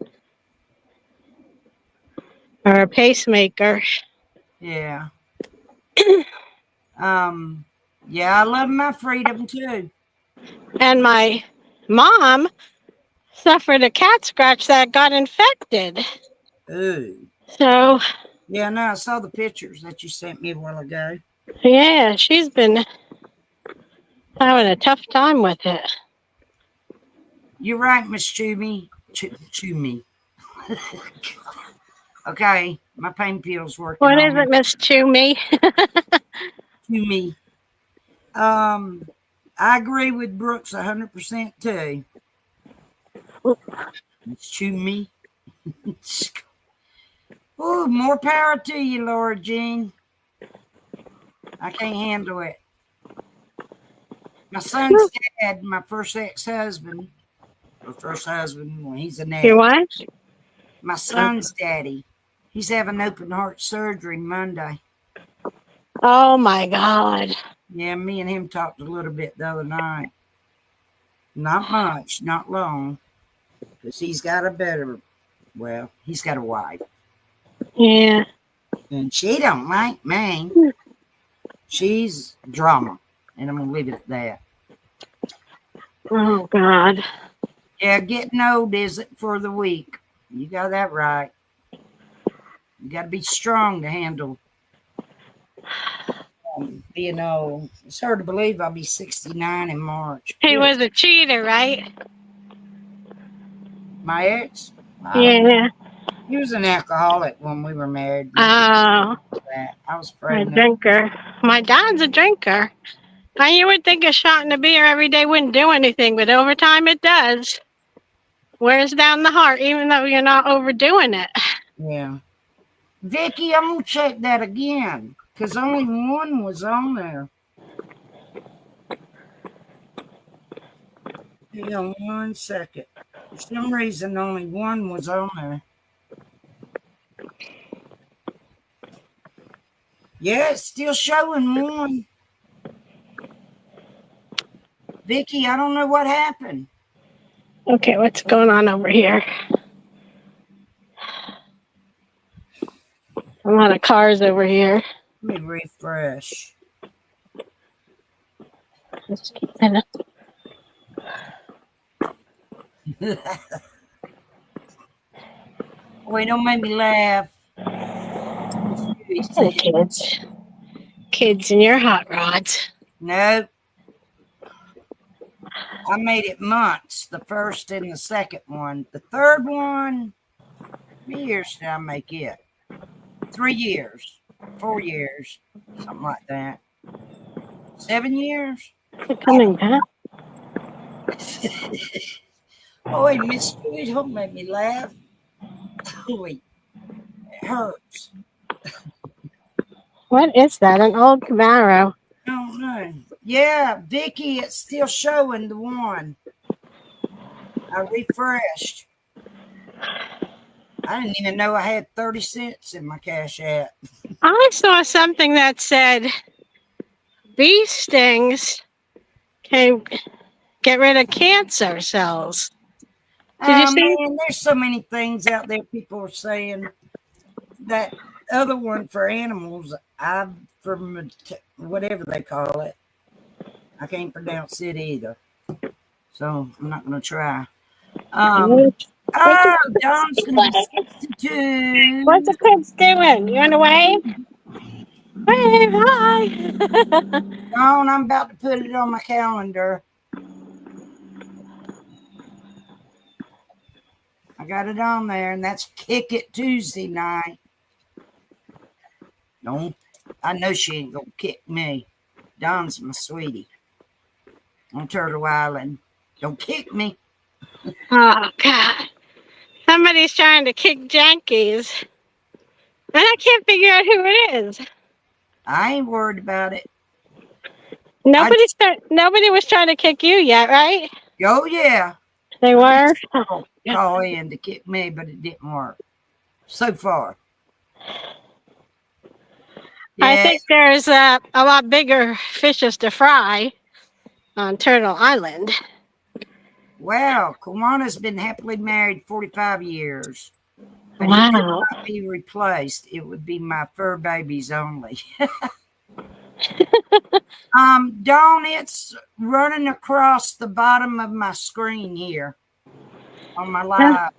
Or a pacemaker. Yeah. Yeah, I love my freedom too. And my mom suffered a cat scratch that got infected. Ooh. So Yeah, no, I saw the pictures that you sent me a while ago. Yeah, she's been having a tough time with it. You're right, Miss Chummy. Chummy. Okay, my pain pill's working What on is me. it, Miss Toomey? Chummy. I agree with Brooks 100% too. It's Chummy. Oh, more power to you, Laura Jean. I can't handle it. My son's dad, my first ex-husband, or first husband, well, he's an You ex. what? My son's daddy, he's having open heart surgery Monday. Oh my God. Yeah, me and him talked a little bit the other night. Not much, not long, because he's got he's got a wife. Yeah. And she don't like me. She's drama, and I'm gonna leave it at that. Oh God. Yeah, getting old isn't for the weak. You got that right. You got to be strong to handle being old. It's hard to believe I'll be 69 in March. He Good. was a cheater, right? My ex, Yeah. he was an alcoholic when we were married. Oh, I was a pregnant. drinker. My dad's a drinker. Now you would think a shot in a beer every day wouldn't do anything, but over time it does. Wears down the heart, even though you're not overdoing it. Yeah. Vicky, I'm going to check that again because only one was on there. Hang on 1 second. For some reason, only one was on there. Yeah, it's still showing one. Vicky, I don't know what happened. Okay, what's going on over here? A lot of cars over here. Let me refresh. Just keep it. Wait, don't make me laugh. Hey, kids. Kids in your hot rods. No. I made it months, the first and the second one. The third one, how many years did I make it? 3 years, 4 years, something like that. 7 years? They're coming back. Oh, wait, Miss Stewie, don't make me laugh. Oh, wait, it hurts. What is that? An old Camaro. I don't know. Yeah, Vicky, it's still showing the one. I refreshed. I didn't even know I had 30 cents in my Cash App. I saw something that said bee stings can get rid of cancer cells. Did you see? Man, there's so many things out there people are saying. That other one for animals, whatever they call it, I can't pronounce it either. So I'm not going to try. Don's going to be 62. What's the kids doing? You on the wave? Wave, hi. Don, I'm about to put it on my calendar. I got it on there, and that's Kick It Tuesday night. No, I know she ain't going to kick me. Don's my sweetie. On Turtle Island. Don't kick me. Oh, God. Somebody's trying to kick Jankies. And I can't figure out who it is. I ain't worried about it. Nobody was trying to kick you yet, right? Oh, yeah. They were? Call in to kick me, but it didn't work so far. Yeah. I think there's a lot bigger fishes to fry on Turtle Island. Wow, Kawana's been happily married 45 years. But Wow. he could not be replaced. It would be my fur babies only. Dawn, it's running across the bottom of my screen here on my live.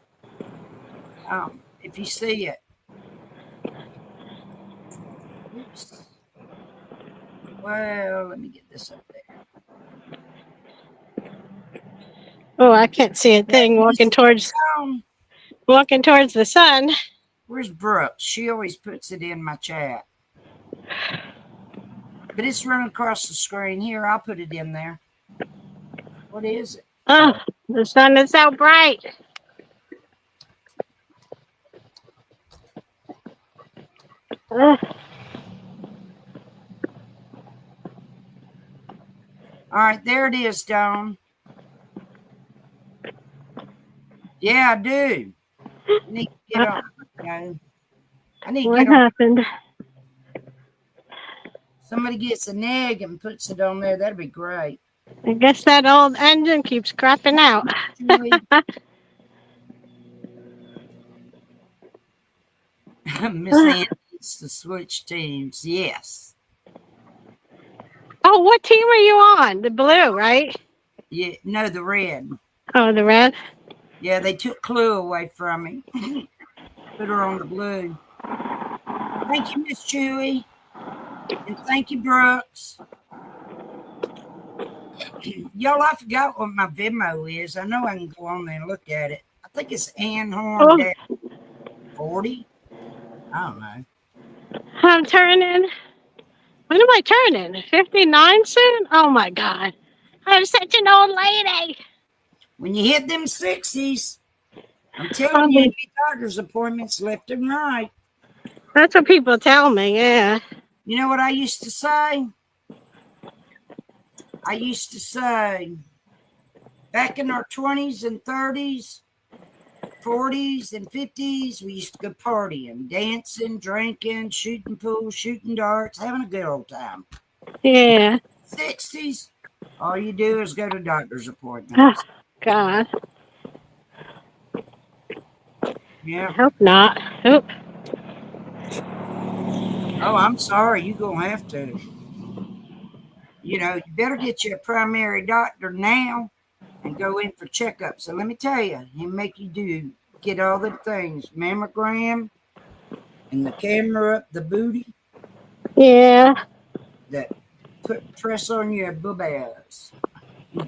If you see it. Well, let me get this up there. Oh, I can't see a thing walking towards the sun. Where's Brooks? She always puts it in my chat. But it's running across the screen. Here, I'll put it in there. What is it? Oh, the sun is so bright. Ugh. All right, there it is, Dawn. Yeah, I do. I need to get on. Okay. I need to What get on. happened? Somebody gets an egg and puts it on there. That'd be great. I guess that old engine keeps crapping out. Julie. Miss Ann needs to switch teams. Yes. Oh, what team are you on? The blue, right? Yeah. No, the red. Oh, the red. Yeah, they took Clue away from me. Put her on the blue. Thank you, Miss Chewy. And thank you, Brooks. Y'all, I forgot what my Venmo is. I know I can go on there and look at it. I think it's Ann Horn Oh. 40. I don't know. I'm turning. When am I turning? 59 soon? Oh my God. I'm such an old lady. When you hit them 60s, I'm I'll telling you, be- you need doctor's appointments left and right. That's what people tell me, yeah. You know what I used to say? I used to say, back in our 20s and 30s, 40s and 50s, we used to go partying, dancing, drinking, shooting pool, shooting darts, having a good old time. Yeah. 60s, all you do is go to doctor's Oh, appointments. God. I Yeah. hope not. Oop. Oh, I'm sorry. You're going to have to. You know, you better get you a primary doctor now and go in for checkups. So let me tell you, he'll make you get all the things, mammogram and the camera up the booty Yeah. that press on your boobies.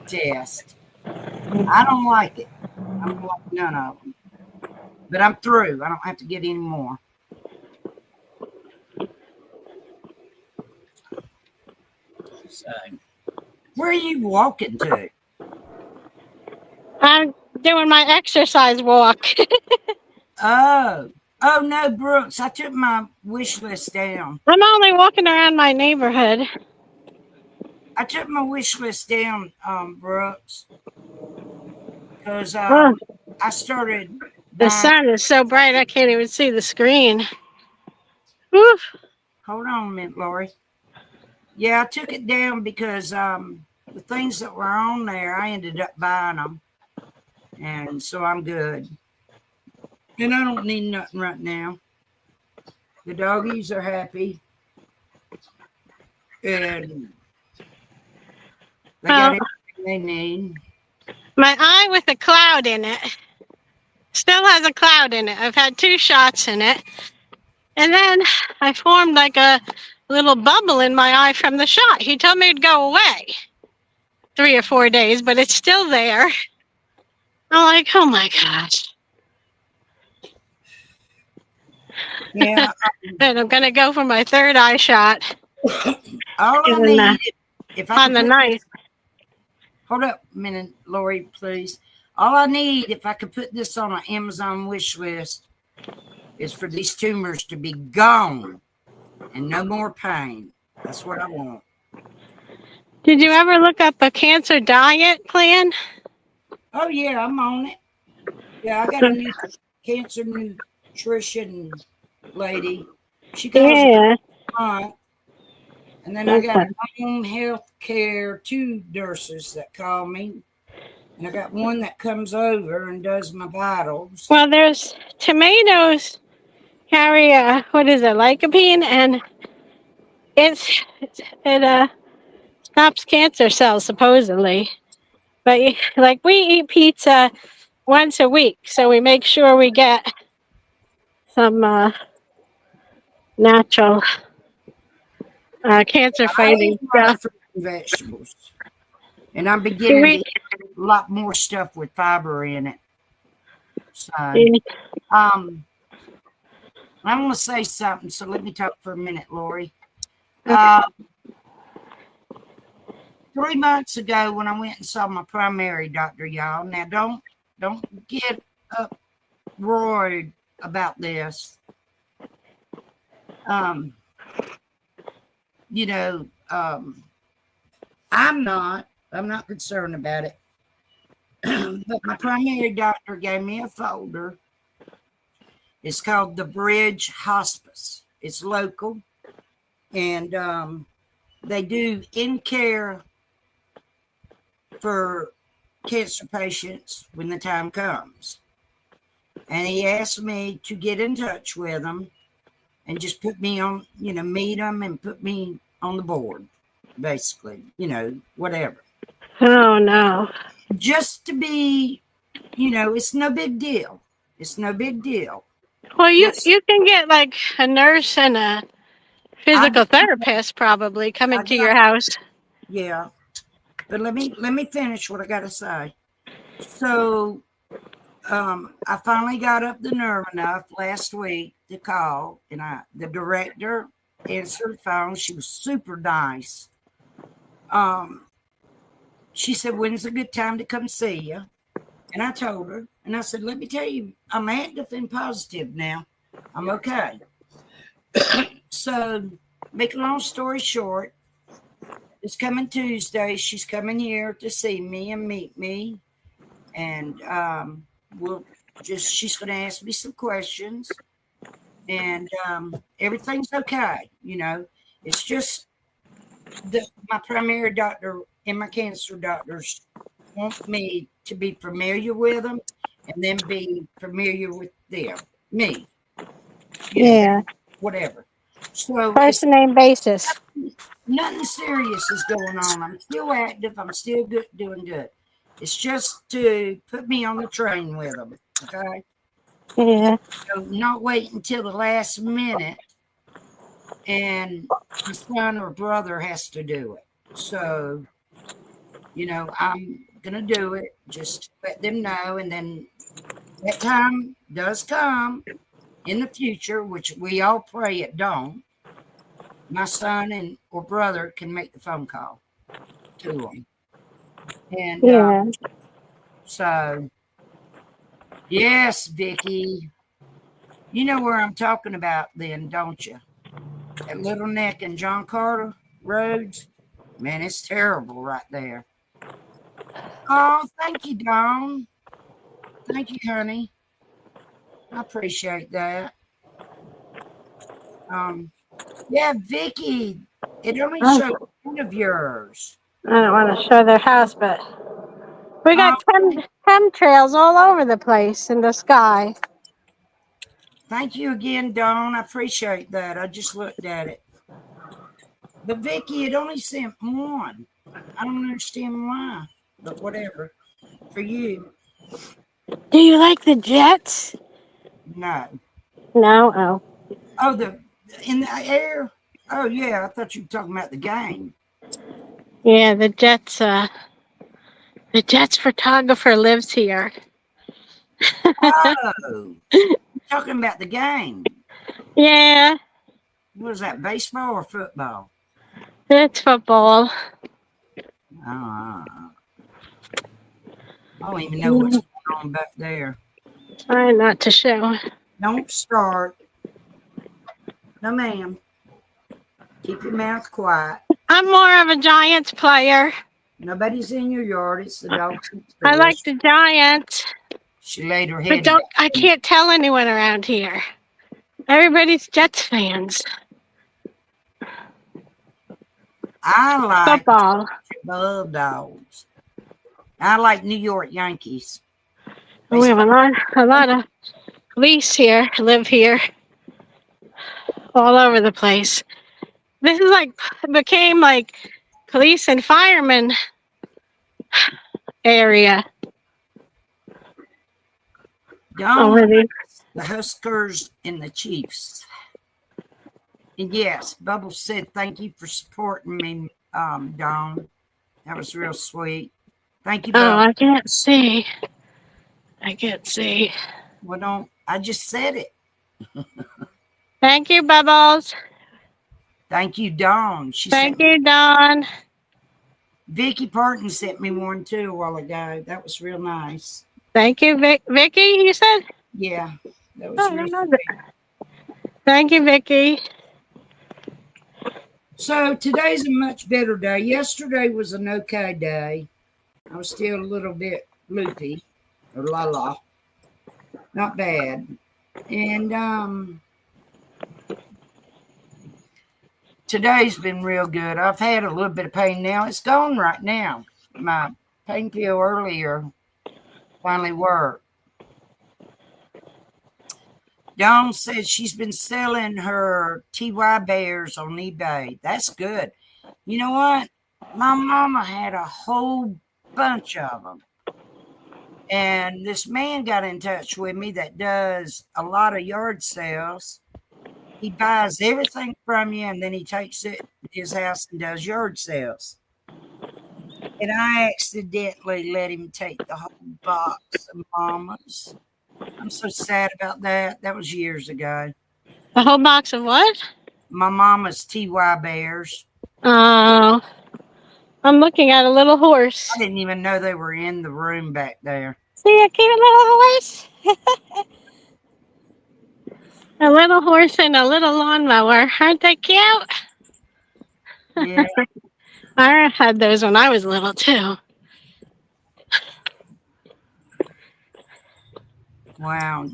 Test. I don't like it. I don't like none of them. But I'm through. I don't have to get any more. So, where are you walking to? I'm doing my exercise walk. Oh no, Brooks. I took my wish list down. I'm only walking around my neighborhood. I took my wish list down, Brooks, because Oh, I started. the sun is so bright I can't even see the screen. Woof. Hold on a minute, Lori. Yeah, I took it down because the things that were on there, I ended up buying them, and so I'm good. And I don't need nothing right now. The doggies are happy, and they got everything they need. My eye with a cloud in it still has a cloud in it. I've had 2 shots in it. And then I formed like a little bubble in my eye from the shot. He told me it'd go away 3 or 4 days, but it's still there. I'm like, oh my gosh. Yeah. And I'm going to go for my 3rd eye shot All I And, need, if I on could the put 9th. hold up a minute, Lori, please. All I need, if I could put this on an Amazon wish list, is for these tumors to be gone and no more pain. That's what I want. Did you ever look up a cancer diet plan? Oh, yeah, I'm on it. Yeah, I got a new cancer nutrition lady. She goes Yeah. a month. And then I got home health care 2 nurses that call me. And I got one that comes over and does my vitals. Well, there's tomatoes carry lycopene, and it stops cancer cells supposedly. But like we eat pizza once a week, so we make sure we get some natural Cancer I fighting eat a lot stuff. of fruit and vegetables. And I'm Do beginning to we? eat a lot more stuff with fiber in it. So, Yeah. I'm going to say something. So let me talk for a minute, Lori. Okay. 3 months ago, when I went and saw my primary doctor, y'all. Now, don't get uproaried about this. Um, you know, I'm not concerned about it. But my primary doctor gave me a folder. It's called the Bridge Hospice. It's local, and they do in-care for cancer patients when the time comes. And he asked me to get in touch with them and just put me on, meet them and put me on the board, basically, whatever. Oh no. Just to be, it's no big deal. It's no big deal. Well, you Just, you can get like a nurse and a I, physical therapist probably coming I to got, your house. yeah. But let me finish what I got to say. So, I finally got up the nerve enough last week to call, and the director answered the phone. She was super nice. She said, "When's a good time to come see you?" And I told her, and I said, "Let me tell you, I'm active and positive now. I'm okay." So, make a long story short, this coming Tuesday, she's coming here to see me and meet me, and she's going to ask me some questions, and everything's okay. It's just my primary doctor and my cancer doctors want me to be familiar with them and then be familiar with me, Yeah. whatever. So First it's name basis. nothing serious is going on. I'm still active. I'm still good, doing good. It's just to put me on the train with them. Okay. Yeah. So not wait until the last minute and my son or brother has to do it. So, I'm going to do it just to let them know. And then that time does come in the future, which we all pray it don't. My son or brother can make the phone call to them. And Yeah. so, yes, Vicky, you know where I'm talking about then, don't you? At Little Neck and John Carter roads. Man, it's terrible right there. Oh, thank you, Dawn. Thank you, honey. I appreciate that. Yeah, Vicky, it only shows Oh, one of yours. I don't want to show their house, but we got Um, chemtrails all over the place in the sky. Thank you again, Dawn. I appreciate that. I just looked at it. But Vicky, it only sent one. I don't understand why, but whatever. For you, Do you like the Jets? no. No. Oh. Oh, in the air. Oh yeah, I thought you were talking about the game. Yeah, the Jets. The Jets photographer lives here. Oh, you're talking about the game. Yeah, What is that, baseball or football? it's football. I don't even know what's going on back there. Trying not to show. Don't start. No, ma'am. Keep your mouth quiet. I'm more of a Giants player. Nobody's in your yard. It's the dogs next I door. like the Giants, She laid her but head down. I can't tell anyone around here. Everybody's Jets fans. I like Football. Bulldogs. I like New York Yankees. We have a lot of police here, live here, all over the place. This is became like police and firemen area. Don't Already. the Huskers and the Chiefs. And yes, Bubbles said thank you for supporting me, Dawn. That was real sweet. Thank you, Oh, Bubbles. I can't see. I can't see. Well, don't I just said it. Thank you, Bubbles. Thank you, Dawn. She Thank sent me. you, Dawn. Vicky Parton sent me one too a while ago. That was real nice. Thank you, Vicky, you said? Yeah, that was Oh, I real don't know sweet. that. Thank you, Vicky. So today's a much better day. Yesterday was an okay day. I was still a little bit loopy or la. Not bad. And today's been real good. I've had a little bit of pain now. It's gone right now. My pain pill earlier finally worked. Dawn said she's been selling her TY bears on eBay. That's good. You know what? My mama had a whole bunch of them. And this man got in touch with me that does a lot of yard sales. He buys everything from you and then he takes it to his house and does yard sales. And I accidentally let him take the whole box of mamas. I'm so sad about that. That was years ago. A whole box of what? My mama's TY bears. Oh, I'm looking at a little horse. I didn't even know they were in the room back there. See a cute little horse? A little horse and a little lawnmower. Aren't they cute? Yeah. I had those when I was little too. Wow.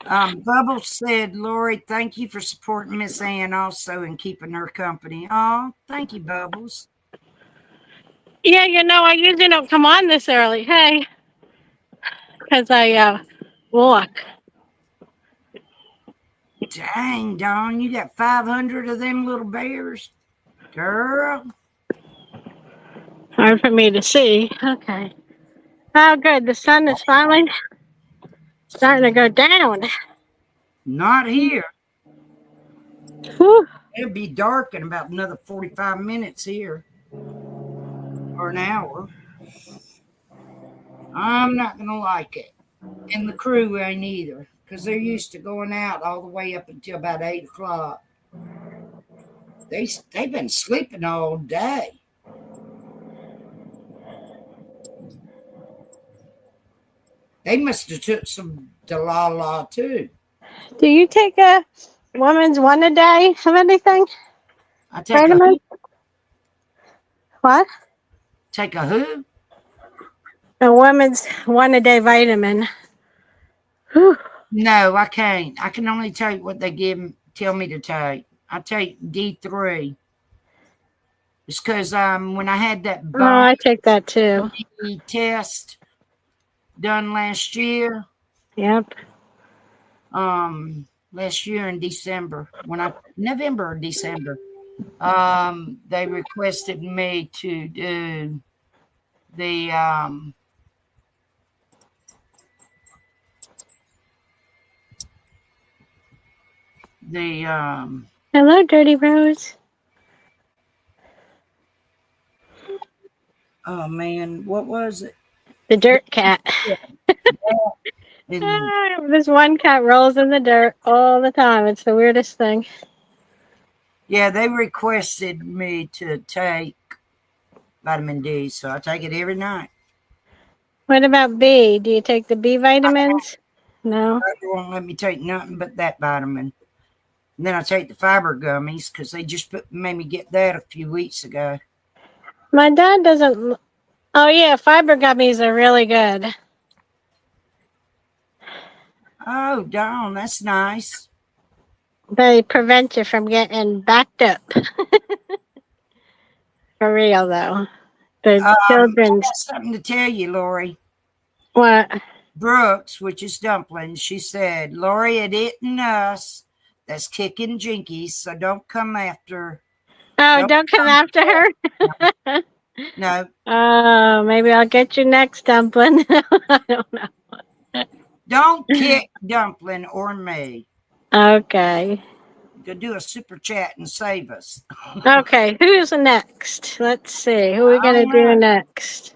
Bubbles said, Lori, thank you for supporting Miss Ann also and keeping her company. Oh, thank you, Bubbles. Yeah, you know, I usually don't come on this early. Hey, because I walk. Dang, Dawn, you got 500 of them little bears? Girl. Hard for me to see. Okay. Oh, good. The sun is finally starting to go down. Not here. Whew. It'll be dark in about another 45 minutes here. Or an hour. I'm not going to like it. And the crew ain't either. Because they're used to going out all the way up until about 8 o'clock. They've been sleeping all day. They must have took some Delilah too. Do you take a woman's one a day of anything? I take Vitamin? What? take a who? A woman's one a day vitamin. Whew. No, I can't. I can only take what they tell me to take. I take D3. It's because when I had that Oh, I take that too. bone test done last year, Yep. last year in December, November or December, they requested me to do the Hello, Dirty Rose. oh man, what was it? The dirt cat. And This one cat rolls in the dirt all the time. It's the weirdest thing. yeah, they requested me to take vitamin D, so I take it every night. What about B? Do you take the B vitamins? No. Doctor won't let me take nothing but that vitamin. And then I take the fiber gummies because they just made me get that a few weeks ago. My dad doesn't. Oh, yeah. Fiber gummies are really good. Oh, Dawn, that's nice. They prevent you from getting backed up. For real, though. The I children's. got something to tell you, Lori. What? Brooks, which is Dumplings, she said, Lori, it isn't us that's kicking Jinkies, so don't come after. Oh, don't come after her? No, Oh, maybe I'll get you next, Dumpling. I don't know. don't kick Dumpling or me. Okay. Go do a super chat and save us. Okay, who's next? Let's see. Who are we gonna do next?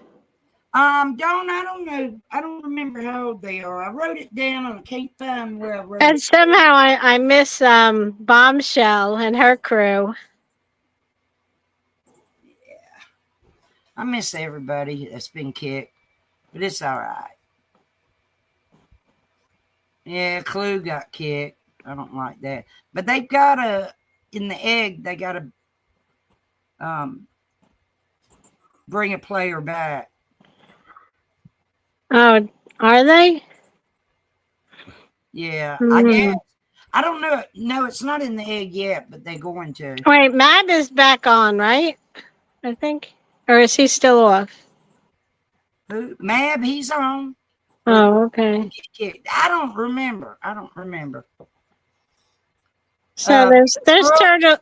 Dawn, I don't know. I don't remember how old they are. I wrote it down and I can't find where I wrote And it. somehow I miss Bombshell and her crew. I miss everybody that's been kicked, but it's all right. Yeah, Clue got kicked. I don't like that. But they've got in the egg, they got to bring a player back. Oh, are they? Yeah, I Hmm. guess. I don't know. No, it's not in the egg yet, but they're going to. Wait, Matt is back on, right? I think. Or is he still off? Who? Mab, he's on. Oh, okay. Get kicked. I don't remember. So there's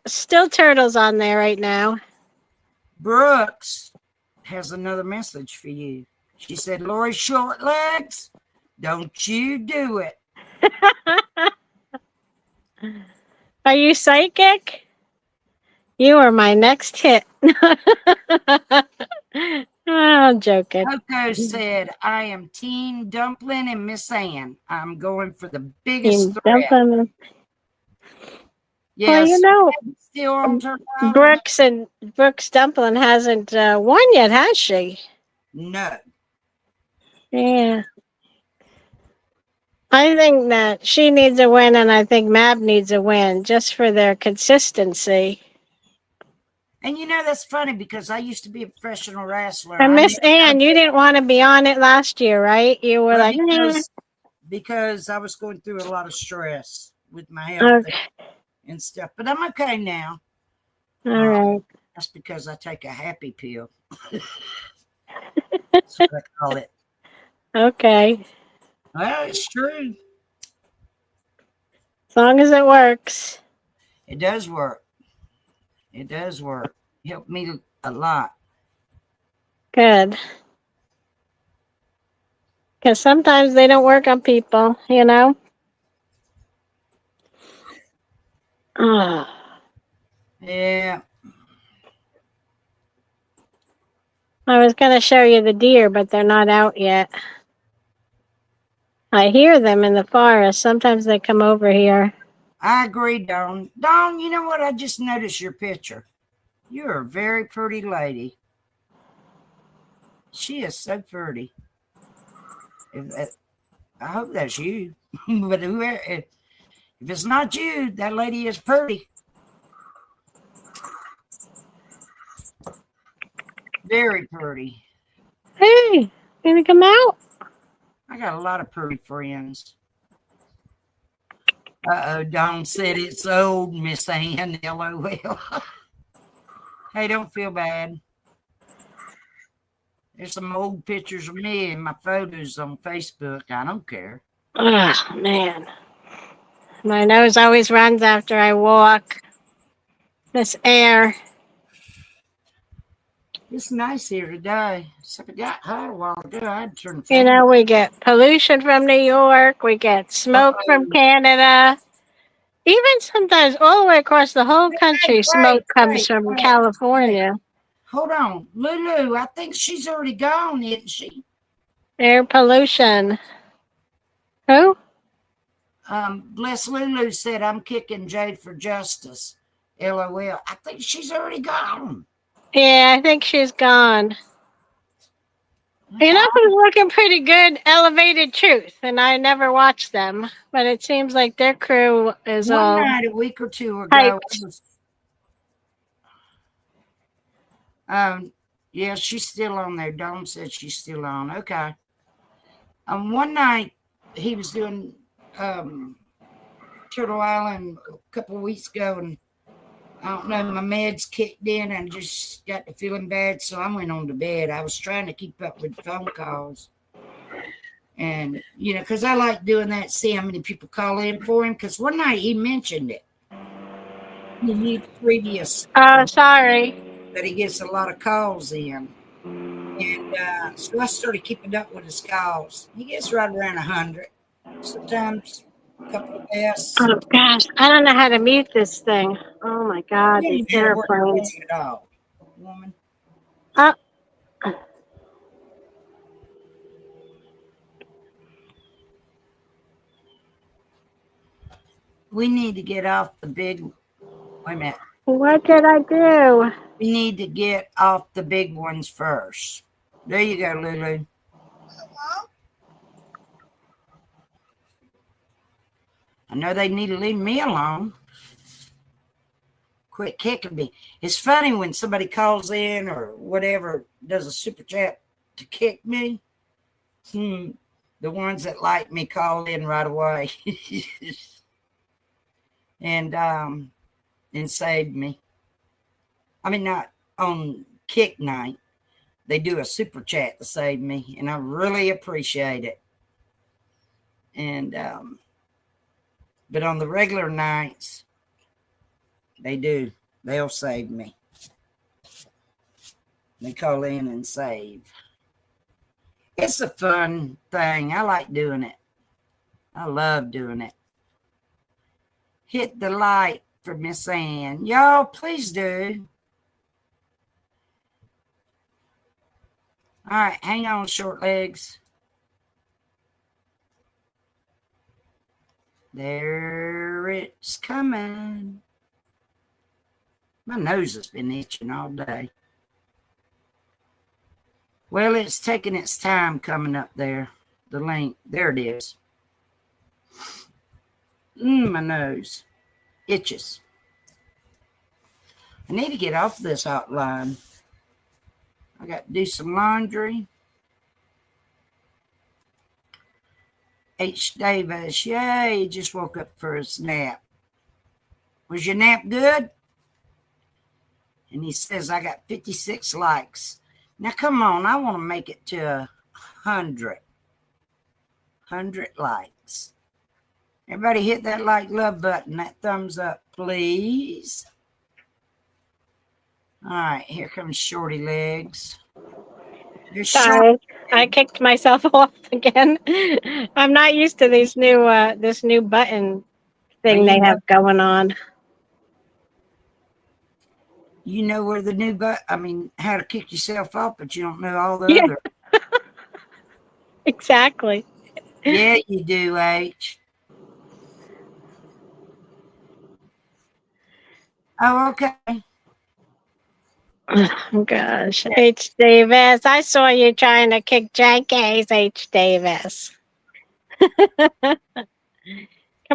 still turtles on there right now. Brooks has another message for you. She said, Lori Shortlegs, don't you do it. Are you psychic? You are my next hit. I'm joking. Coco said, I am Team Dumpling and Miss Ann. I'm going for the biggest threat. Well, Yes, you know, still on Turtle Island? Brooks Dumpling hasn't won yet, has she? No. Yeah. I think that she needs a win, and I think Mab needs a win just for their consistency. And you know, that's funny because I used to be a professional wrestler. And Miss Ann, you didn't want to be on it last year, right? You were like, because I was going through a lot of stress with my health and stuff. But I'm okay now. All right. That's because I take a happy pill. That's what I call it. Okay. Well, it's true. As long as it works. It does work. It does work. It helped me a lot. Good. Because sometimes they don't work on people, you know? Oh. Yeah. I was going to show you the deer, but they're not out yet. I hear them in the forest. Sometimes they come over here. I agree, Dawn. Dawn, you know what? I just noticed your picture. You're a very pretty lady. She is so pretty. I hope that's you. But if it's not you, that lady is pretty. Very pretty. Hey, gonna come out? I got a lot of pretty friends. Uh-oh, Dawn said it's old, Miss Ann, LOL. Hey, don't feel bad. There's some old pictures of me and my photos on Facebook. I don't care. Oh, man. My nose always runs after I walk. This air. It's nice here today. Except it got hot a while ago. I had to turn the You fan know, we get pollution from New York. We get smoke from Canada. Even sometimes all the way across the whole country, smoke comes from California. Hold on. Lulu, I think she's already gone, isn't she? Air pollution. Who? Bless Lulu said, I'm kicking Jade for justice. LOL. I think she's already gone. Yeah, I think she's gone. You know who's looking pretty good? Elevated Truth, and I never watched them, but it seems like their crew is One all night, a week or two ago, yeah, she's still on there. Dawn said she's still on. Okay. One night, he was doing Turtle Island a couple of weeks ago, and I don't know, my meds kicked in and just got to feeling bad, so I went on to bed. I was trying to keep up with phone calls. And, you know, because I like doing that, see how many people call in for him. Because one night he mentioned it. The previous. Oh, sorry. That he gets a lot of calls in. And so I started keeping up with his calls. He gets right around 100. Sometimes couple of vests. Oh gosh, I don't know how to mute this thing. Oh my God, You these don't even know where you're airplanes. going at all, woman. Oh, We need to get off the big. Wait a minute. what did I do? We need to get off the big ones first. There you go, Lulu. I know they need to leave me alone. Quit kicking me. It's funny when somebody calls in or whatever, does a super chat to kick me. The ones that like me call in right away and save me. I mean, not on kick night. They do a super chat to save me, and I really appreciate it. And but on the regular nights, they do. They'll save me. They call in and save. It's a fun thing. I like doing it. I love doing it. Hit the like for Miss Ann. Y'all, please do. All right, hang on, short legs. There it's coming. My nose has been itching all day. Well, it's taking its time coming up there. The link. There it is. My nose itches. I need to get off this hotline. I got to do some laundry. H. Davis, yay, just woke up for his nap. Was your nap good? And he says, I got 56 likes. Now, come on, I want to make it to 100. 100 likes. Everybody hit that like love button, that thumbs up, please. All right, here comes Shorty Legs. There's sorry, I kicked myself off again. I'm not used to these new this new button thing Well, they have going on. You know where the new how to kick yourself off, but you don't know all the Yeah. other. Exactly. Yeah, you do, H. Oh, okay. Oh gosh, H. Davis, I saw you trying to kick Jenkins, H. Davis. Come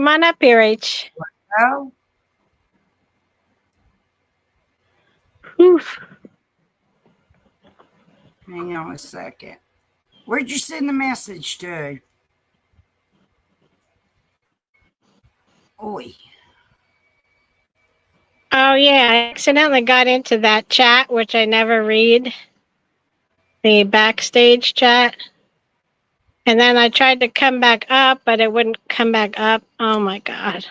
on up here, H. Oh, Oof. hang on a second. Where'd you send the message to? Oi. Oh yeah, I accidentally got into that chat, which I never read. The backstage chat. And then I tried to come back up, but it wouldn't come back up. Oh my God.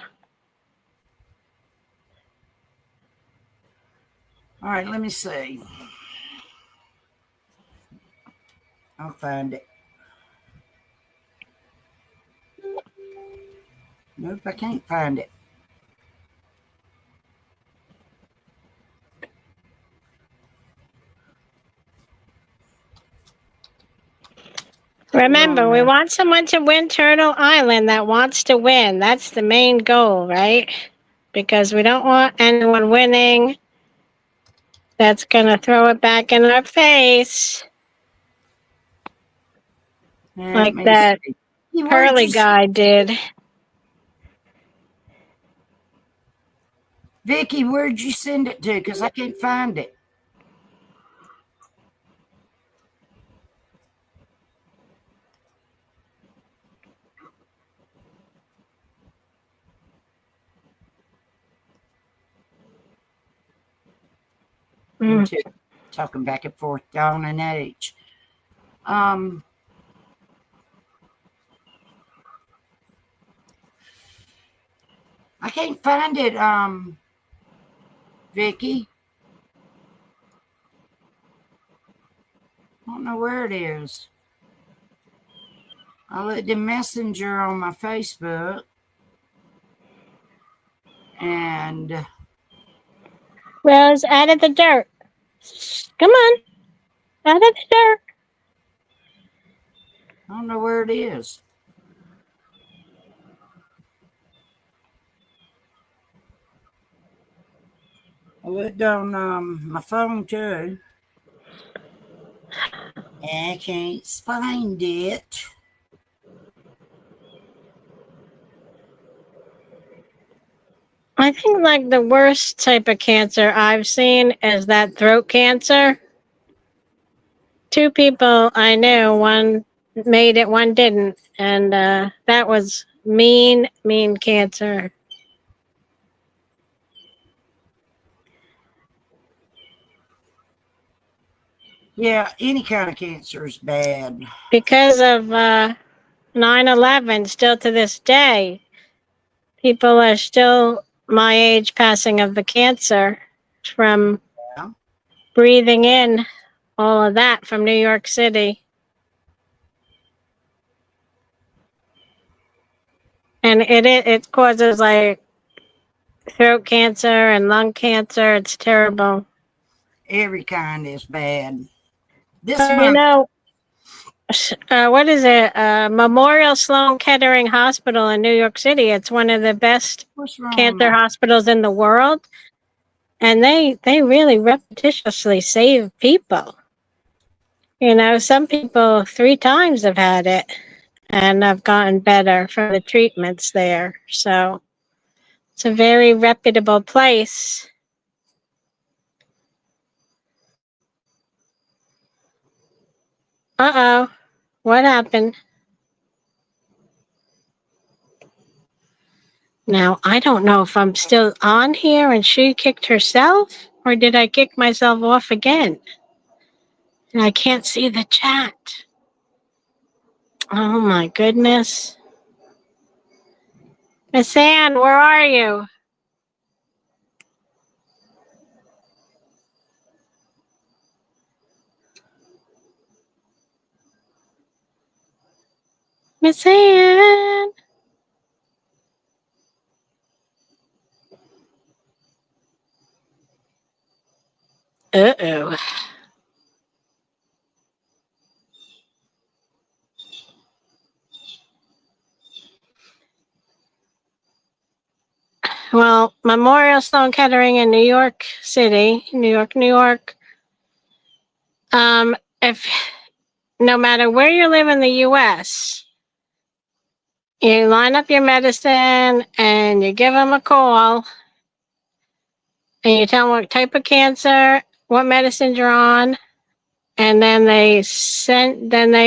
All right, let me see. I'll find it. Nope, I can't find it. Remember, we want someone to win Turtle Island that wants to win. That's the main goal, right? Because we don't want anyone winning that's going to throw it back in our face like that Pearly guy did. Vicky, where'd you send it to? Because I can't find it. Talking back and forth, Dawn and H. I can't find it, Vicky. I don't know where it is. I looked in Messenger on my Facebook. And Rose, out of the dirt. Come on, out of the dirt. I don't know where it is. I looked on my phone too. I can't find it. I think like the worst type of cancer I've seen is that throat cancer. 2 people I knew, one made it, one didn't, and that was mean cancer. Yeah, any kind of cancer is bad. Because of 9/11, still to this day, people are still my age passing of the cancer from Yeah. breathing in all of that from New York City. And it causes like throat cancer and lung cancer. It's terrible. Every kind is bad. This But month, what is it? Memorial Sloan Kettering Hospital in New York City. It's one of the best what's wrong? cancer hospitals in the world. And they really repetitiously save people. Some people 3 times have had it and have gotten better from the treatments there. So it's a very reputable place. Uh-oh. What happened? Now, I don't know if I'm still on here and she kicked herself, or did I kick myself off again? And I can't see the chat. Oh my goodness. Miss Ann, where are you? Miss Ann. Uh-oh. Well, Memorial Sloan Kettering in New York City, New York. If no matter where you live in the U.S., you line up your medicine and you give them a call and you tell them what type of cancer, what medicines you're on, and then they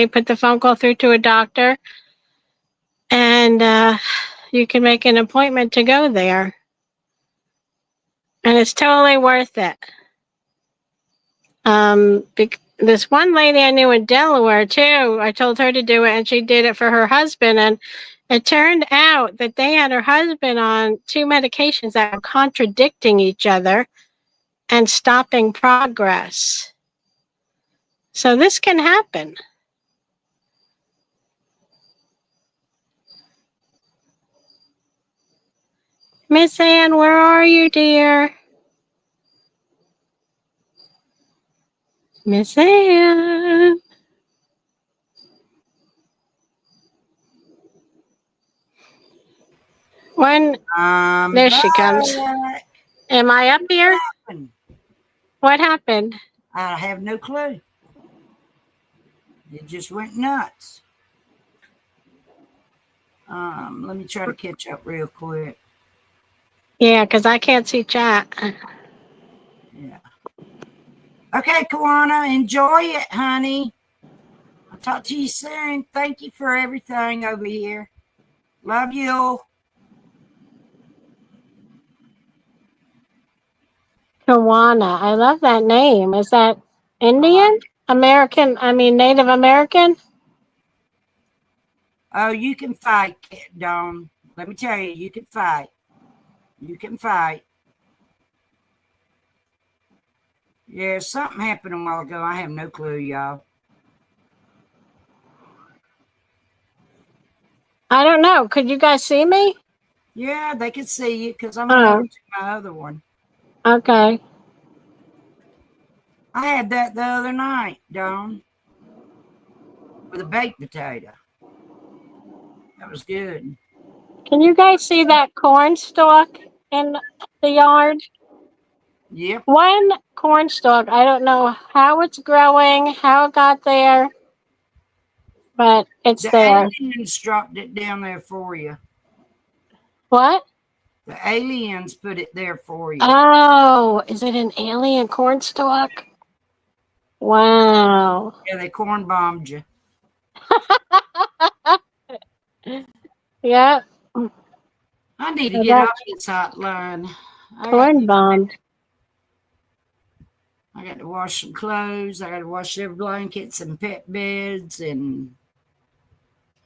put the phone call through to a doctor, and you can make an appointment to go there, and it's totally worth it. This one lady I knew in Delaware too, I told her to do it, and she did it for her husband, and it turned out that they had her husband on 2 medications that were contradicting each other and stopping progress. So this can happen. Miss Ann, where are you, dear? Miss Ann. There she comes. Back. Am I up here? What happened? I have no clue. It just went nuts. Let me try to catch up real quick. Yeah, because I can't see chat. Yeah. Okay, Kawana, enjoy it, honey. I'll talk to you soon. Thank you for everything over here. Love you. Kawana. I love that name. Is that Indian? American? I mean, Native American? Oh, you can fight, Dawn. Let me tell you, you can fight. You can fight. Yeah, something happened a while ago. I have no clue, y'all. I don't know. Could you guys see me? Yeah, they can see you because I'm Oh, hooked to my other one. okay. I had that the other night, Dawn, with a baked potato. That was good. Can you guys see that corn stalk in the yard? Yep. One corn stalk. I don't know how it's growing, how it got there, but it's The there. aliens dropped it down there for you. What? The aliens put it there for you. Oh, is it an alien corn stalk? Wow. Yeah, they corn bombed you. Yeah, I need to so get off that's this hotline. corn bombed. I got to wash some clothes. I got to wash their blankets and pet beds, and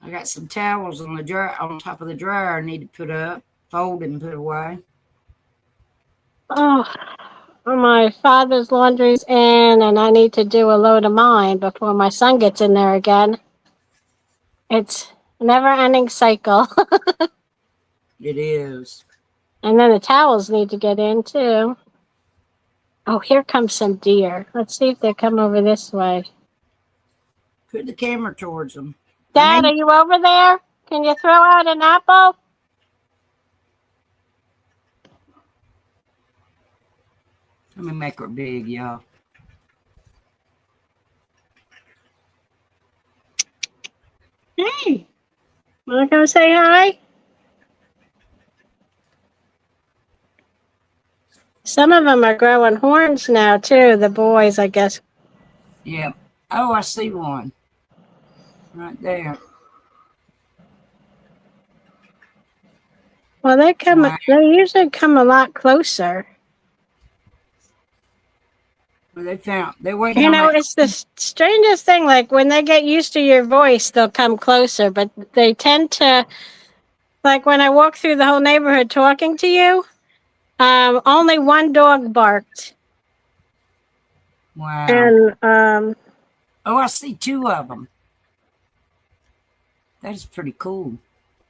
I got some towels on the dryer on top of the dryer I need to put up, fold and put away. Oh, my father's laundry's in, and I need to do a load of mine before my son gets in there again. It's a never-ending cycle. It is. And then the towels need to get in too. Oh, here comes some deer. Let's see if they come over this way. Put the camera towards them. Dad, are you over there? Can you throw out an apple? Let me make her big, y'all. Hey, wanna come say hi? Some of them are growing horns now too. The boys, I guess. Yeah. Oh, I see one right there. Well, they come. Wow. They usually come a lot closer. Well, they're waiting You on know, that. it's the strangest thing. Like when they get used to your voice, they'll come closer. But they tend to, like when I walk through the whole neighborhood talking to you. Only one dog barked, Wow. and Oh, I see two of them. That is pretty cool.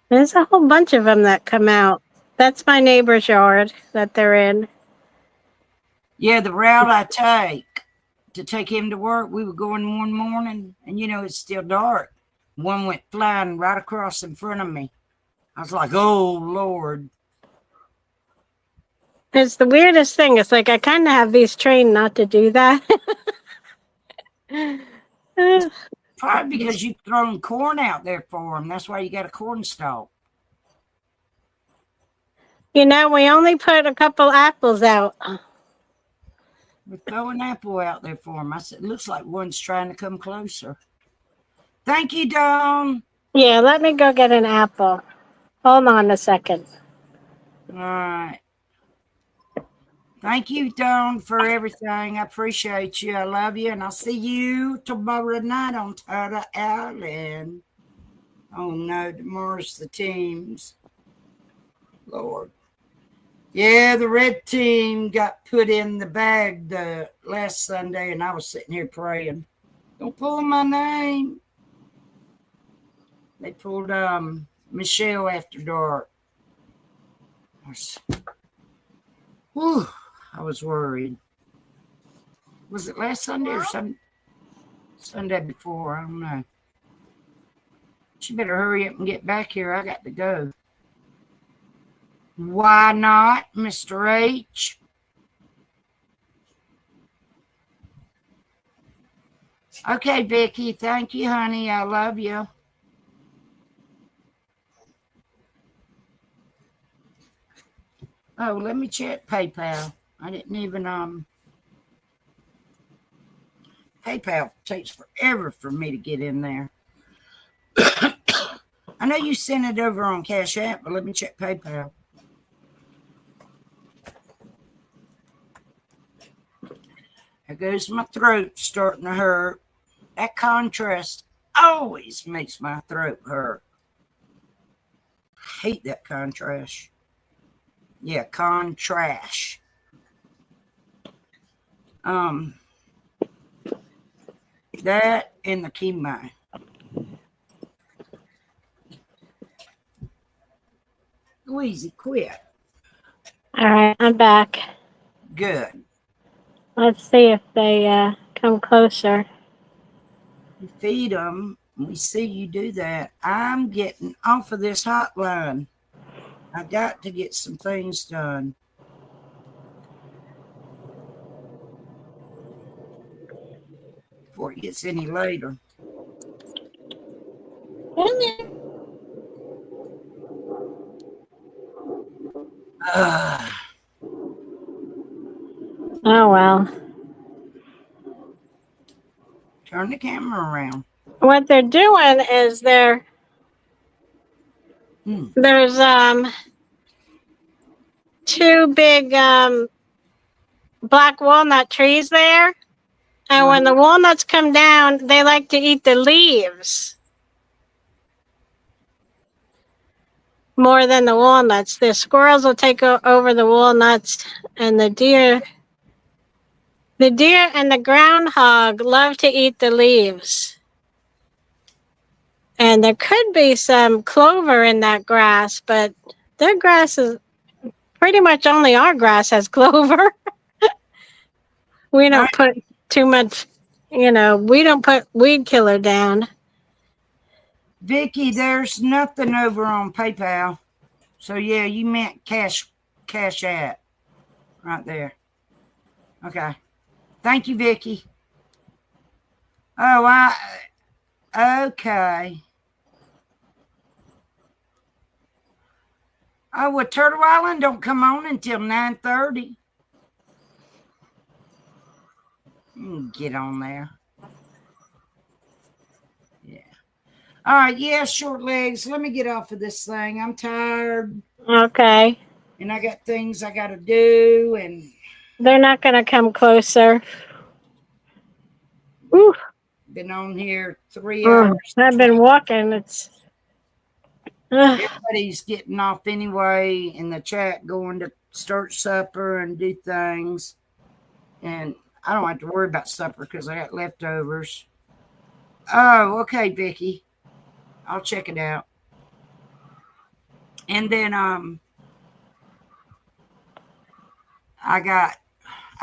there's a whole bunch of them that come out. That's my neighbor's yard that they're in. Yeah, the route I take him to work, we were going one morning, and it's still dark. One went flying right across in front of me. I was like, oh, Lord. It's the weirdest thing. It's like I kind of have these trained not to do that. Probably because you've thrown corn out there for them. That's why you got a corn stalk. You know, we only put a couple apples out. We're throwing an apple out there for them. I said, it looks like one's trying to come closer. Thank you, Dawn. Yeah, let me go get an apple. Hold on a second. All right. Thank you, Dawn, for everything. I appreciate you. I love you, and I'll see you tomorrow night on Turtle Island. Oh, no, tomorrow's the teams. Lord. Yeah, the red team got put in the bag the last Sunday, and I was sitting here praying. Don't pull my name. They pulled Michelle after dark. I was worried. Was it last Sunday or Sunday before? I don't know. She better hurry up and get back here. I got to go. Why not, Mr. H? Okay, Vicky. Thank you, honey. I love you. Oh, let me check PayPal. I didn't even PayPal takes forever for me to get in there. I know you sent it over on Cash App, but let me check PayPal. There goes my throat starting to hurt. That contrast always makes my throat hurt. I hate that contrast. Yeah, contrast. That and the chemo. Wheezy, quit. All right, I'm back. Good. Let's see if they come closer. You feed them. We see you do that. I'm getting off of this hotline. I got to get some things done. Before it gets any later. Ugh. Oh well. Turn the camera around. What they're doing is there's two big black walnut trees there, and when the walnuts come down, they like to eat the leaves more than the walnuts. The squirrels will take over the walnuts, and the deer and the groundhog love to eat the leaves. And there could be some clover in that grass, but their grass is pretty much only our grass has clover. We don't put too much, we don't put weed killer down. Vicky, there's nothing over on PayPal. So yeah, you meant cash app right there. Okay. Thank you, Vicky. Oh, okay. Oh, well, Turtle Island don't come on until 9:30. Get on there. Yeah. All right. Yeah, short legs. Let me get off of this thing. I'm tired. Okay. And I got things I got to do. And they're not going to come closer. Ooh. Been on here 3 hours. I've been walking. It's everybody's getting off anyway in the chat, going to start supper and do things. And I don't have to worry about supper because I got leftovers. Oh, okay, Vicky. I'll check it out. And then I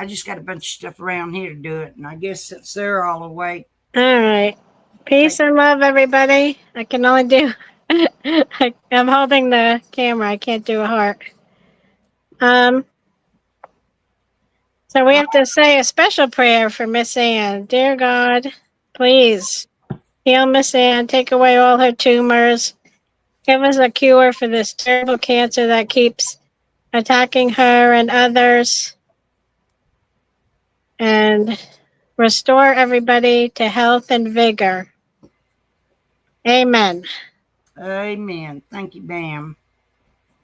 just got a bunch of stuff around here to do it. And I guess since they're all awake. All right. Peace and love, everybody. I can only do I'm holding the camera. I can't do a heart. So we have to say a special prayer for Miss Ann. Dear God, please heal Miss Ann, take away all her tumors, give us a cure for this terrible cancer that keeps attacking her and others, and restore everybody to health and vigor. Amen. Amen. Thank you, Bam.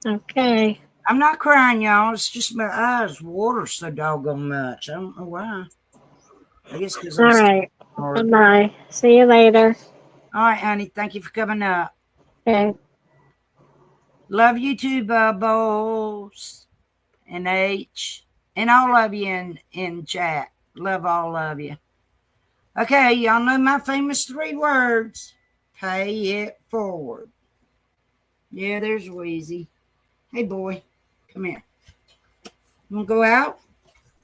Okay. I'm not crying, y'all. It's just my eyes water so doggone much. I don't know why. I guess because I'm all right. Bye-bye. See you later. All right, honey. Thank you for coming up. Okay. Love you too, Bubbles and H. And all of you in chat. Love all of you. Okay, y'all know my famous 3 words. Pay it forward. Yeah, there's Wheezy. Hey, boy. Come here. You want to go out?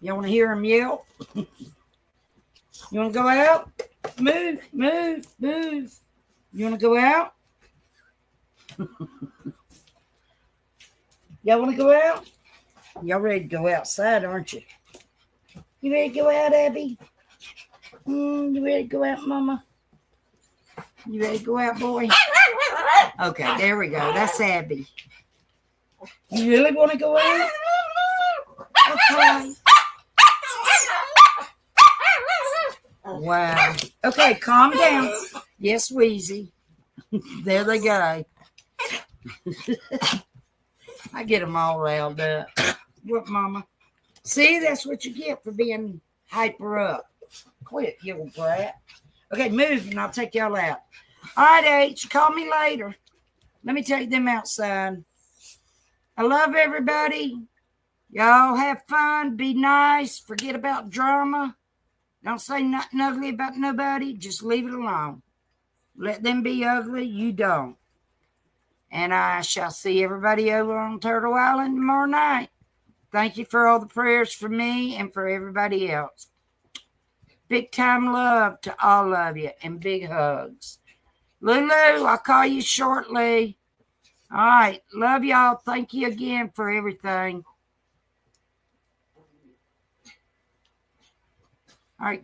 Y'all want to hear him yell? You want to go out? Move, move, move. You want to go out? Y'all want to go out? Y'all ready to go outside, aren't you? You ready to go out, Abby? You ready to go out, Mama? You ready to go out, boy? Okay, there we go. That's Abby. You really want to go out? Okay. Wow. Okay, calm down. Yes, Wheezy. There they go. I get them all riled up. What, Mama? See, that's what you get for being hyper up. Quit, you little brat. Okay, move and I'll take y'all out. All right, H, call me later. Let me take them outside. I love everybody. Y'all have fun. Be nice. Forget about drama. Don't say nothing ugly about nobody. Just leave it alone. Let them be ugly. You don't. And I shall see everybody over on Turtle Island tomorrow night. Thank you for all the prayers for me and for everybody else. Big time love to all of you and big hugs. Lulu, I'll call you shortly. All right. Love y'all. Thank you again for everything. All right.